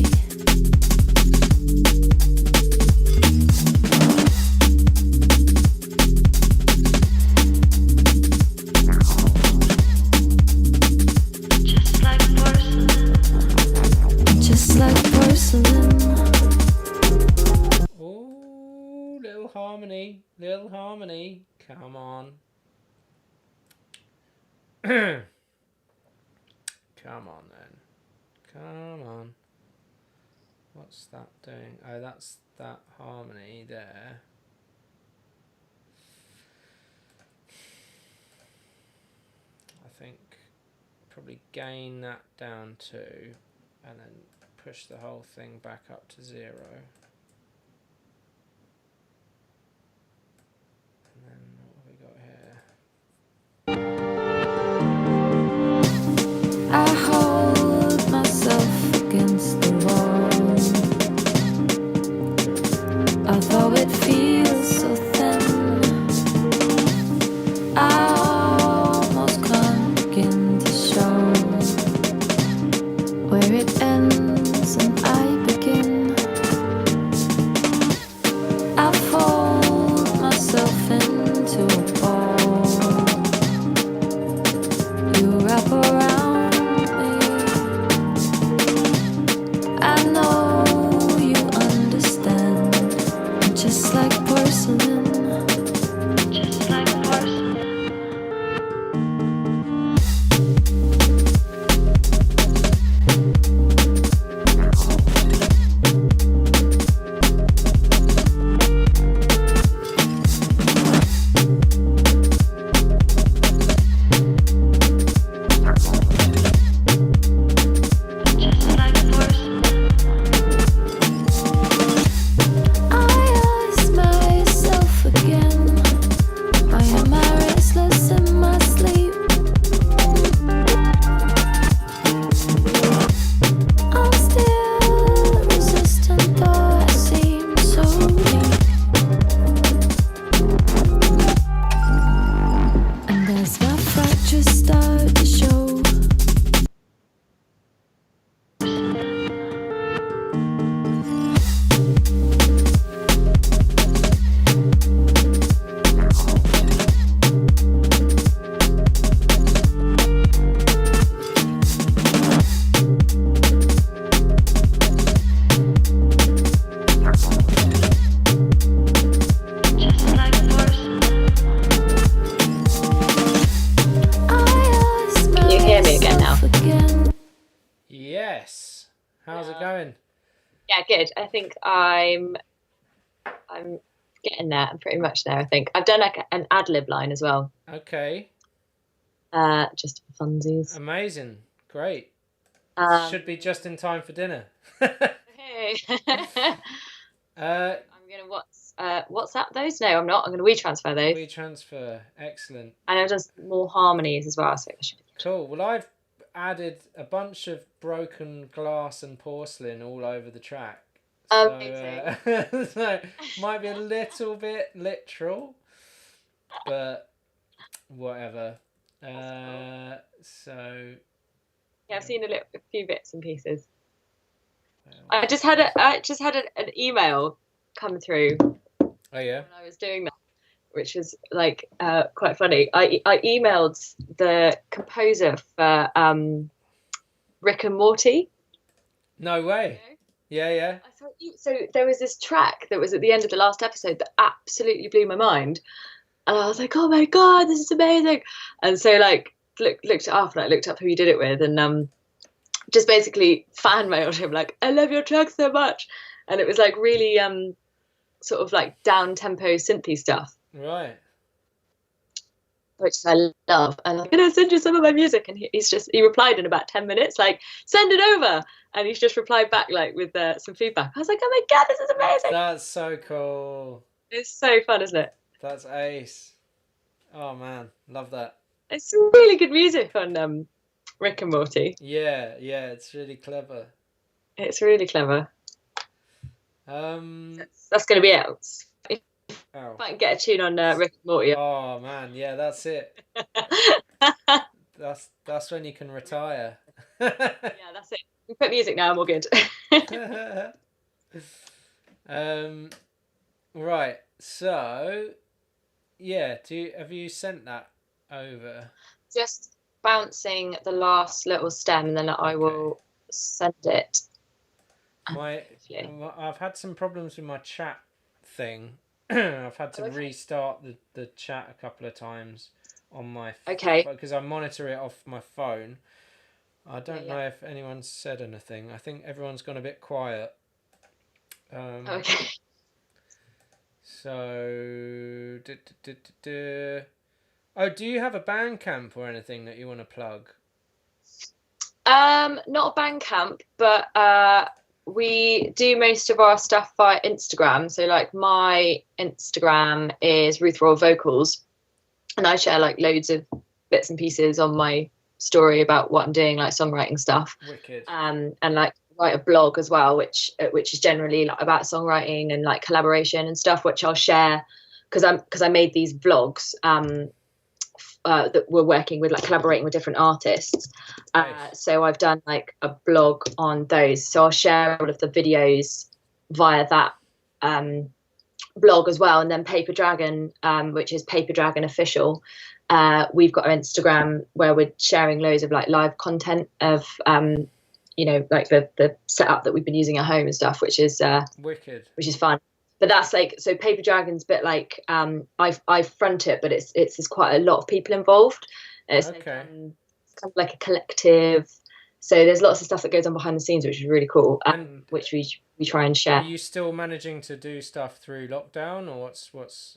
Just like porcelain. Just like porcelain. Ooh, little harmony. Little harmony. Come on. Come on then. Come on. What's that doing? Oh, that's that harmony there. I think probably gain that down to, and then push the whole thing back up to 0. And then what have we got here? I hold myself against the wall, although it feels so thin. I almost can't begin to show where it ends and I begin. I fold myself into a ball. You wrap around me. I know you understand. Just like porcelain. Just like porcelain. Just like porcelain. I ask myself again, why am I restless in my sleep? I'm still resistant, though I seem so weak. And as my fractures start to show, just like porcelain. I ask Can you hear me again now? myself again. Yes. How's it going? Yeah, good. I think I'm getting there. I'm pretty much there. I think I've done like an ad lib line as well, Okay. just for funsies. Amazing. Great. Should be just in time for dinner. Hey. uh, I'm gonna WhatsApp those. No, I'm not. I'm gonna WeTransfer those, we transfer. Excellent. and I've done more harmonies as well. So I should be Cool. Well, I've added a bunch of broken glass and porcelain all over the track. amazing. So might be a little bit literal, but whatever. So Yeah, I've seen a few bits and pieces. well, I just had an email come through oh yeah. when I was doing that, which was like quite funny. I emailed the composer for Rick and Morty. No way. Yeah. I thought so there was this track that was at the end of the last episode that absolutely blew my mind, and I was like, oh my god, this is amazing. And so like looked it up, and I looked up who he did it with, and just basically fan mailed him like, I love your track so much. And it was like really sort of like down tempo synthy stuff, Right. which I love. And I'm gonna send you some of my music, and he replied in about 10 minutes like, send it over. And he's just replied back like with some feedback. I was like, oh my god, this is amazing. That's so cool. It's so fun, isn't it? That's ace. Oh man, love that. It's some really good music on Rick and Morty. Yeah, it's really clever. It's really clever. That's going to be it. If Oh. I can get a tune on Rick and Morty. Oh man, yeah, that's it. That's when you can retire. Yeah, that's it. We put music now and we're good. Right. So, yeah. Have you sent that over? Just bouncing the last little stem, and then I will send it. I've had some problems with my chat thing. I've had to restart the chat a couple of times. on my Okay. because I monitor it off my phone. I don't Yeah. know if anyone's said anything. I think everyone's gone a bit quiet. Okay. So, oh, do you have a Bandcamp or anything that you want to plug? Not a Bandcamp, but we do most of our stuff via Instagram. So like my Instagram is Ruth Royal Vocals, and I share like loads of bits and pieces on my story about what I'm doing, like songwriting stuff. Wicked. And like write a blog as well, which is generally like about songwriting and like collaboration and stuff, which I'll share because I made these vlogs that were working with like collaborating with different artists. Nice. So I've done like a blog on those. So I'll share all of the videos via that blog as well. And then Paper Dragon, which is Paper Dragon Official. We've got our Instagram where we're sharing loads of like live content of like the setup that we've been using at home and stuff, which is wicked, which is fun. But that's like, so Paper Dragon's a bit like I front it, but it's there's quite a lot of people involved. It's okay. Kind of like a collective. So there's lots of stuff that goes on behind the scenes, which is really cool, which we try and share. Are you still managing to do stuff through lockdown, or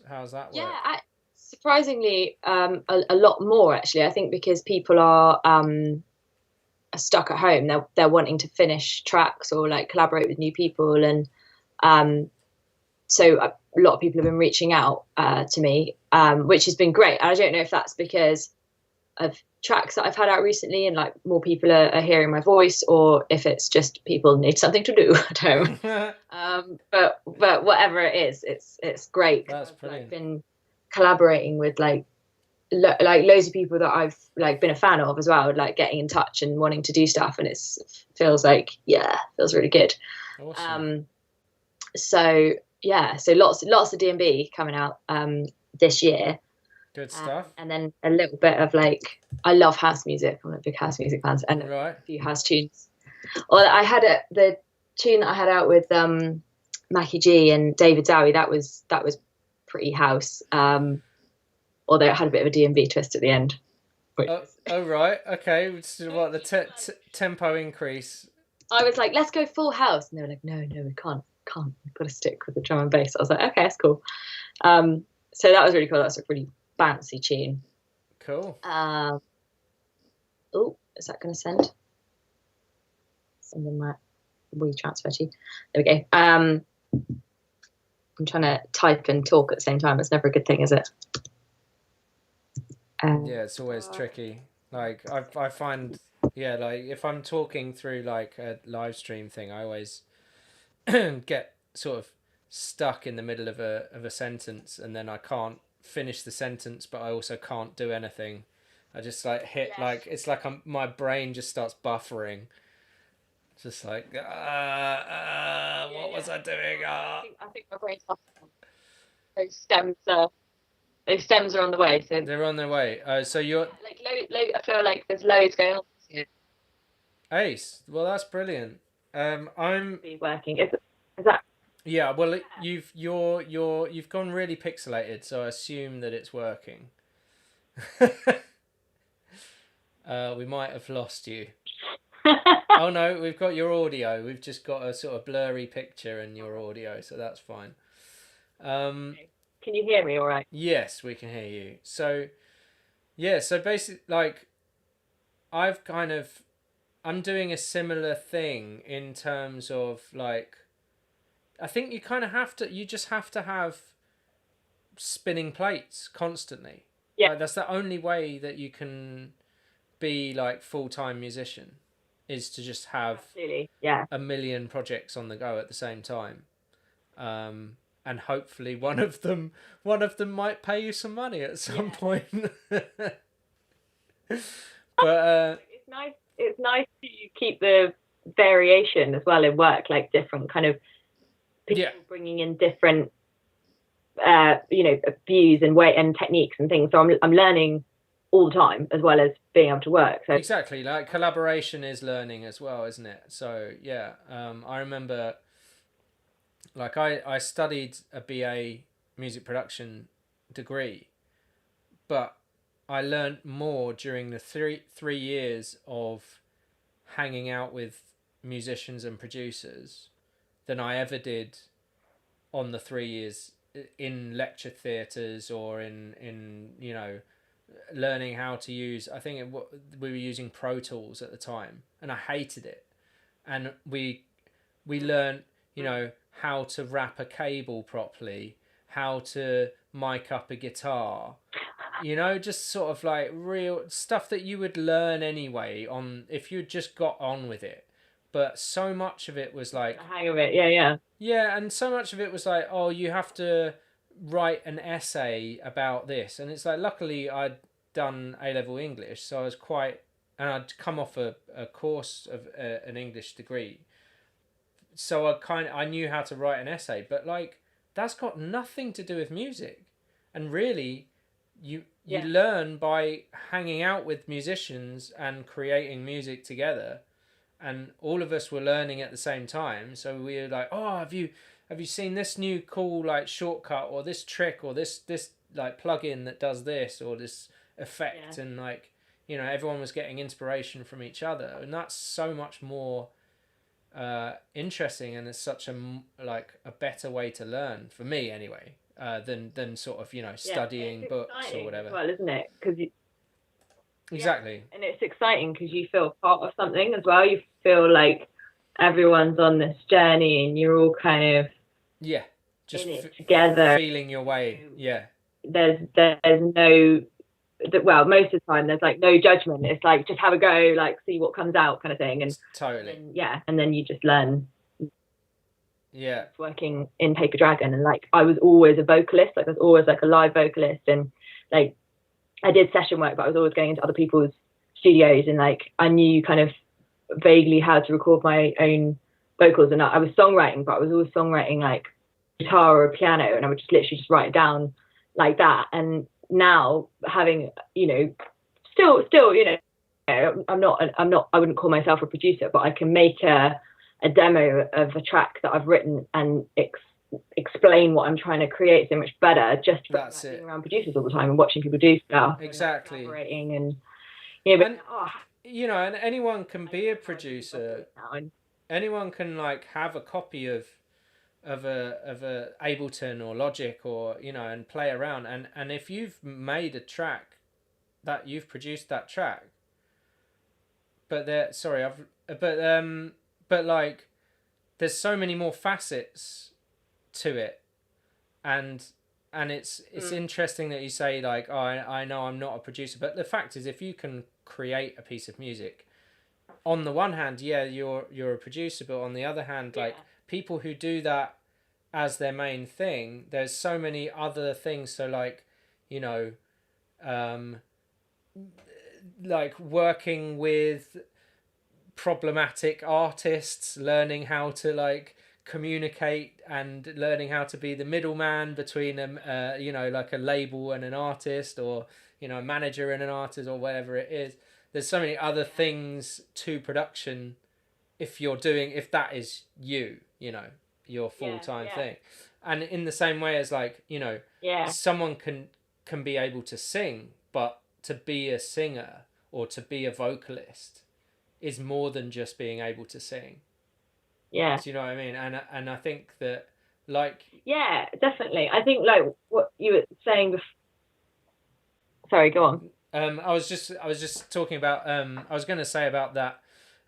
how's that work? Yeah, surprisingly, a lot more actually. I think because people are stuck at home, they're wanting to finish tracks or like collaborate with new people, and so a lot of people have been reaching out to me, which has been great. I don't know if that's because of tracks that I've had out recently and like more people are hearing my voice, or if it's just people need something to do at home. But whatever it is, it's great. That's brilliant. I've like, been collaborating with like loads of people that I've like been a fan of as well, like getting in touch and wanting to do stuff, and feels really good. Awesome. So yeah, so lots of D&B coming out this year. Good stuff. And then a little bit of like, I love house music. I'm a big house music fan, and right. A few house tunes. Well, I had the tune that I had out with Mackie G and David Dowie. That was pretty house. Although it had a bit of a D&B twist at the end. Oh right, okay. So what the tempo increase? I was like, let's go full house, and they were like, no, we can't. We've got to stick with the drum and bass. I was like, okay, that's cool. So that was really cool. That's a really bouncy tune. Cool. Is that going to send? Sending my WeTransfer to you. There we go. I'm trying to type and talk at the same time. It's never a good thing, is it? Yeah, it's always tricky. Like I find, yeah, like if I'm talking through like a live stream thing, I always get sort of stuck in the middle of a sentence, and then I can't finish the sentence, but I also can't do anything. I just like hit like it's like my brain just starts buffering. Just like what was I doing? I think my brain's buffering. Those stems are on the way. So they're on their way. So you're like I feel like there's loads going on. Ace. Well, that's brilliant. I'm working. Is that? Yeah. Well, you've gone really pixelated, so I assume that it's working. We might have lost you. Oh no, we've got your audio. We've just got a sort of blurry picture in your audio, so that's fine. Can you hear me all right? Yes, we can hear you. So, yeah, so basically, like, I'm doing a similar thing in terms of, like, I think you just have to have spinning plates constantly. Yeah. Like, that's the only way that you can be, like, full-time musician, is to just have a million projects on the go at the same time. And hopefully one of them might pay you some money at some point. But it's nice to keep the variation as well in work, like different kind of people bringing in different views and way and techniques and things. So I'm learning all the time as well as being able to work. So exactly, like collaboration is learning as well, isn't it? So yeah, I remember, like I studied a BA music production degree, but I learned more during the three years of hanging out with musicians and producers than I ever did on the 3 years in lecture theatres or in learning how to use. I think we were using Pro Tools at the time, and I hated it. And we learned how to wrap a cable properly, how to mic up a guitar, just sort of like real stuff that you would learn anyway on if you just got on with it. But so much of it was like The hang of it, yeah. Yeah, and so much of it was like, oh, you have to write an essay about this. And it's like, luckily I'd done A-level English, so I was and I'd come off a course of an English degree. So I knew how to write an essay, but like, that's got nothing to do with music. And really, you learn by hanging out with musicians and creating music together. And all of us were learning at the same time, so we were like, oh, have you seen this new cool like shortcut or this trick or this like plugin that does this or this effect? And like, everyone was getting inspiration from each other, and that's so much more interesting, and it's such a better way to learn for me anyway, than sort of studying books or whatever. Well, isn't it? Because exactly. Yeah. And it's exciting because you feel part of something as well. You feel like everyone's on this journey and you're all kind of just in it together, feeling your way. There's no, well, most of the time there's like no judgment. It's like just have a go, like see what comes out, kind of thing. And totally. And then you just learn. Yeah. Working in Paper Dragon, and like I was always a vocalist. Like I was always like a live vocalist, and like I did session work, but I was always going into other people's studios, and like I knew kind of vaguely how to record my own vocals. And I was songwriting, but I was always songwriting like guitar or piano, and I would just literally just write it down like that. And now having, still, I'm not, I wouldn't call myself a producer, but I can make a demo of a track that I've written and explain what I'm trying to create so much better just from being around producers all the time and watching people do stuff. Exactly. And collaborating and and anyone can be a producer. Anyone can like have a copy of a Ableton or Logic or and play around, and if you've made a track that you've produced that track, but like there's so many more facets to it, and it's interesting that you say like, oh, I know I'm not a producer, but the fact is, if you can create a piece of music, on the one hand, you're a producer, but on the other hand, like people who do that as their main thing, there's so many other things. So like, like working with problematic artists, learning how to like communicate and learning how to be the middleman between like a label and an artist, or a manager and an artist, or whatever it is. There's so many other things to production if that is your full-time thing. And in the same way as like someone can be able to sing, but to be a singer or to be a vocalist is more than just being able to sing. Yeah. Do you know what I mean? And I think that like... Yeah, definitely. I think like what you were saying before... Sorry, go on. I was just talking about, I was going to say about that,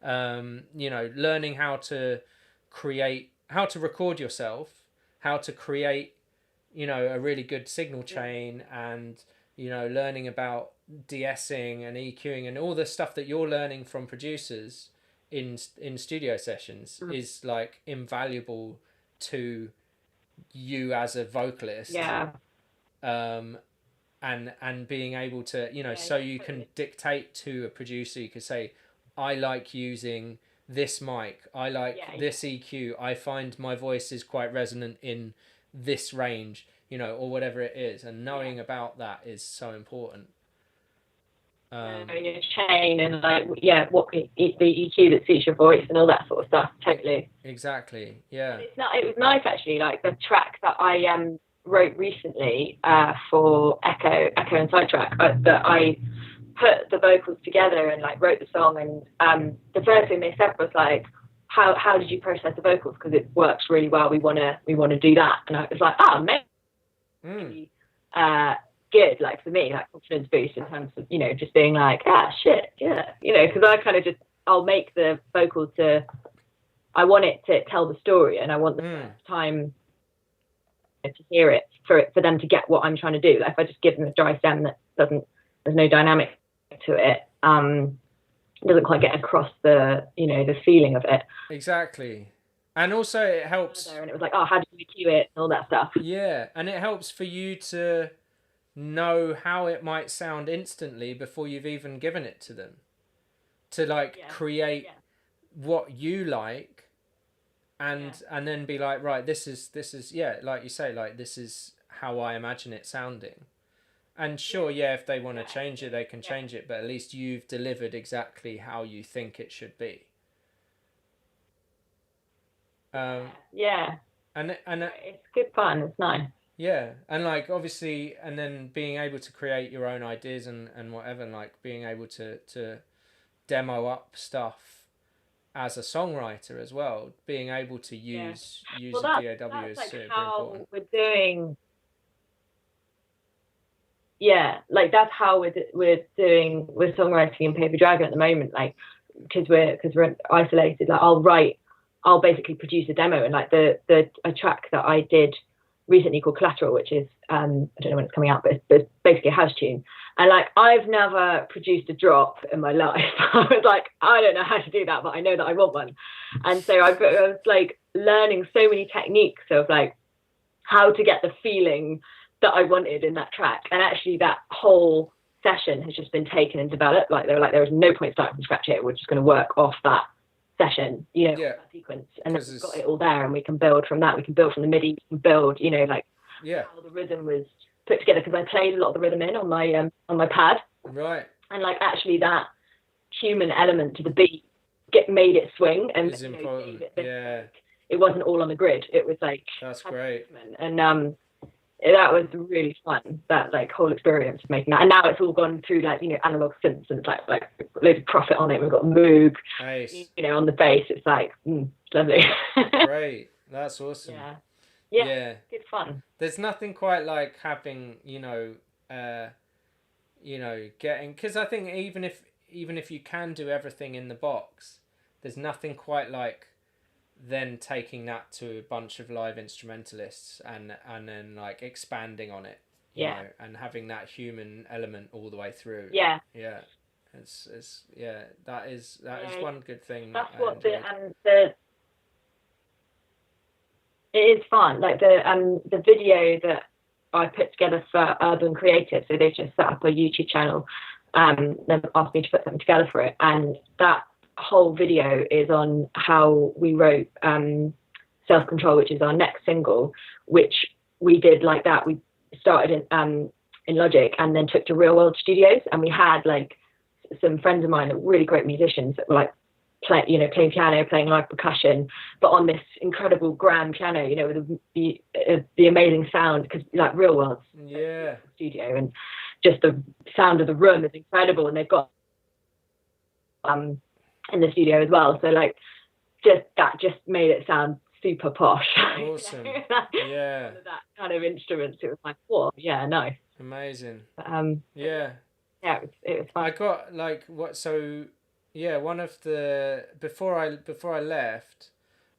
learning how to record yourself, how to create, a really good signal chain, and, learning about de-essing and EQing and all the stuff that you're learning from producers in studio sessions is like invaluable to you as a vocalist. Yeah. And being able to, so you can dictate to a producer, you could say, I like using this mic, I like this EQ, I find my voice is quite resonant in this range, or whatever it is. And knowing about that is so important. Knowing your chain and like, what the EQ that suits your voice and all that sort of stuff. Totally. Exactly. Yeah. It was nice actually, like the track that I wrote recently for Echo and Sidetrack, that I put the vocals together and like wrote the song, and the first thing they said was like, how did you process the vocals, because it works really well, we want to do that. And I was like, maybe good, like for me, like confidence boost in terms of, you know, just being like, shit, yeah, you know, because I kind of just, I'll make the vocal I want it to tell the story, and I want the first time to hear it for them to get what I'm trying to do. Like if I just give them a dry stem that there's no dynamic to it, doesn't quite get across the, you know, the feeling of it. Exactly. And also it helps, and it was like, how do you cue it and all that stuff. Yeah, and it helps for you to know how it might sound instantly before you've even given it to them, to like create what you like, and then be like, right, this is like you say, like this is how I imagine it sounding. And sure, if they want to change it, they can change it, but at least you've delivered exactly how you think it should be. And it's good fun. It's nice. Yeah, and like obviously, and then being able to create your own ideas and whatever, and like being able to demo up stuff as a songwriter as well, being able to use a DAW is like super how important. We're doing. Yeah, like that's how we're songwriting in Paper Dragon at the moment, like because we're isolated. Like I'll basically produce a demo, and like a track that I did recently called Collateral, which is I don't know when it's coming out, but it's basically a house tune. And like I've never produced a drop in my life. I was like, I don't know how to do that, but I know that I want one. And so I was like learning so many techniques of like how to get the feeling that I wanted in that track. And actually that whole session has just been taken and developed. Like there was no point starting from scratch here. We're just going to work off that session, you know, that sequence, and then we've got it all there, and we can build from that. We can build from the MIDI, we can build, you know, like how the rhythm was put together, because I played a lot of the rhythm in on my pad, right? And like actually that human element to the beat made it swing, and it's important. It wasn't all on the grid. It was like, that's great, and that was really fun, that like whole experience of making that. And now it's all gone through like, you know, analog synths, and it's like loads of Prophet on it. We've got Moog, nice. You know, on the bass. It's like it's lovely. Great, that's awesome. Yeah, good fun. There's nothing quite like having, getting, because I think even if you can do everything in the box, there's nothing quite like then taking that to a bunch of live instrumentalists and then like expanding on it, you know, and having that human element all the way through. It's that is one good thing. That's what it is fun. Like the video that I put together for Urban Creative, so they just set up a YouTube channel, then asked me to put something together for it, and that whole video is on how we wrote Self Control, which is our next single, which we did like that. We started in Logic and then took to Real World Studios, and we had like some friends of mine that were really great musicians that were like playing piano, playing live percussion, but on this incredible grand piano, you know, with the amazing sound, because like Real World's studio, and just the sound of the room is incredible, and they've got in the studio as well, so like just made it sound super posh. Awesome. That kind of instruments, it was like, whoa, nice, amazing. It was fun. I got like one of the before I left,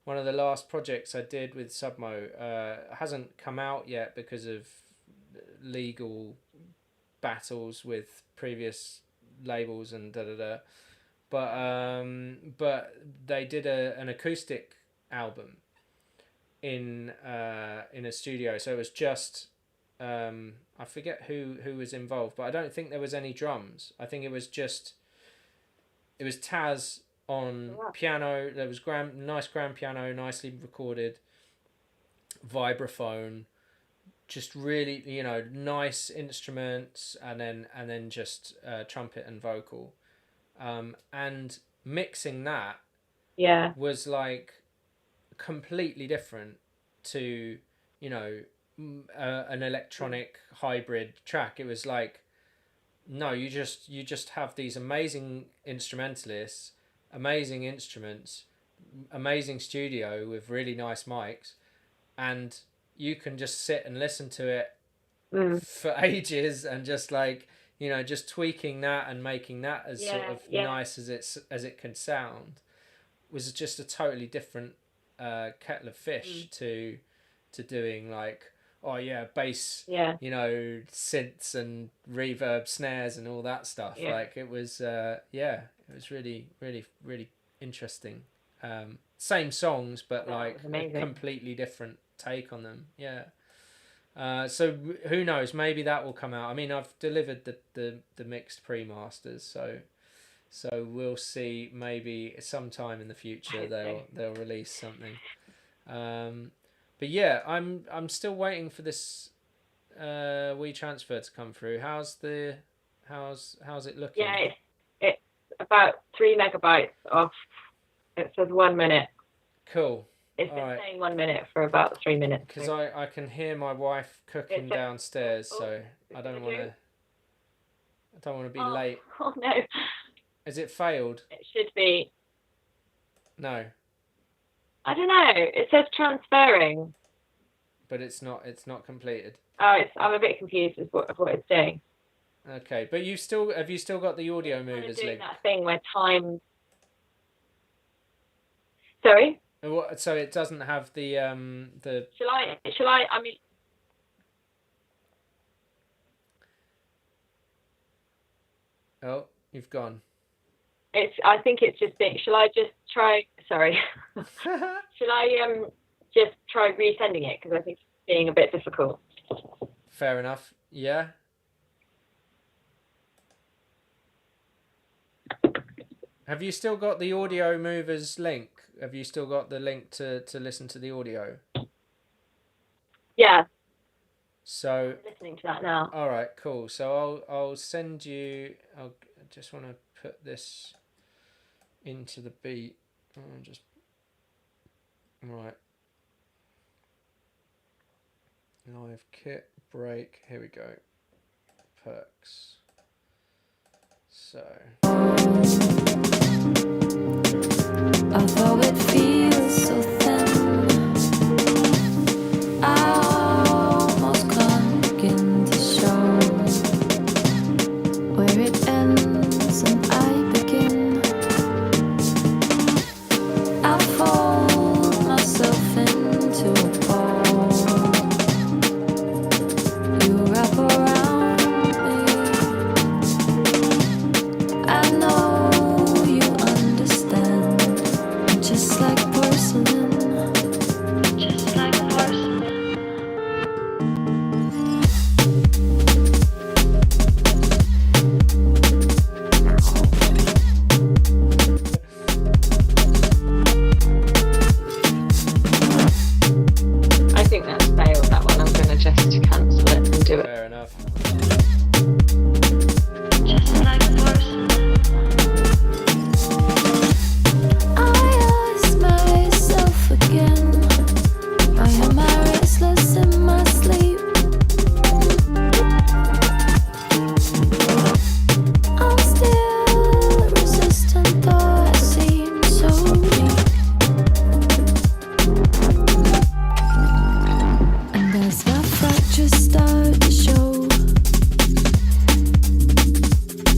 one of the last projects I did with Submo hasn't come out yet because of legal battles with previous labels and but they did an acoustic album in a studio, so it was just I forget who was involved, but I don't think there was any drums. I think it was Taz on piano. There was nice grand piano, nicely recorded, vibraphone, just really, you know, nice instruments, and then just trumpet and vocal. And mixing that was like completely different to, you know, an electronic hybrid track. It was like, no, you just have these amazing instrumentalists, amazing instruments, amazing studio with really nice mics, and you can just sit and listen to it for ages, and just like, you know, just tweaking that and making that as sort of nice as it can sound, was just a totally different kettle of fish to doing like, oh yeah, bass, you know, synths and reverb, snares and all that stuff. Like it was it was really, really, really interesting. Same songs, but like a completely different take on them. So who knows, maybe that will come out. I mean, I've delivered the mixed pre-masters, so we'll see. Maybe sometime in the future they'll release something. But yeah, I'm still waiting for this WeTransfer to come through. How's it looking? Yeah, it's about 3 megabytes off. It says 1 minute. Cool. It's been saying 1 minute for about 3 minutes. Because I can hear my wife cooking downstairs, so I don't want to be late. Oh no. Has it failed? It should be. No. I don't know. It says transferring. But it's not completed. Oh, I'm a bit confused with what it's doing. Okay, but have you still got the audio movers link? That thing where time. Sorry. So it doesn't have the. Shall I? I mean. Oh, you've gone. I think it's just being. Shall I just try? Sorry. Shall I just try resending it, because I think it's being a bit difficult. Fair enough. Yeah. Have you still got the audio movers link? Have you still got the link to listen to the audio? Yeah. So. I'm listening to that now. All right, cool. So I'll send you. I just want to put this into the beat. Right. Live kit break. Here we go. Perks. So. Although it feels so thin, I almost can't begin to show where it ends and I begin. I fold myself into a ball. You wrap around me. I know you understand. Just like porcelain. Just like porcelain. I think that's failed, that one. I'm going to just cancel it and do it. Fair enough. Just like porcelain. I ask myself again, why am I restless in my sleep? I'm still resistant, though I seem so weak. And as my fractures start to show,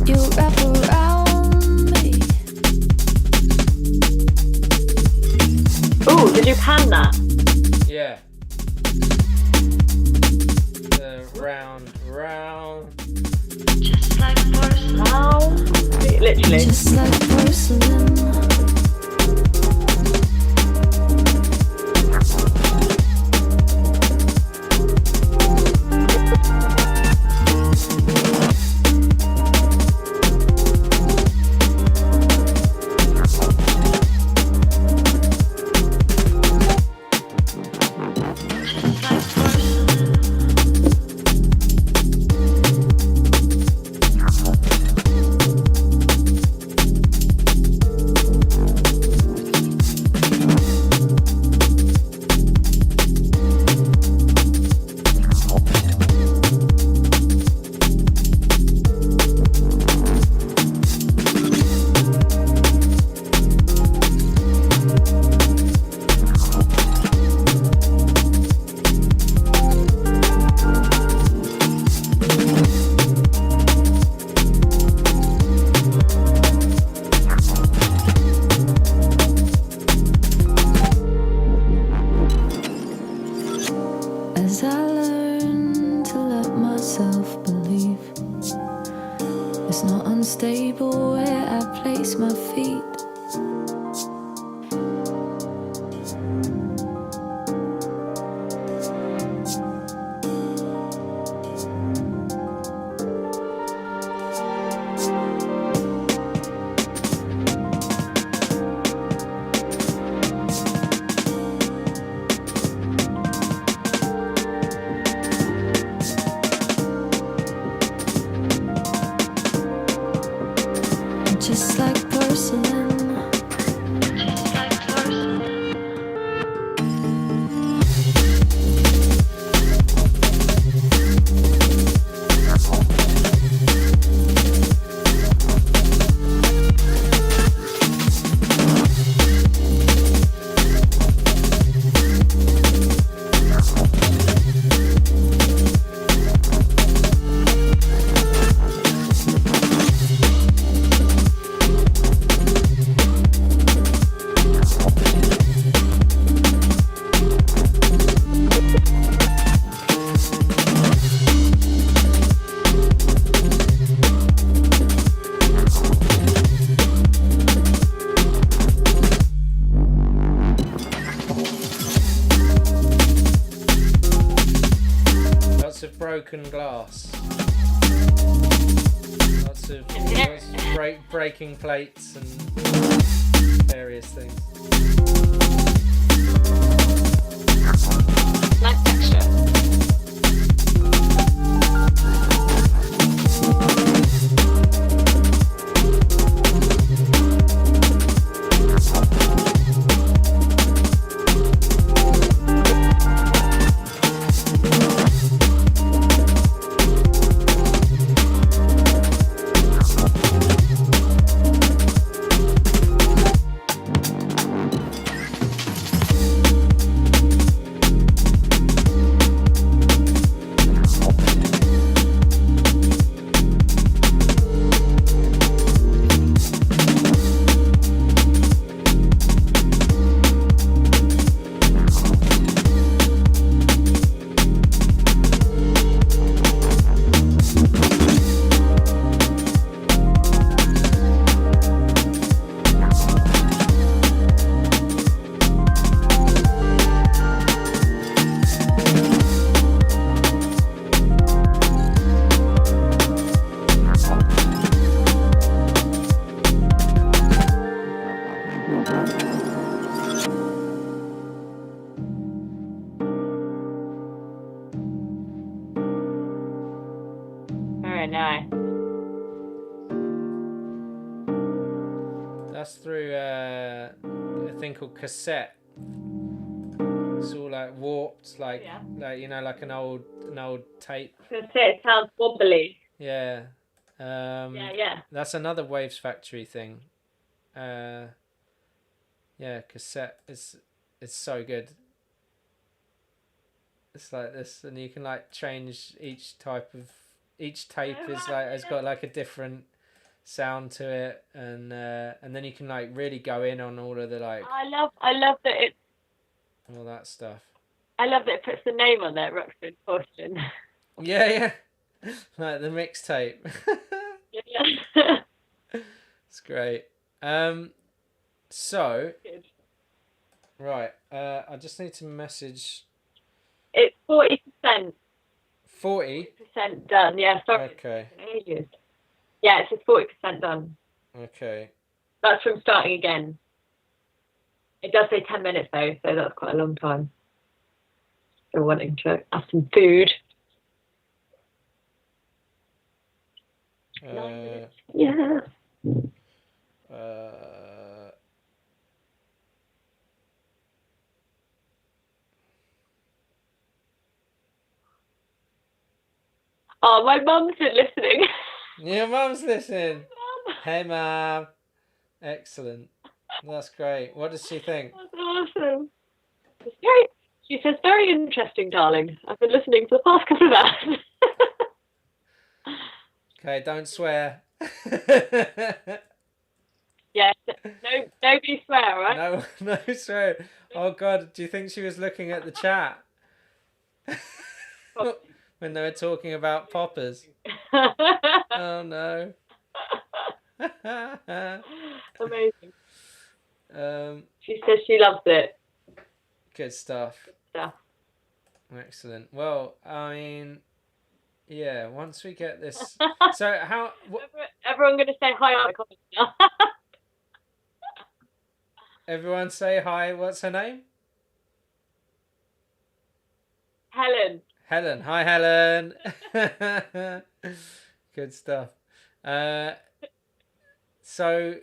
you wrap around me. Ooh, did you pan that? Yeah. Round. Just like porcelain. Wow. Literally. Just like porcelain. It's not unstable where I place my feet. Just like porcelain. Lots of broken glass. Lots of breaking plates and various things. Nice texture. Very nice. That's through a thing called cassette. It's all like warped, like Yeah. like like an old tape. I was gonna say it sounds wobbly. Yeah. Yeah. That's another Waves Factory thing. Yeah, cassette is so good. It's like this, and you can like change each tape has got like a different sound to it, and then you can like really go in on all of the like I love that it. all that stuff. I love that it puts the name on there, Roxford Caution. Yeah. Like the mixtape. Yeah. It's great. So Good. right, I just need to message It's 40%. 40. 40% done. Yeah, sorry. Okay. It's been ages. Yeah, it's just 40% done. Okay. That's from starting again. It does say 10 minutes though, so that's quite a long time. Still wanting to have some food. 9 minutes. Yeah. Oh, my mum's been listening. Your mum's listening. Hey, Mum. Excellent. That's great. What does she think? That's awesome. She says, very interesting, darling. I've been listening for the past couple of hours. Okay, don't swear. Yeah, no, nobody swear, all right? No swear. Oh God, do you think she was looking at the chat when they were talking about poppers? Oh no. Amazing. Um, She says she loves it. good stuff. Stuff. Excellent. Well, I mean, yeah. Once we get this, so how? Everyone going to say hi on the comments now. Everyone say hi. What's her name? Helen. Helen. Hi, Helen. Good stuff. So,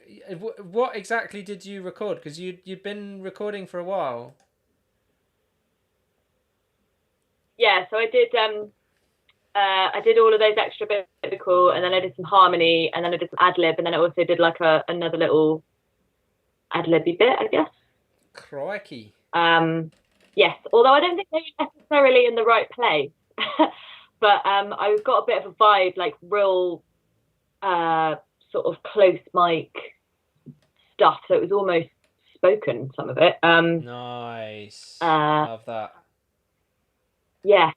what exactly did you record? Because you'd been recording for a while. Yeah, so I did all of those extra bits vocal, and then I did some harmony, and then I did some ad lib, and then I also did like another little ad libby bit, I guess. Crikey. Yes, although I don't think they were necessarily in the right place. But I got a bit of a vibe, like real sort of close mic stuff. So it was almost spoken, some of it. Nice. Love that. Yeah,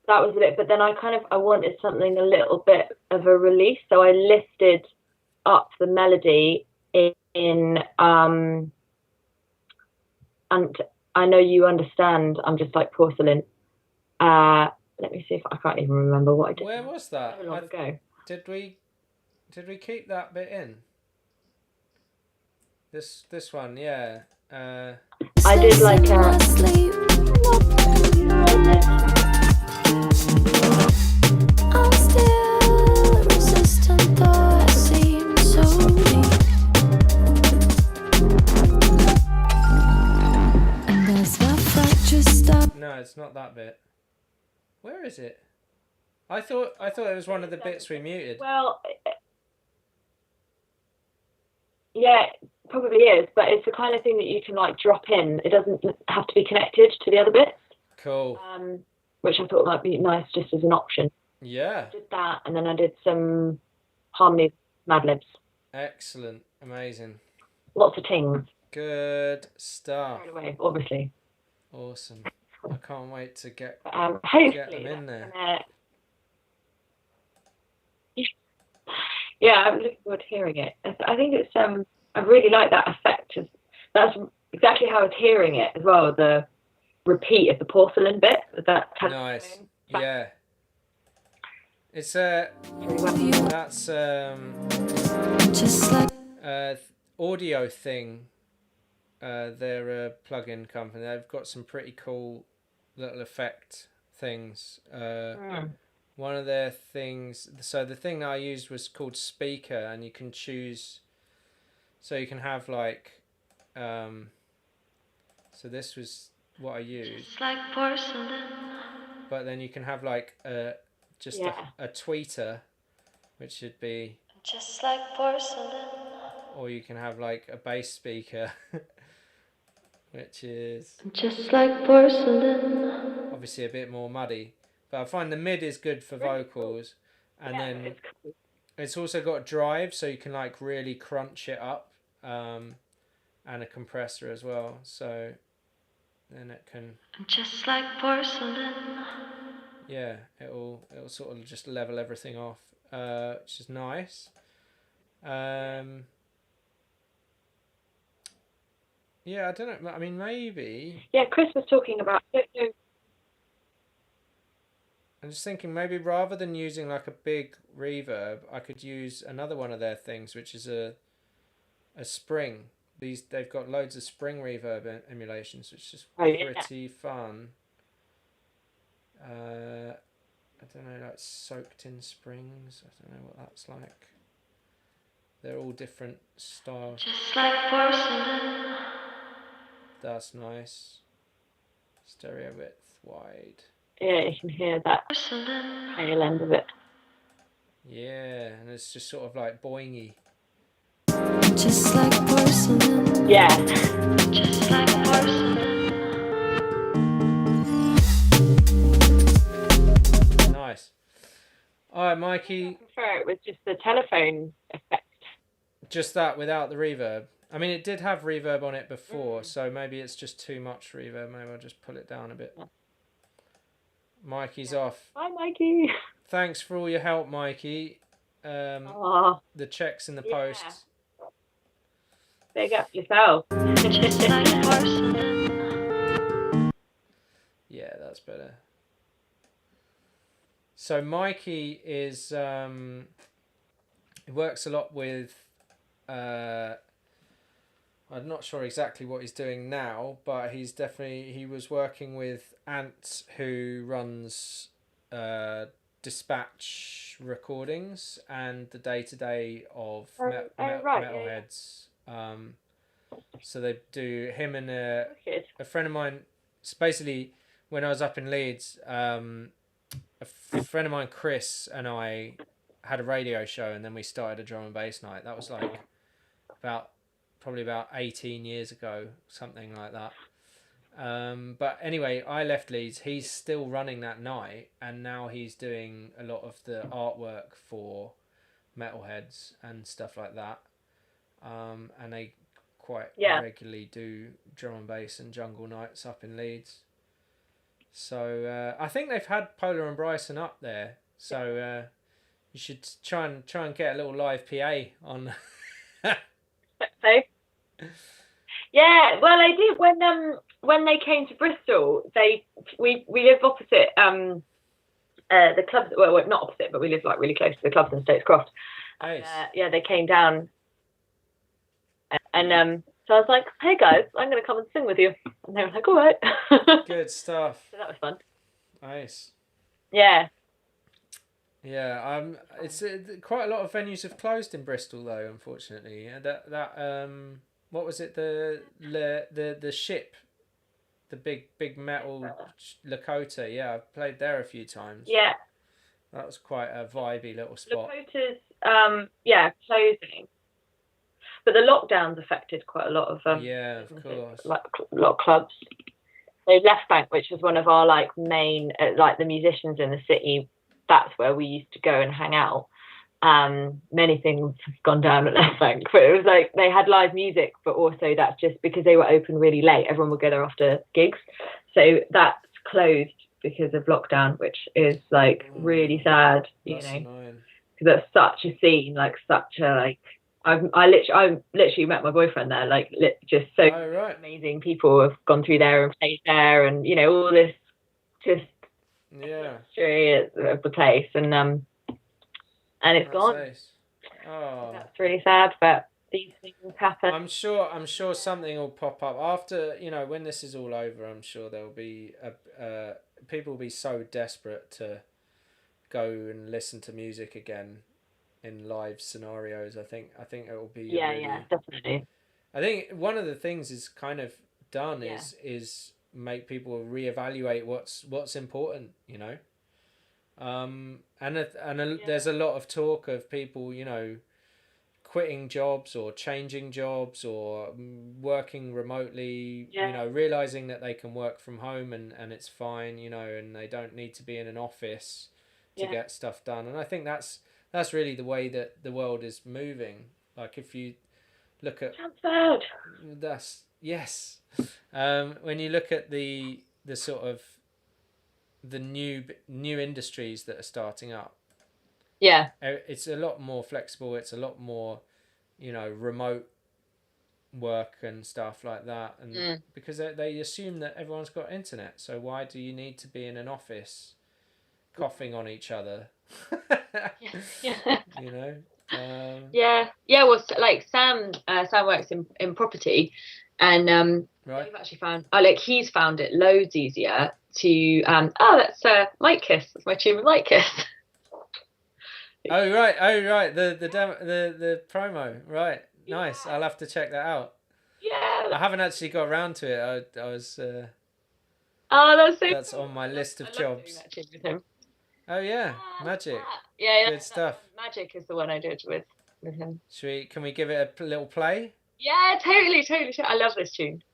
that was a bit. But then I wanted something a little bit of a release. So I lifted up the melody in and I know you understand. I'm just like porcelain. Let me see if I can't even remember what I did. Where was that? So long ago. Did we keep that bit in? This one, yeah. I did like I'm still resistant, though I seem so weak. And as my fracture stops. No, it's not that bit. Where is it? I thought it was one of the bits we muted. Well, yeah, it probably is, but it's the kind of thing that you can like drop in. It doesn't have to be connected to the other bits. Cool. Which I thought might be nice just as an option. Yeah. I did that, and then I did some harmony Mad Libs. Excellent. Amazing. Lots of things. Good stuff. Right away, obviously. Awesome. I can't wait to get hopefully them in there. Yeah, I'm looking forward to hearing it. I think it's I really like that effect. That's exactly how I was hearing it as well. The repeat of the porcelain bit. That nice. Yeah. It's that's Just like audio thing. They're a plug-in company. They've got some pretty cool little effect things. One of their things, so the thing that I used was called Speaker, and you can choose, so you can have like, so this was what I used. just like porcelain. But then you can have like just a tweeter, which should be Just like porcelain. or you can have like a bass speaker, which is Just like porcelain. obviously a bit more muddy. But I find the mid is good for vocals, and then it's also got drive, so you can like really crunch it up, and a compressor as well. So then it can. Just like porcelain. Yeah, it'll sort of just level everything off, which is nice. Yeah, I don't know. I mean, maybe. Yeah, Chris was talking about. I'm just thinking maybe rather than using like a big reverb, I could use another one of their things, which is a spring. They've got loads of spring reverb emulations, which is pretty fun. I don't know, like soaked in springs. I don't know what that's like. They're all different styles. Just like porcelain. That's nice. Stereo width wide. Yeah, you can hear that tail end of it. Yeah, and it's just sort of like boingy. Just like porcelain. Yeah. Just like porcelain. Nice. Alright, Mikey. I prefer it with just the telephone effect. Just that without the reverb. I mean, it did have reverb on it before, so maybe it's just too much reverb. Maybe I'll just pull it down a bit. Mikey's off. Bye, Mikey. Thanks for all your help, Mikey. The checks in the post Big up yourself. Yeah, that's better. So Mikey is he works a lot with I'm not sure exactly what he's doing now, but he was working with Ant, who runs Dispatch recordings and the day-to-day of Metalheads. So they do him and a friend of mine. So basically, when I was up in Leeds, a friend of mine, Chris, and I had a radio show, and then we started a drum and bass night. That was like probably about 18 years ago, something like that. But anyway, I left Leeds. He's still running that night, and now he's doing a lot of the artwork for Metalheads and stuff like that. And they quite regularly do drum and bass and jungle nights up in Leeds. So I think they've had Polar and Bryson up there. So you should try and get a little live PA on. So. Yeah, well, they did when they came to Bristol. We live opposite the clubs. Well, not opposite, but we live like really close to the clubs in States Croft. Nice. Yeah, they came down, and so I was like, "Hey guys, I'm going to come and sing with you," and they were like, "All right." Good stuff. So that was fun. Nice. Yeah. Yeah, it's quite a lot of venues have closed in Bristol though, unfortunately. That what was it, the ship, the big metal Lakota? Yeah, I've played there a few times. Yeah. That was quite a vibey little spot. Lakota's closing, but the lockdowns affected quite a lot of yeah, of course, like a lot of clubs. So Left Bank, which was one of our like main like the musicians in the city. That's where we used to go and hang out. Many things have gone down at Left Bank, but it was like they had live music, but also that's just because they were open really late. Everyone would go there after gigs, so that's closed because of lockdown, which is like really sad. That's you know, annoying. Because that's such a scene, like such a like. I literally met my boyfriend there, like just so amazing people have gone through there and played there, and you know all this just. Yeah. History of the place, and it's gone. Nice. Oh, that's really sad, but these things happen. I'm sure something will pop up after, when this is all over. I'm sure there'll be people will be so desperate to go and listen to music again in live scenarios. I think it will be yeah, definitely. I think one of the things is kind of done is make people reevaluate what's important, there's a lot of talk of people, quitting jobs or changing jobs or working remotely, realizing that they can work from home and it's fine, and they don't need to be in an office to get stuff done. And I think that's really the way that the world is moving. Like if you look at yes. When you look at the sort of the new industries that are starting up, it's a lot more flexible. It's a lot more, remote work and stuff like that. And because they assume that everyone's got internet, so why do you need to be in an office, coughing on each other? Well, like Sam works in property. And I've actually found, he's found it loads easier to, that's Mike Kiss. That's my tune with Mike Kiss. Oh right, the promo, right? Nice. I'll have to check that out. Yeah. I haven't actually got around to it. I was. That's cool. On my list of jobs. With him. Oh yeah, Magic. Yeah, good stuff. Magic is the one I did with him. Can we give it a little play? Yeah, totally. I love this tune.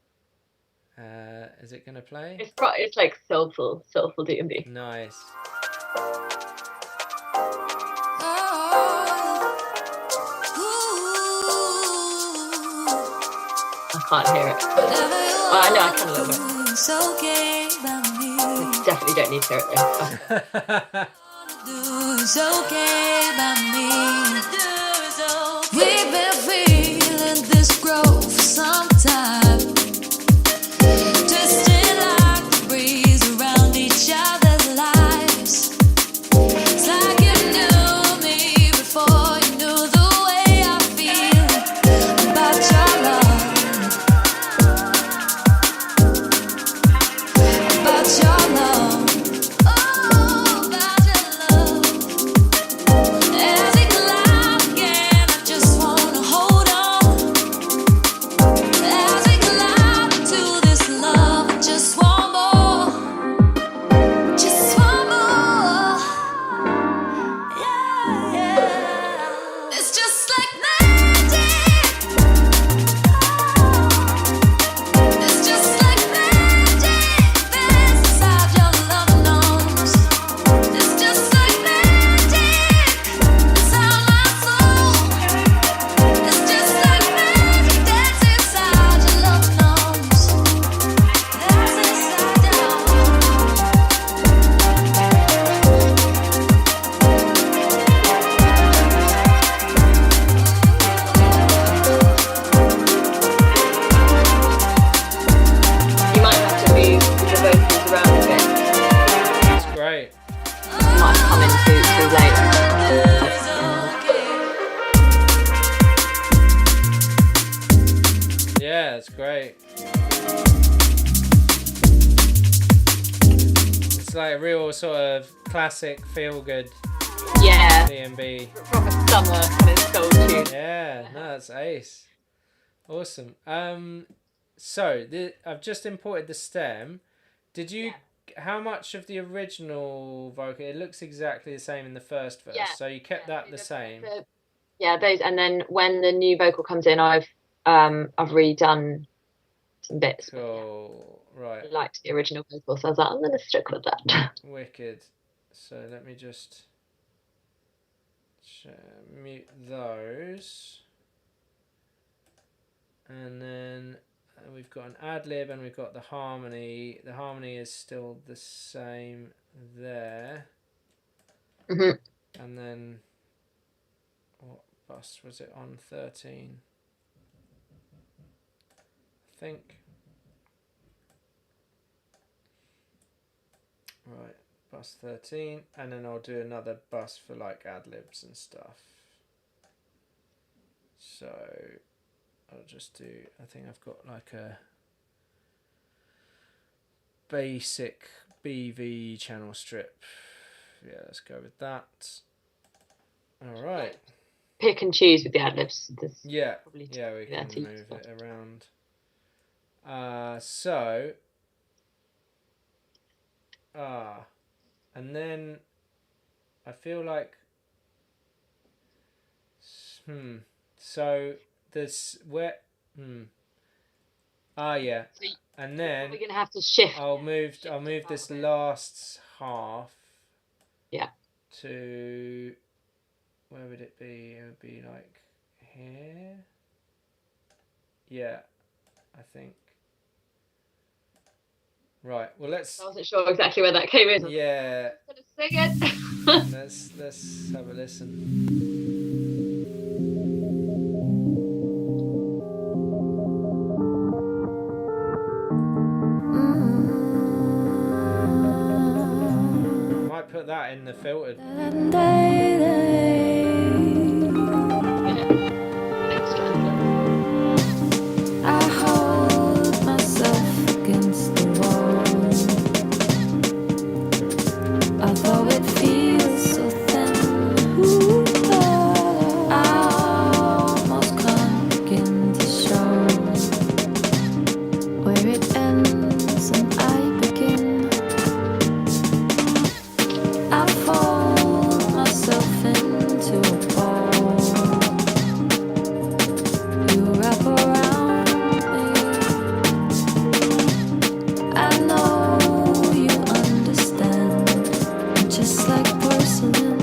Is it gonna play? It's like soulful D&B. Nice. I can't hear it. Well, I know I can a little bit. I definitely don't need to hear it though. We've been feeling this growth great. It's like a real sort of classic feel-good Yeah, D&B. proper summer kind of soul tune. Yeah, no, that's ace. Awesome. So I've just imported the stem. Did you? How much of the original vocal? It looks exactly the same in the first verse. Yeah, So you kept that the same. Yeah, those, and then when the new vocal comes in, I've redone some bits. Cool. Right. I liked the original vocal, so I was like, I'm going to stick with that. Wicked. So let me just mute those. And then we've got an ad lib and we've got the harmony. The harmony is still the same there. Mm-hmm. And then what bus was it on? 13. I think. Right, bus 13. And then I'll do another bus for like ad libs and stuff. So I'll just do, I think I've got like a basic BV channel strip. Yeah, let's go with that. All right. Pick and choose with the ad libs. Yeah, we can move it around. And then I feel like, so this yeah. And then we're gonna have to shift. I'll move this last half. Yeah. To where would it be? It would be like here. Yeah, I think. Right. Well, let's. I wasn't sure exactly where that came in. Yeah. I'm gonna sing it. Let's have a listen. Put that in the filtered. I hold myself against the wall, although it feels so thin. I almost can't begin to show where it ends and I begin. I fold myself into a ball. You wrap around me. I know you understand. Just like porcelain.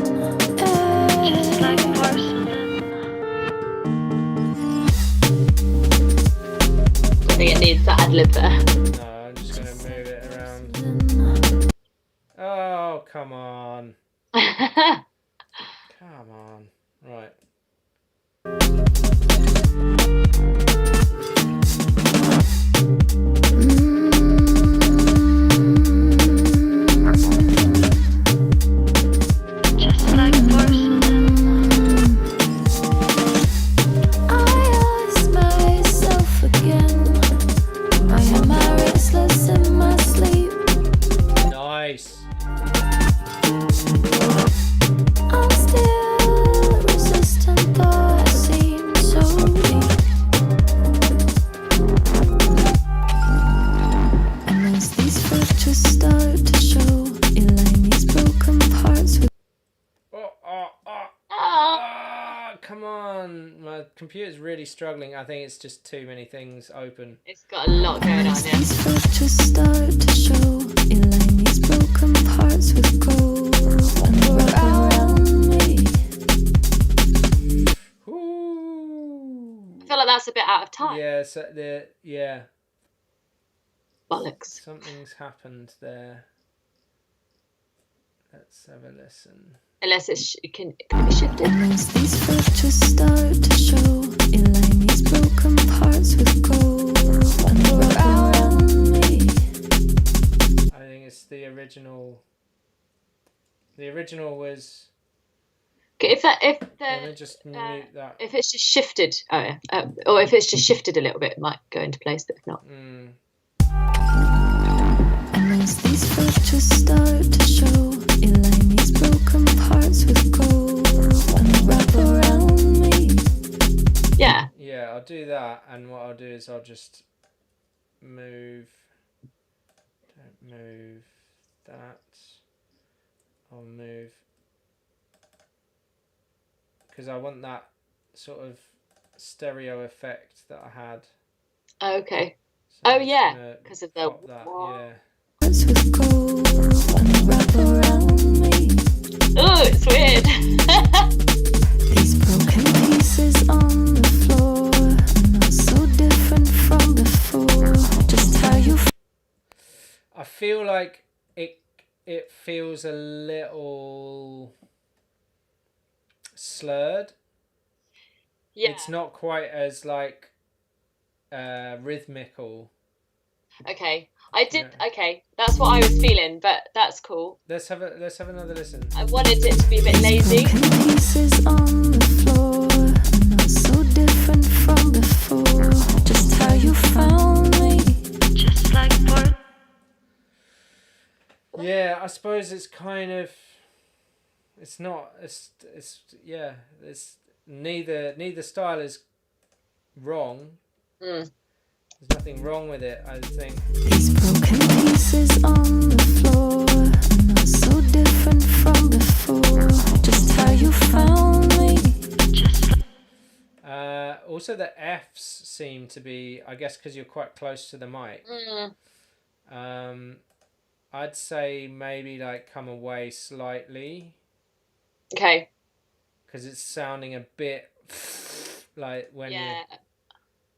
Just like porcelain. I think it needs to ad lib there. No, I'm just gonna move it around. Oh, come on. Come on. Right. Just like porcelain. I ask myself again, why am I restless in my sleep? Nice. I'm still resistant, though I seem so weak. And as these fractures start to show, align these broken parts with Come on. My computer's really struggling. I think it's just too many things open. It's got a lot going on as here. these fractures start to show, align these broken parts with gold and wrap around me. Ooh. I feel like that's a bit out of time. Yeah, so Bollocks. something's happened there. Let's have a listen. Unless it can be shifted. And as these fractures start to show, align these broken parts with gold and wrap around me. I think it's the original. The original was. Let me just mute that. if it's just shifted, or if it's just shifted a little bit, it might go into place. But if not, And as these filters start to show, you line these broken parts with gold and wrap around me. yeah. Yeah, I'll do that, and what I'll do is I'll just move. Don't move that. I'll move because I want that sort of stereo effect that I had. Okay. So I'm just yeah, gonna because of the pop that. Yeah. Parts with gold and wrap around me. Oh, it's weird. These broken pieces on the floor, not so different from before. Just how you I feel like it feels a little slurred. Yeah. It's not quite as like rhythmical. Okay. Okay, that's what I was feeling, but that's cool. Let's have another listen. I wanted it to be a bit lazy. pieces on the floor, not so different from before. Just how you found me, just like part. Yeah, I suppose it's kind of. It's not. It's yeah. It's neither style is wrong. There's nothing wrong with it, I think. These broken pieces on the floor, not so different from before. Just how you found me. Also, the Fs seem to be, I guess, because you're quite close to the mic. I'd say maybe like come away slightly. Okay. Because it's sounding a bit like when you.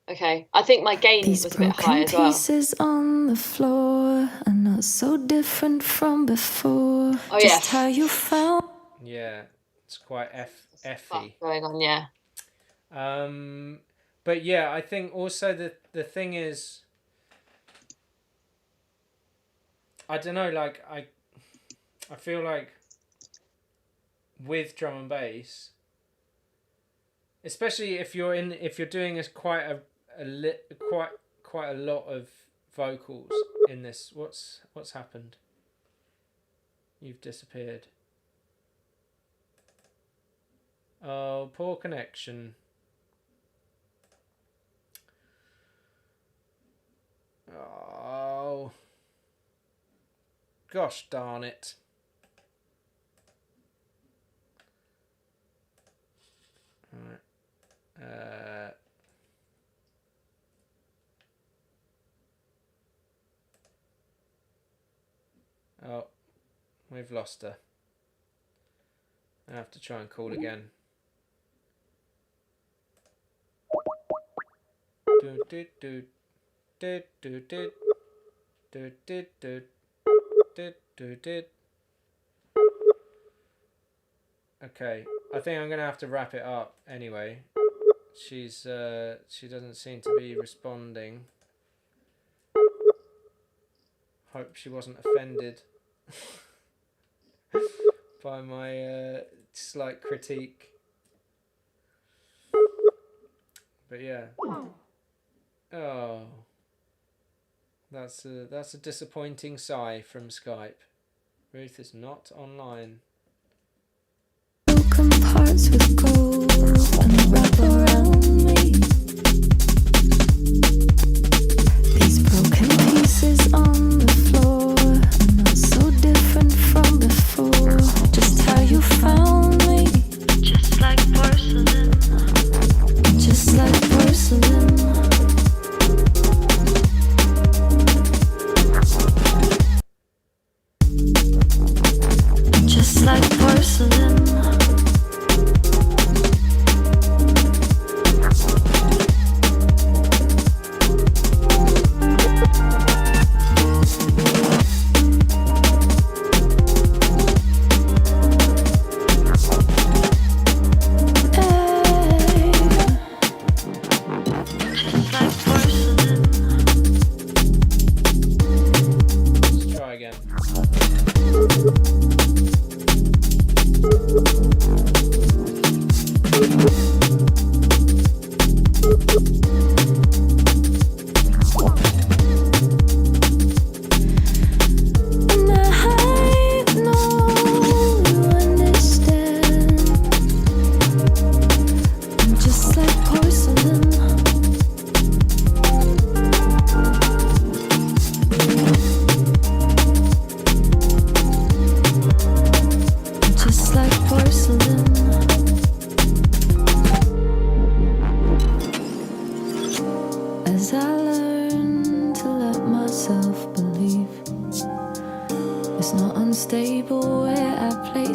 Okay. I think my gain These was a bit high as well. pieces on the floor are not so different from before. Oh, Just yes. how you found. Yeah, it's quite F-y. Going on, yeah. But yeah, I think also the thing is, I don't know, like I feel like with drum and bass, especially if you're doing quite a lot of vocals in this. What's happened? You've disappeared. Oh, poor connection. Oh, gosh darn it. Alright. Oh, we've lost her. I have to try and call again. Okay, I think I'm gonna have to wrap it up anyway. She doesn't seem to be responding. Hope she wasn't offended by my slight critique. But yeah. Oh, that's a disappointing sigh from Skype. Ruth is not online. Broken parts with gold and wrap around me. These broken pieces on the floor, not so different from before. Just how you found me, just like porcelain, just like porcelain. Just like porcelain.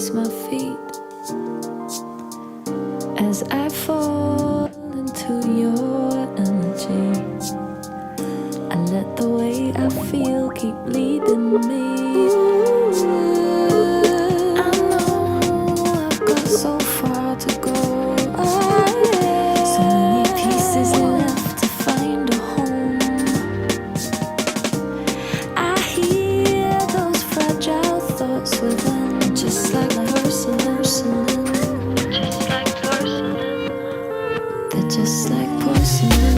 beneath my feet as I fall into your energy. I let the way I feel keep leading me. I know I've got so far to go. So many pieces left to find a home. I hear those fragile thoughts within, just like porcelain. Just like porcelain. They're just like porcelain.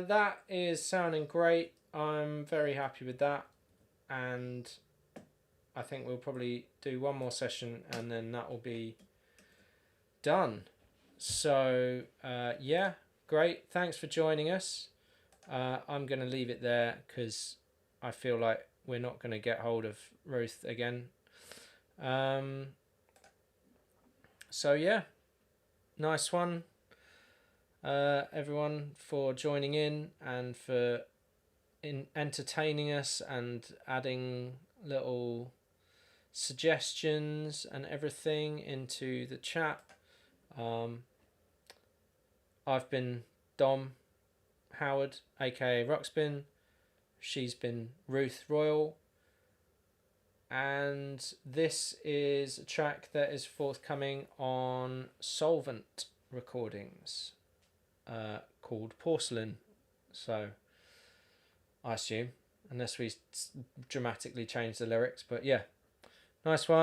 That is sounding great. I'm very happy with that, and I think we'll probably do one more session and then that will be done. So yeah, great. Thanks for joining us. I'm going to leave it there because I feel like we're not going to get hold of Ruth again. So yeah, nice one. Everyone, for joining in and for entertaining us and adding little suggestions and everything into the chat. I've been Dom Howard, aka Ruxpin. She's been Ruth Royal, and this is a track that is forthcoming on Solvent Recordings, called Porcelain. So I assume, unless we dramatically change the lyrics, but yeah, nice one.